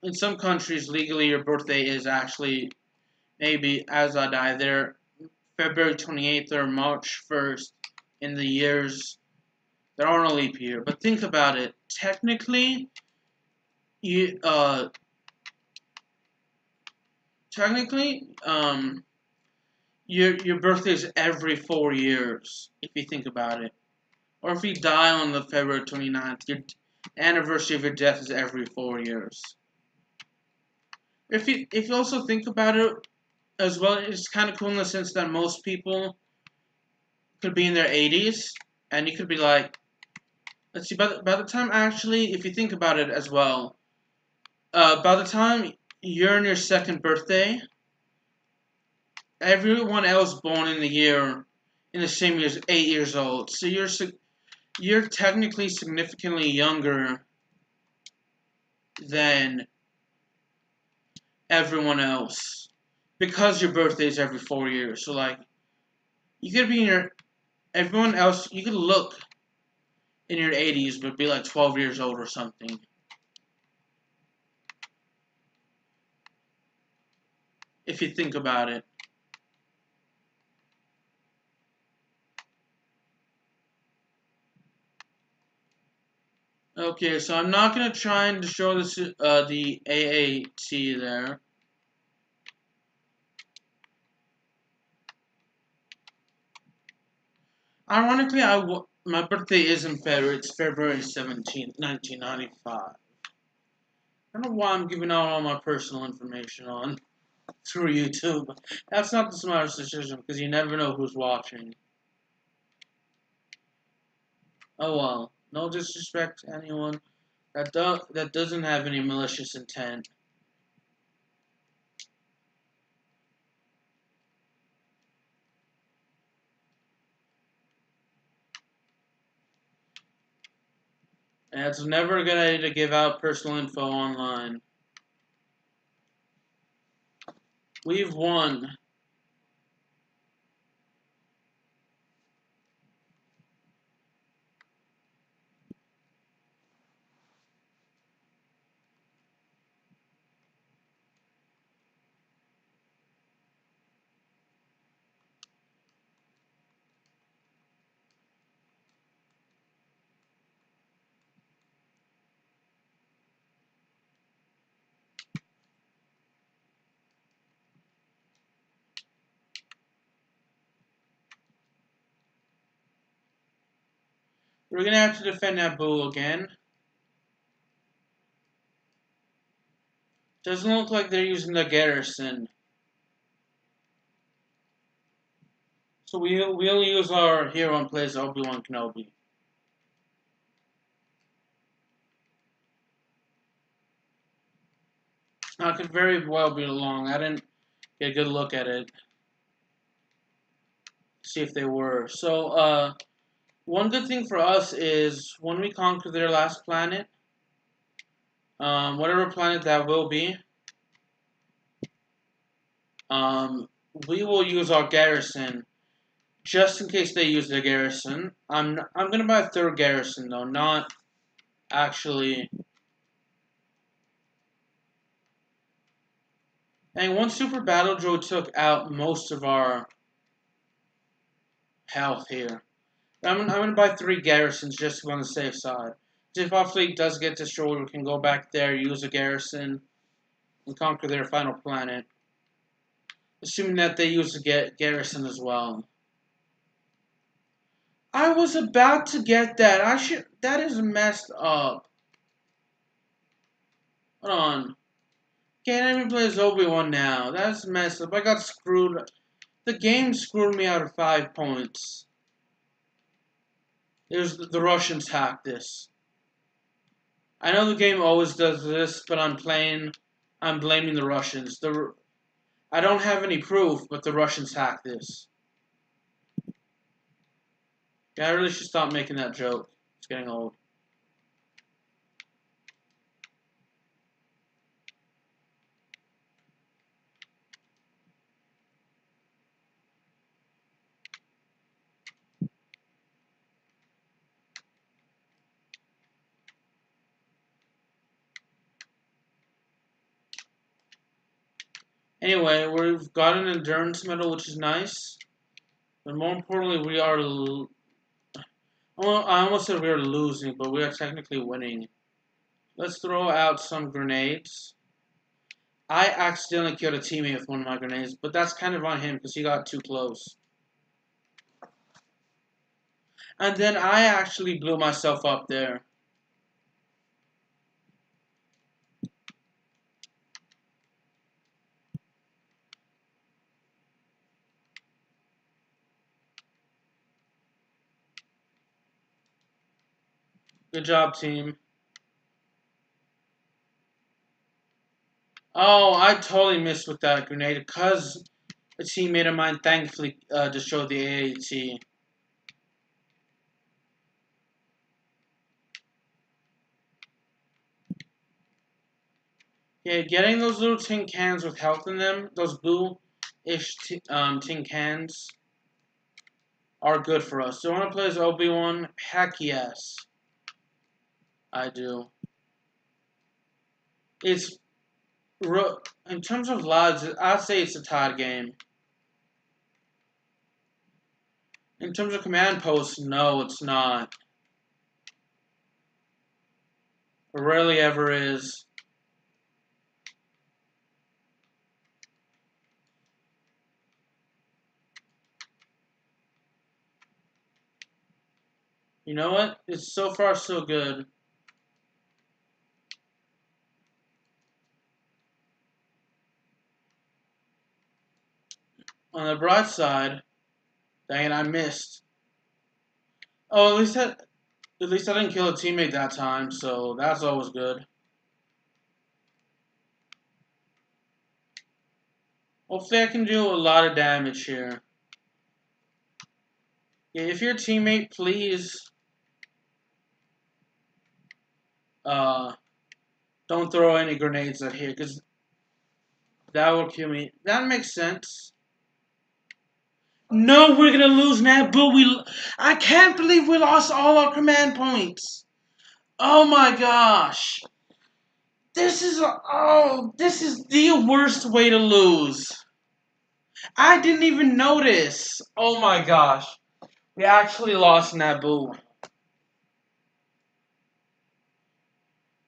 in some countries legally your birthday is actually maybe as I die there February 28th or March 1st in the years there aren't a leap year. But think about it. Technically, you technically your birthday is every 4 years if you think about it. Or if you die on the February 29th, your anniversary of your death is every 4 years. If you also think about it as well, it's kind of cool in the sense that most people could be in their 80s, and you could be like, let's see, by the time actually, if you think about it as well, by the time you're in your 2nd birthday, everyone else born in the same year is 8 years old. So you're technically significantly younger than everyone else because your birthday is every 4 years. So like, you could be in everyone else. You could look in your 80s, but be like 12 years old or something. If you think about it. Okay, so I'm not gonna try and show this the AAT there. Ironically, my birthday is in February. It's February 17th, 1995. I don't know why I'm giving out all my personal information on through YouTube. That's not the smartest decision because you never know who's watching. Oh well, no disrespect to anyone that doesn't have any malicious intent. And it's never a good idea to give out personal info online. We've won. We're gonna have to defend that bull again. Doesn't look like they're using the garrison. So we'll use our hero in place of Obi-Wan Kenobi. Now, it could very well be long. I didn't get a good look at it. See if they were. So, one good thing for us is when we conquer their last planet, whatever planet that will be, we will use our garrison just in case they use their garrison. I'm gonna buy a third garrison though, not actually. And one super battle droid took out most of our health here. I'm gonna buy 3 garrisons just to be on the safe side. If our fleet does get destroyed, we can go back there, use a garrison, and conquer their final planet. Assuming that they use the garrison as well. I was about to get that. That is messed up. Hold on. Can't even play as Obi-Wan now. That's messed up. I got screwed. The game screwed me out of 5 points. It was the Russians hacked this. I know the game always does this, but I'm blaming the Russians. I don't have any proof, but the Russians hacked this. Yeah, I really should stop making that joke. It's getting old. Anyway, we've got an endurance medal, which is nice. But more importantly, we are... I almost said we are losing, but we are technically winning. Let's throw out some grenades. I accidentally killed a teammate with one of my grenades, but that's kind of on him because he got too close. And then I actually blew myself up there. Good job, team. Oh, I totally missed with that grenade because a teammate of mine thankfully destroyed the AAT. Yeah, getting those little tin cans with health in them, those blue-ish tin cans, are good for us. Do I want to play as Obi-Wan? Heck yes. I do. It's... In terms of lads, I'd say it's a tied game. In terms of command posts, no, it's not. It rarely ever is. You know what? It's so far so good. On the bright side, dang it, I missed. Oh, at least I didn't kill a teammate that time, so that's always good. Hopefully I can do a lot of damage here. Yeah, if you're a teammate, please don't throw any grenades at here, because that will kill me. That makes sense. No, we're gonna lose now, but I can't believe we lost all our command points. Oh my gosh. This is the worst way to lose. I didn't even notice. Oh my gosh. We actually lost Naboo.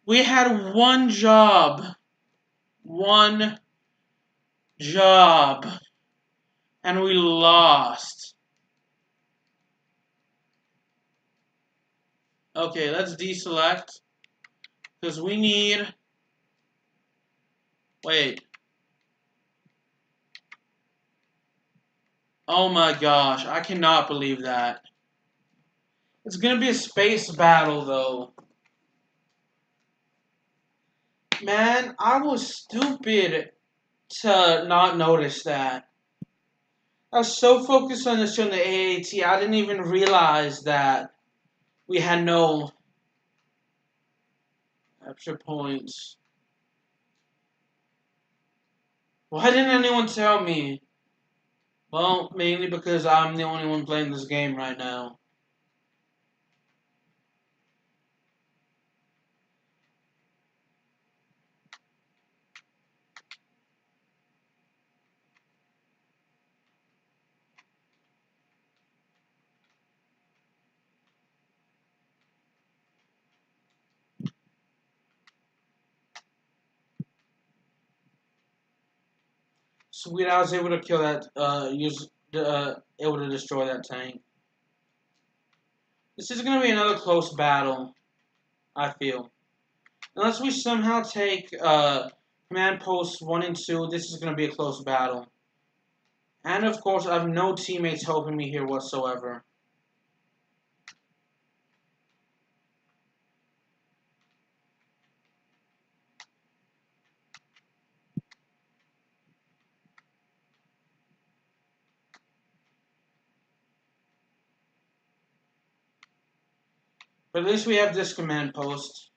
We had one job. One job. And we lost. Okay, let's deselect. Because we need... Wait. Oh my gosh, I cannot believe that. It's gonna be a space battle, though. Man, I was stupid to not notice that. I was so focused on this on the AAT, I didn't even realize that we had no extra points. Why didn't anyone tell me? Well, mainly because I'm the only one playing this game right now. Sweet, I was able to kill that, able to destroy that tank. This is going to be another close battle, I feel. Unless we somehow take, command posts 1 and 2, this is going to be a close battle. And, of course, I have no teammates helping me here whatsoever. But at least we have this command post.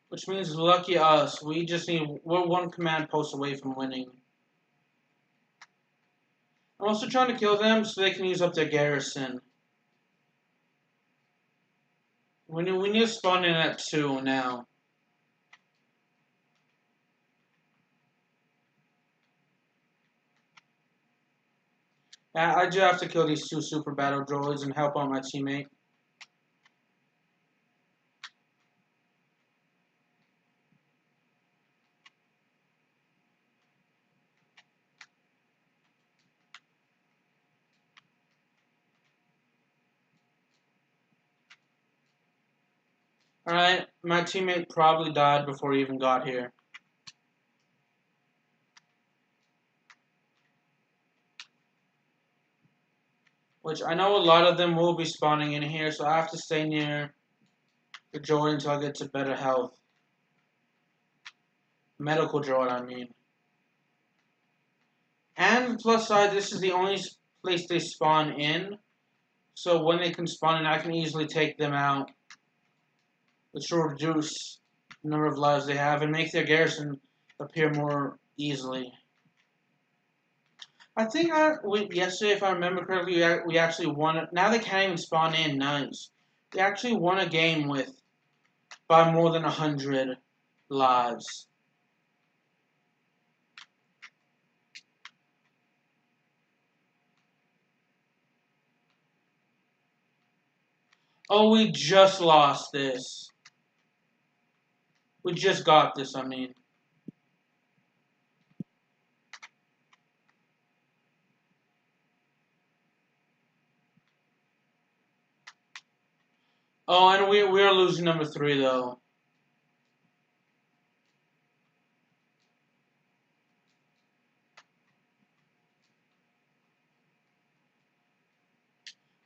Which means, lucky us, we're 1 command post away from winning. I'm also trying to kill them so they can use up their garrison. We need to spawn in at 2 now. I do have to kill these 2 super battle droids and help out my teammate. Alright, my teammate probably died before he even got here. Which I know a lot of them will be spawning in here, so I have to stay near the droid until I get to better health. Medical droid, I mean. And plus side, this is the only place they spawn in. So when they can spawn in, I can easily take them out. Which will reduce the number of lives they have and make their garrison appear more easily. I think yesterday, if I remember correctly, we actually won. Now they can't even spawn in. Nice. We actually won a game by more than 100 lives. Oh, we just lost this. We just got this, I mean. Oh, and we're losing number 3, though.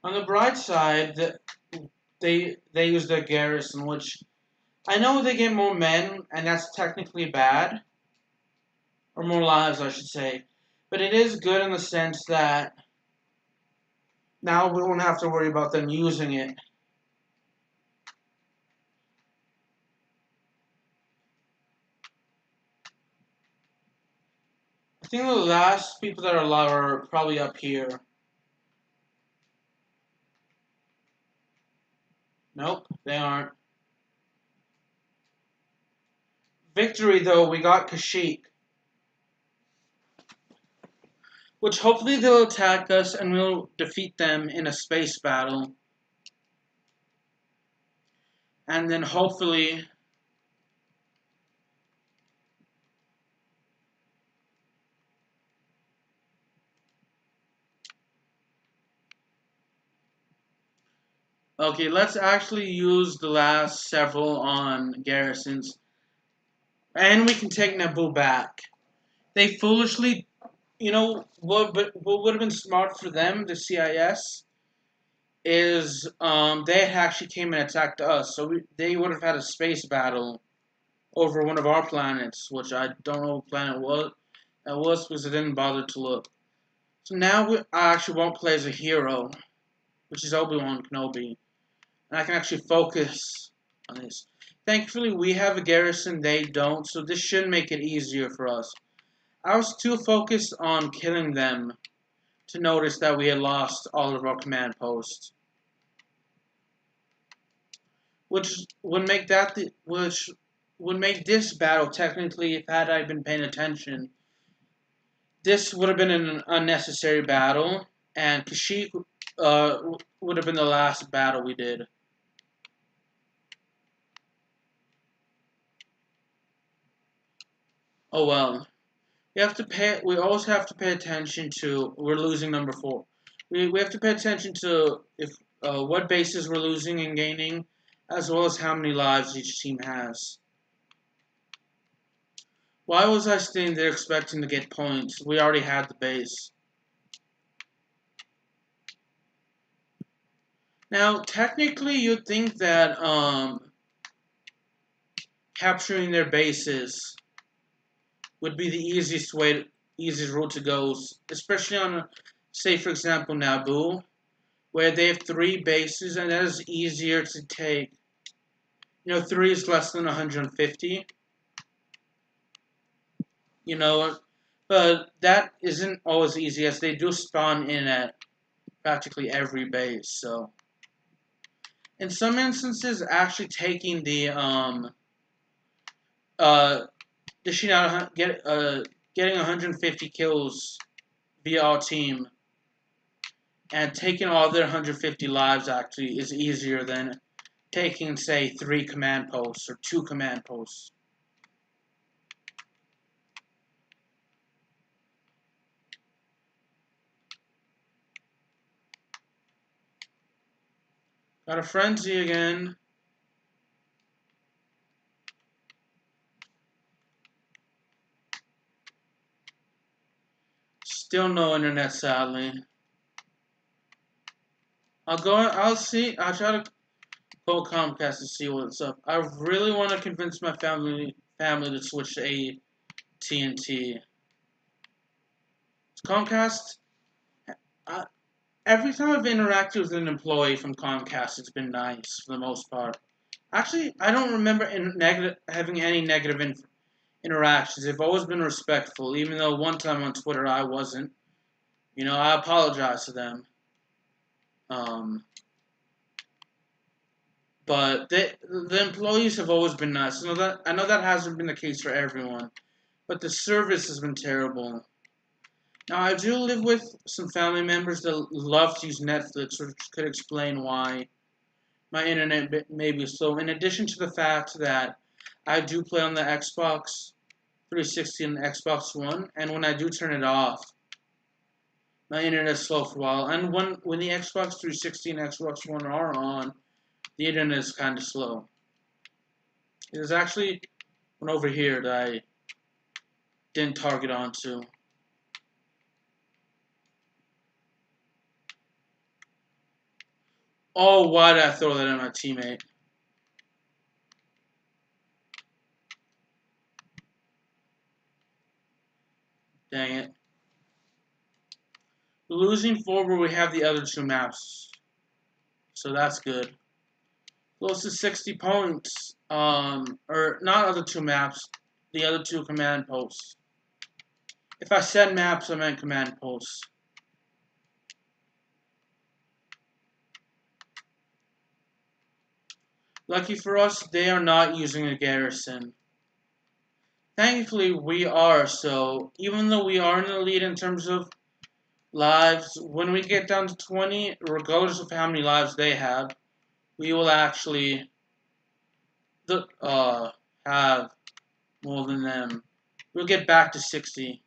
On the bright side, they use their garrison, which I know they get more men, and that's technically bad. Or more lives, I should say. But it is good in the sense that now we won't have to worry about them using it. I think the last people that are alive are probably up here. Nope, they aren't. Victory, though, we got Kashyyyk. Which hopefully they'll attack us and we'll defeat them in a space battle. And then hopefully... Okay, let's actually use the last several on garrisons. And we can take Naboo back. They foolishly... You know, what would have been smart for them, the CIS, is they actually came and attacked us. So they would have had a space battle over one of our planets, which I don't know what planet that was because I didn't bother to look. So now I actually won't play as a hero, which is Obi-Wan Kenobi. And I can actually focus on this. Thankfully, we have a garrison, they don't, so this should make it easier for us. I was too focused on killing them to notice that we had lost all of our command posts. Which would make this battle, technically, if had I been paying attention, this would have been an unnecessary battle, and Kashyyyk would have been the last battle we did. Oh well. We always have to pay attention to, we're losing number 4. We have to pay attention to what bases we're losing and gaining, as well as how many lives each team has. Why was I staying there expecting to get points? We already had the base. Now, technically, you'd think that capturing their bases would be the easiest route to go, especially on, say, for example, Naboo, where they have 3 bases, and that is easier to take. You know, 3 is less than 150. You know, but that isn't always easy, as they do spawn in at practically every base, so... In some instances, actually taking the, dishing out, getting 150 kills via our team, and taking all their 150 lives, actually, is easier than taking, say, 3 command posts, or 2 command posts. Got a frenzy again. Still no internet, sadly. I'll try to call Comcast to see what's up. I really want to convince my family to switch to AT&T. Comcast, every time I've interacted with an employee from Comcast, it's been nice for the most part. Actually, I don't remember having any negative interactions. They've always been respectful, even though one time on Twitter I wasn't. You know, I apologize to them. But the employees have always been nice. I know that hasn't been the case for everyone, but the service has been terrible. Now, I do live with some family members that love to use Netflix, which could explain why my internet may be slow. In addition to the fact that I do play on the Xbox 360 and the Xbox One, and when I do turn it off, my internet is slow for a while. And when the Xbox 360 and Xbox One are on, the internet is kind of slow. There's actually one over here that I didn't target onto. Oh, why did I throw that at my teammate? Dang it. Losing 4 where we have the other 2 maps. So that's good. Close to 60 points. Or not other 2 maps. The other 2 command posts. If I said maps, I meant command posts. Lucky for us, they are not using a garrison. Thankfully, we are, so even though we are in the lead in terms of lives, when we get down to 20, regardless of how many lives they have, we will actually have more than them. We'll get back to 60.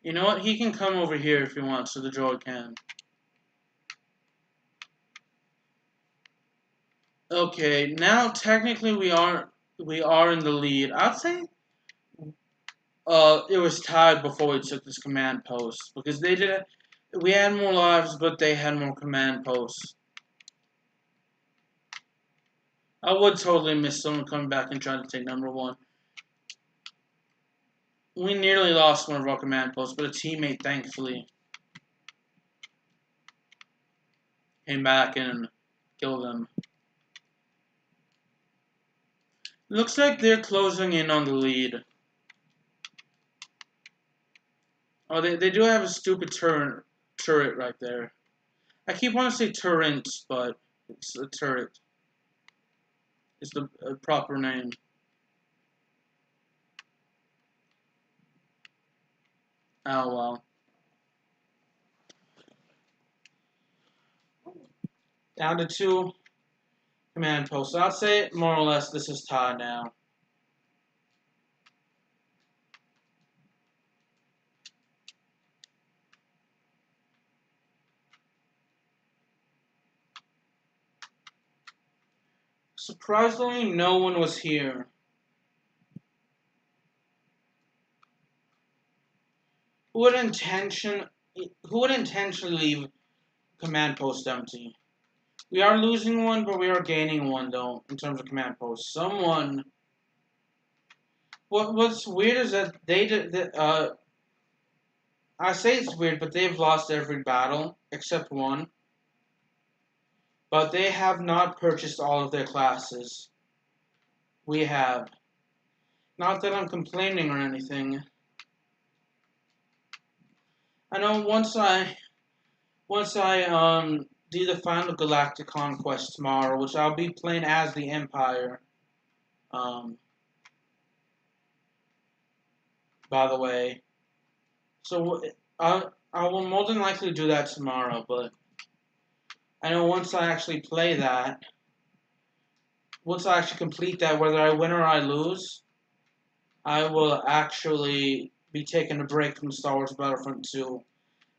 You know what? He can come over here if he wants, so the droid can. Okay, now technically we are in the lead. I'd say it was tied before we took this command post because we had more lives, but they had more command posts. I would totally miss someone coming back and trying to take number 1. We nearly lost one of our command posts, but a teammate thankfully came back and killed them. Looks like they're closing in on the lead. Oh, they do have a stupid turret right there. I keep wanting to say turrets, but it's a turret. It's the proper name. Oh, well. Down to 2 command posts. I'd say, more or less, this is tied now. Surprisingly, no one was here. Who would intentionally leave command post empty? We are losing one, but we are gaining one, though, in terms of command posts. Someone... What's weird is that they did... I say it's weird, but they've lost every battle, except one. But they have not purchased all of their classes. We have. Not that I'm complaining or anything. I know once I do the final Galactic Conquest tomorrow, which I'll be playing as the Empire. By the way, so I will more than likely do that tomorrow. But I know once I actually play that, once I actually complete that, whether I win or I lose, I will actually be taking a break from Star Wars Battlefront 2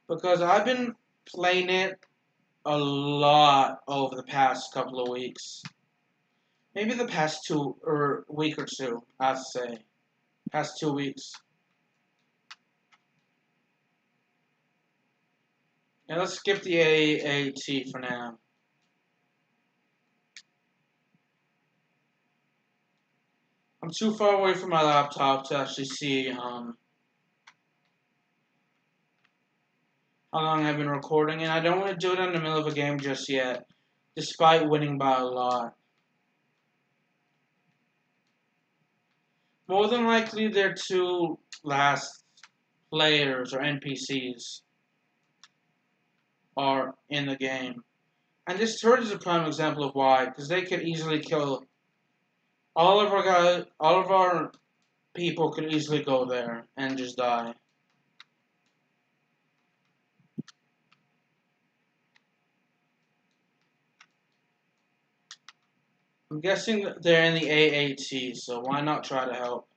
because I've been playing it a lot over the past couple of weeks. Maybe the past week or two, I'd say. Past 2 weeks. Yeah, let's skip the AAT for now. I'm too far away from my laptop to actually see how long I've been recording, and I don't want to do it in the middle of a game just yet, despite winning by a lot. More than likely, their 2 last players or NPCs are in the game. And this turret is a prime example of why, because they could easily kill all of our guys, all of our people could easily go there and just die. I'm guessing they're in the AAT, so why not try to help?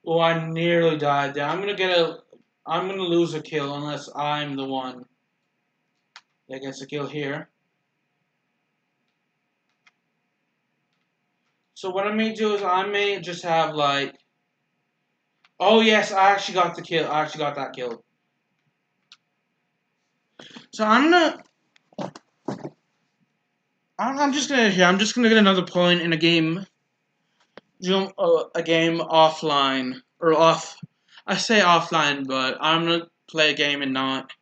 Oh, I nearly died there. I'm gonna lose a kill unless I'm the one that gets a kill here. So what I may do is I may just have like, oh yes, I actually got the kill. I actually got that kill. So I'm just gonna here. I'm just gonna get another point in a game, a game offline or off. I say offline, but I'm gonna play a game and not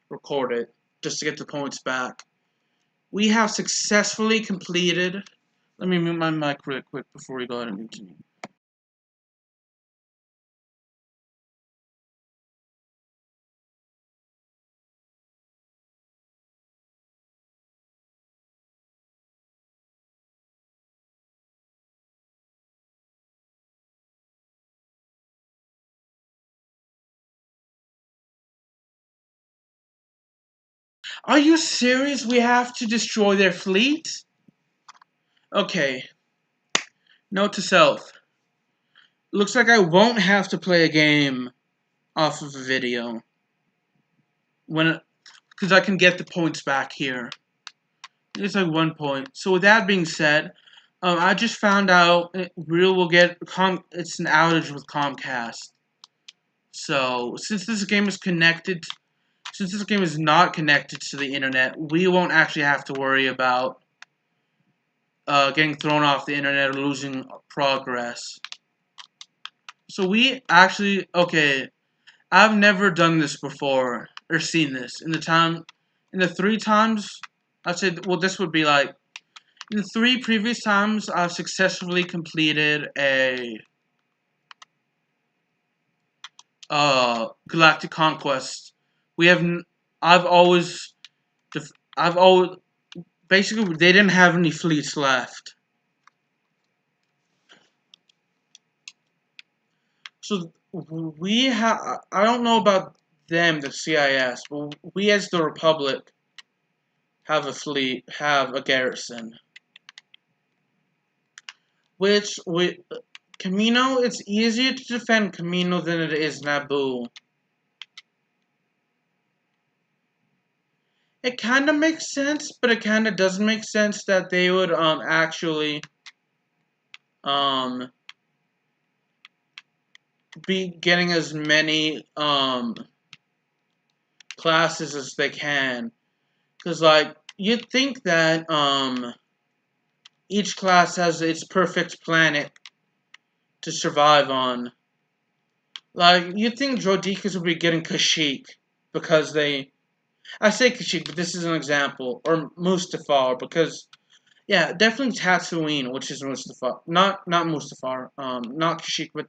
record it just to get the points back. We have successfully completed. Let me mute my mic real quick before we go ahead and continue. Are you serious? We have to destroy their fleet? Okay. Note to self. Looks like I won't have to play a game off of a video. Because I can get the points back here. It's like 1 point. So with that being said, I just found out Real will get it's an outage with Comcast. So since this game is not connected to the internet, we won't actually have to worry about getting thrown off the internet or losing progress. So we actually, okay, I've never done this before, or seen this. In the 3 times, I'd say, well, this would be like, in the 3 previous times, I've successfully completed a galactic conquest. I've always, basically, they didn't have any fleets left. So I don't know about them, the CIS, but we as the Republic have a fleet, have a garrison. Camino, it's easier to defend Camino than it is Naboo. It kind of makes sense, but it kind of doesn't make sense that they would actually be getting as many classes as they can, because like you'd think that each class has its perfect planet to survive on. Like you'd think Droidekas would be getting Kashyyyk because I say Kashyyyk, but this is an example, or Mustafar, because yeah, definitely Tatooine, which is Mustafar, not Mustafar, not Kashyyyk, but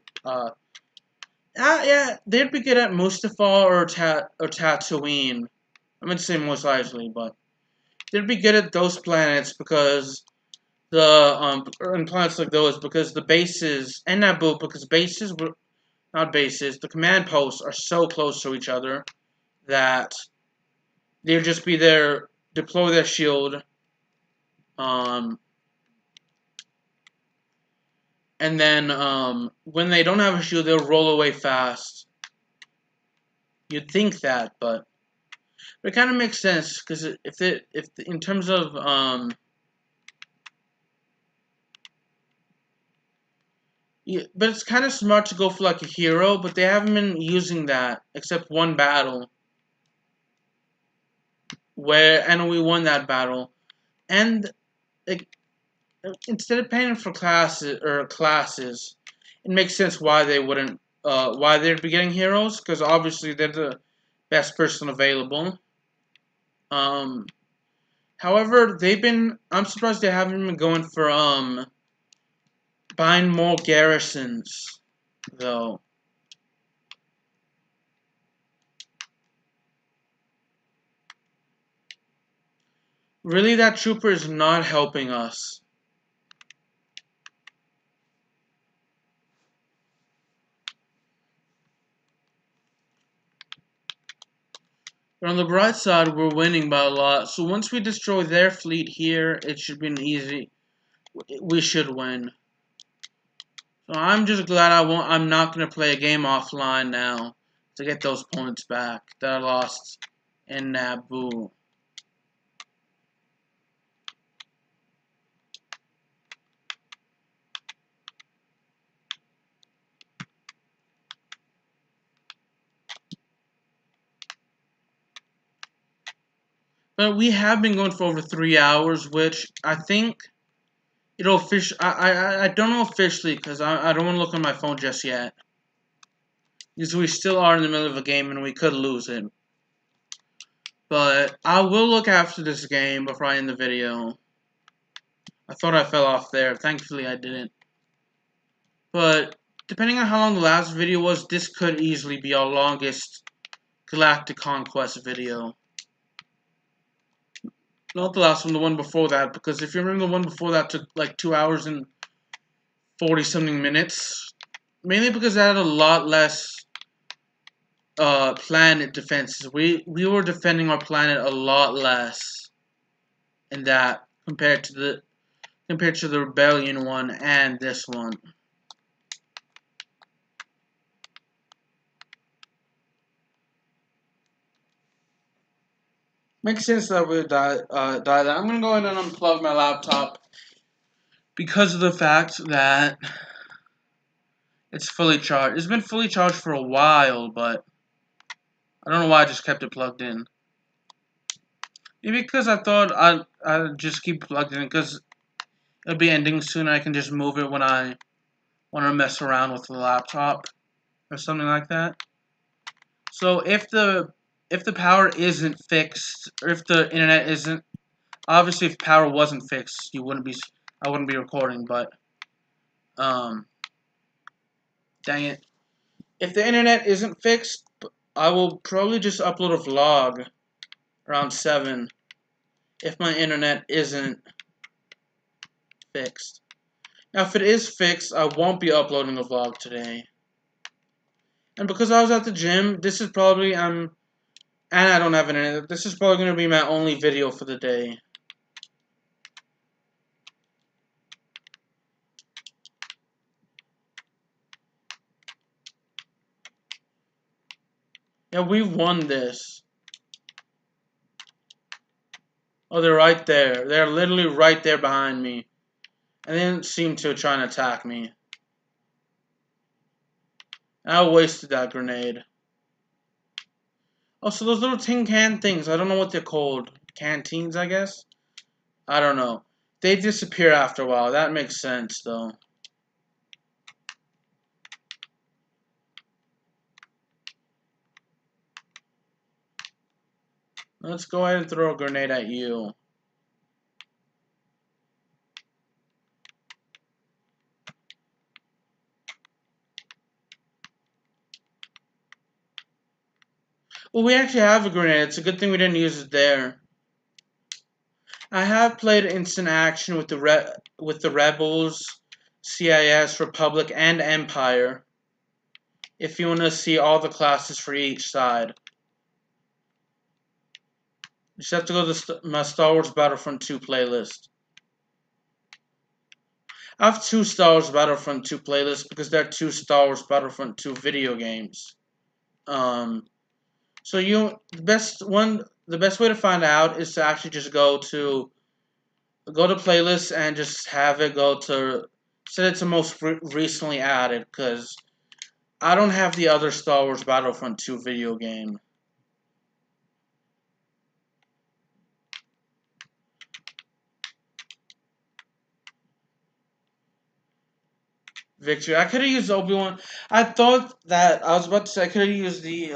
yeah, they'd be good at Mustafar or Tatooine. I'm gonna say most likely, but they'd be good at those planets because and planets like those because the bases and Naboo because bases were not bases, the command posts are so close to each other that they'll just be there, deploy their shield, and then when they don't have a shield, they'll roll away fast. You'd think that, but it kind of makes sense because in terms of yeah, but it's kind of smart to go for like a hero, but they haven't been using that except one battle and we won that battle, and it, instead of paying for classes, it makes sense why they wouldn't why they'd be getting heroes because obviously they're the best person available. However, I'm surprised they haven't been going for buying more garrisons. though. Really, that trooper is not helping us. But on the bright side, we're winning by a lot. So once we destroy their fleet here, it should be an easy. We should win. So I'm just glad I'm not gonna play a game offline now to get those points back that I lost in Naboo. But we have been going for over 3 hours, which I think it'll I don't know officially because I don't want to look on my phone just yet. Because we still are in the middle of a game and we could lose it. But I will look after this game before I end the video. I thought I fell off there. Thankfully I didn't. But depending on how long the last video was, this could easily be our longest Galactic Conquest video. Not the last one, the one before that, because if you remember the one before that took like 2 hours and 40 something minutes. Mainly because it had a lot less planet defenses. We were defending our planet a lot less in that compared to the Rebellion one and this one. Makes sense that we die that. I'm gonna go ahead and unplug my laptop because of the fact that it's fully charged. It's been fully charged for a while, but I don't know why I just kept it plugged in. Maybe because I thought I'd just keep it plugged in because it'll be ending soon. I can just move it when I want to mess around with the laptop or something like that. So if the power isn't fixed, or if the internet isn't, obviously if power wasn't fixed, I wouldn't be recording. But dang it, if the internet isn't fixed, I will probably just upload a vlog around 7 if my internet isn't fixed. Now, if it is fixed, I won't be uploading a vlog today. And because I was at the gym, this is probably, and I don't have internet, this is probably going to be my only video for the day. Yeah, we've won this. Oh, they're right there. They're literally right there behind me. And they didn't seem to try and attack me. I wasted that grenade. Oh, so those little tin can things, I don't know what they're called. Canteens, I guess? I don't know. They disappear after a while. That makes sense, though. Let's go ahead and throw a grenade at you. Well, we actually have a grenade. It's a good thing we didn't use it there. I have played Instant Action with the Rebels, CIS, Republic, and Empire. If you want to see all the classes for each side. You just have to go to my Star Wars Battlefront 2 playlist. I have 2 Star Wars Battlefront 2 playlists because there are 2 Star Wars Battlefront 2 video games. So the best way to find out is to actually just go to playlists and just have it set it to most recently added, because I don't have the other Star Wars Battlefront 2 video game. Victory. I could have used Obi-Wan. I thought that I was about to say I could have used the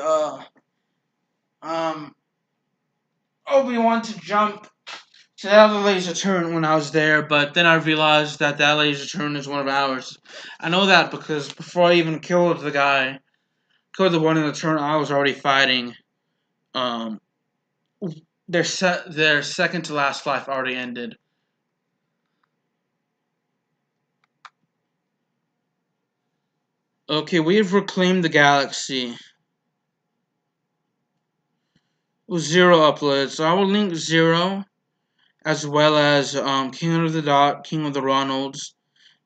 Obi-Wan to jump So that other laser turn when I was there, but then I realized that that laser turn is one of ours. I know that because before I even killed the guy, killed the one in the turn I was already fighting, um, their second to last life already ended. Okay, we've reclaimed the galaxy. With 0 uploads, so I will link 0 as well as King of the Dot, King of the Ronalds,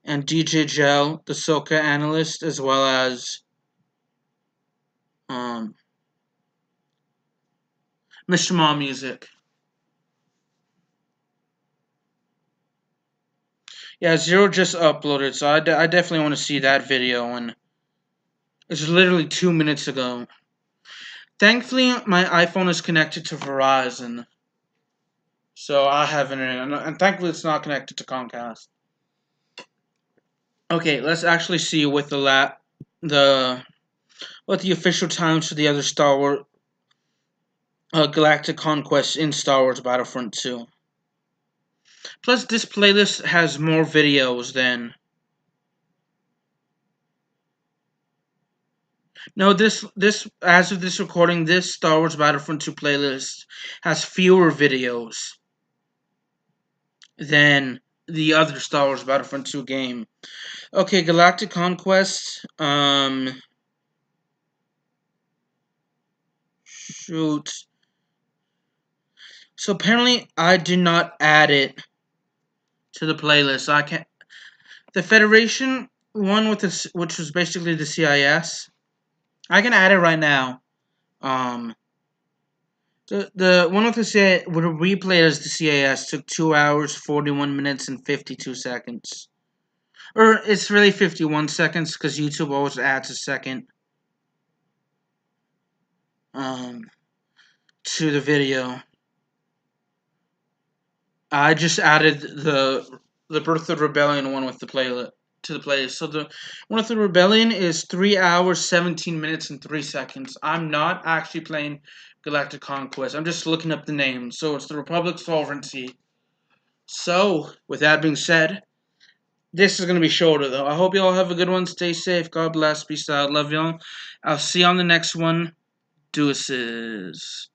and DJ Gel, the Soka analyst, as well as um, Mr. Mom Music. Yeah, 0 just uploaded, so I definitely want to see that video, and it's literally 2 minutes ago. Thankfully, my iPhone is connected to Verizon, so I have internet, and thankfully it's not connected to Comcast. Okay, let's actually see what what the official times for the other Star Wars Galactic Conquest in Star Wars Battlefront 2. Plus, this playlist has more videos than... No, as of this recording, this Star Wars Battlefront 2 playlist has fewer videos than the other Star Wars Battlefront 2 game. Okay, Galactic Conquest, shoot. So apparently I did not add it to the playlist. I can't... The Federation one with this, which was basically the CIS. I can add it right now. The one with the CIS, would replay as the CIS took 2 hours, 41 minutes, and 52 seconds. Or it's really 51 seconds because YouTube always adds a second to the video. I just added the Birth of Rebellion one with the playlist to the playlist. So the one with the Rebellion is 3 hours, 17 minutes, and 3 seconds. I'm not actually playing Galactic Conquest. I'm just looking up the name. So it's the Republic Sovereignty. So, with that being said, this is going to be shorter though. I hope you all have a good one. Stay safe. God bless. Peace out. Love y'all. I'll see you on the next one. Deuces.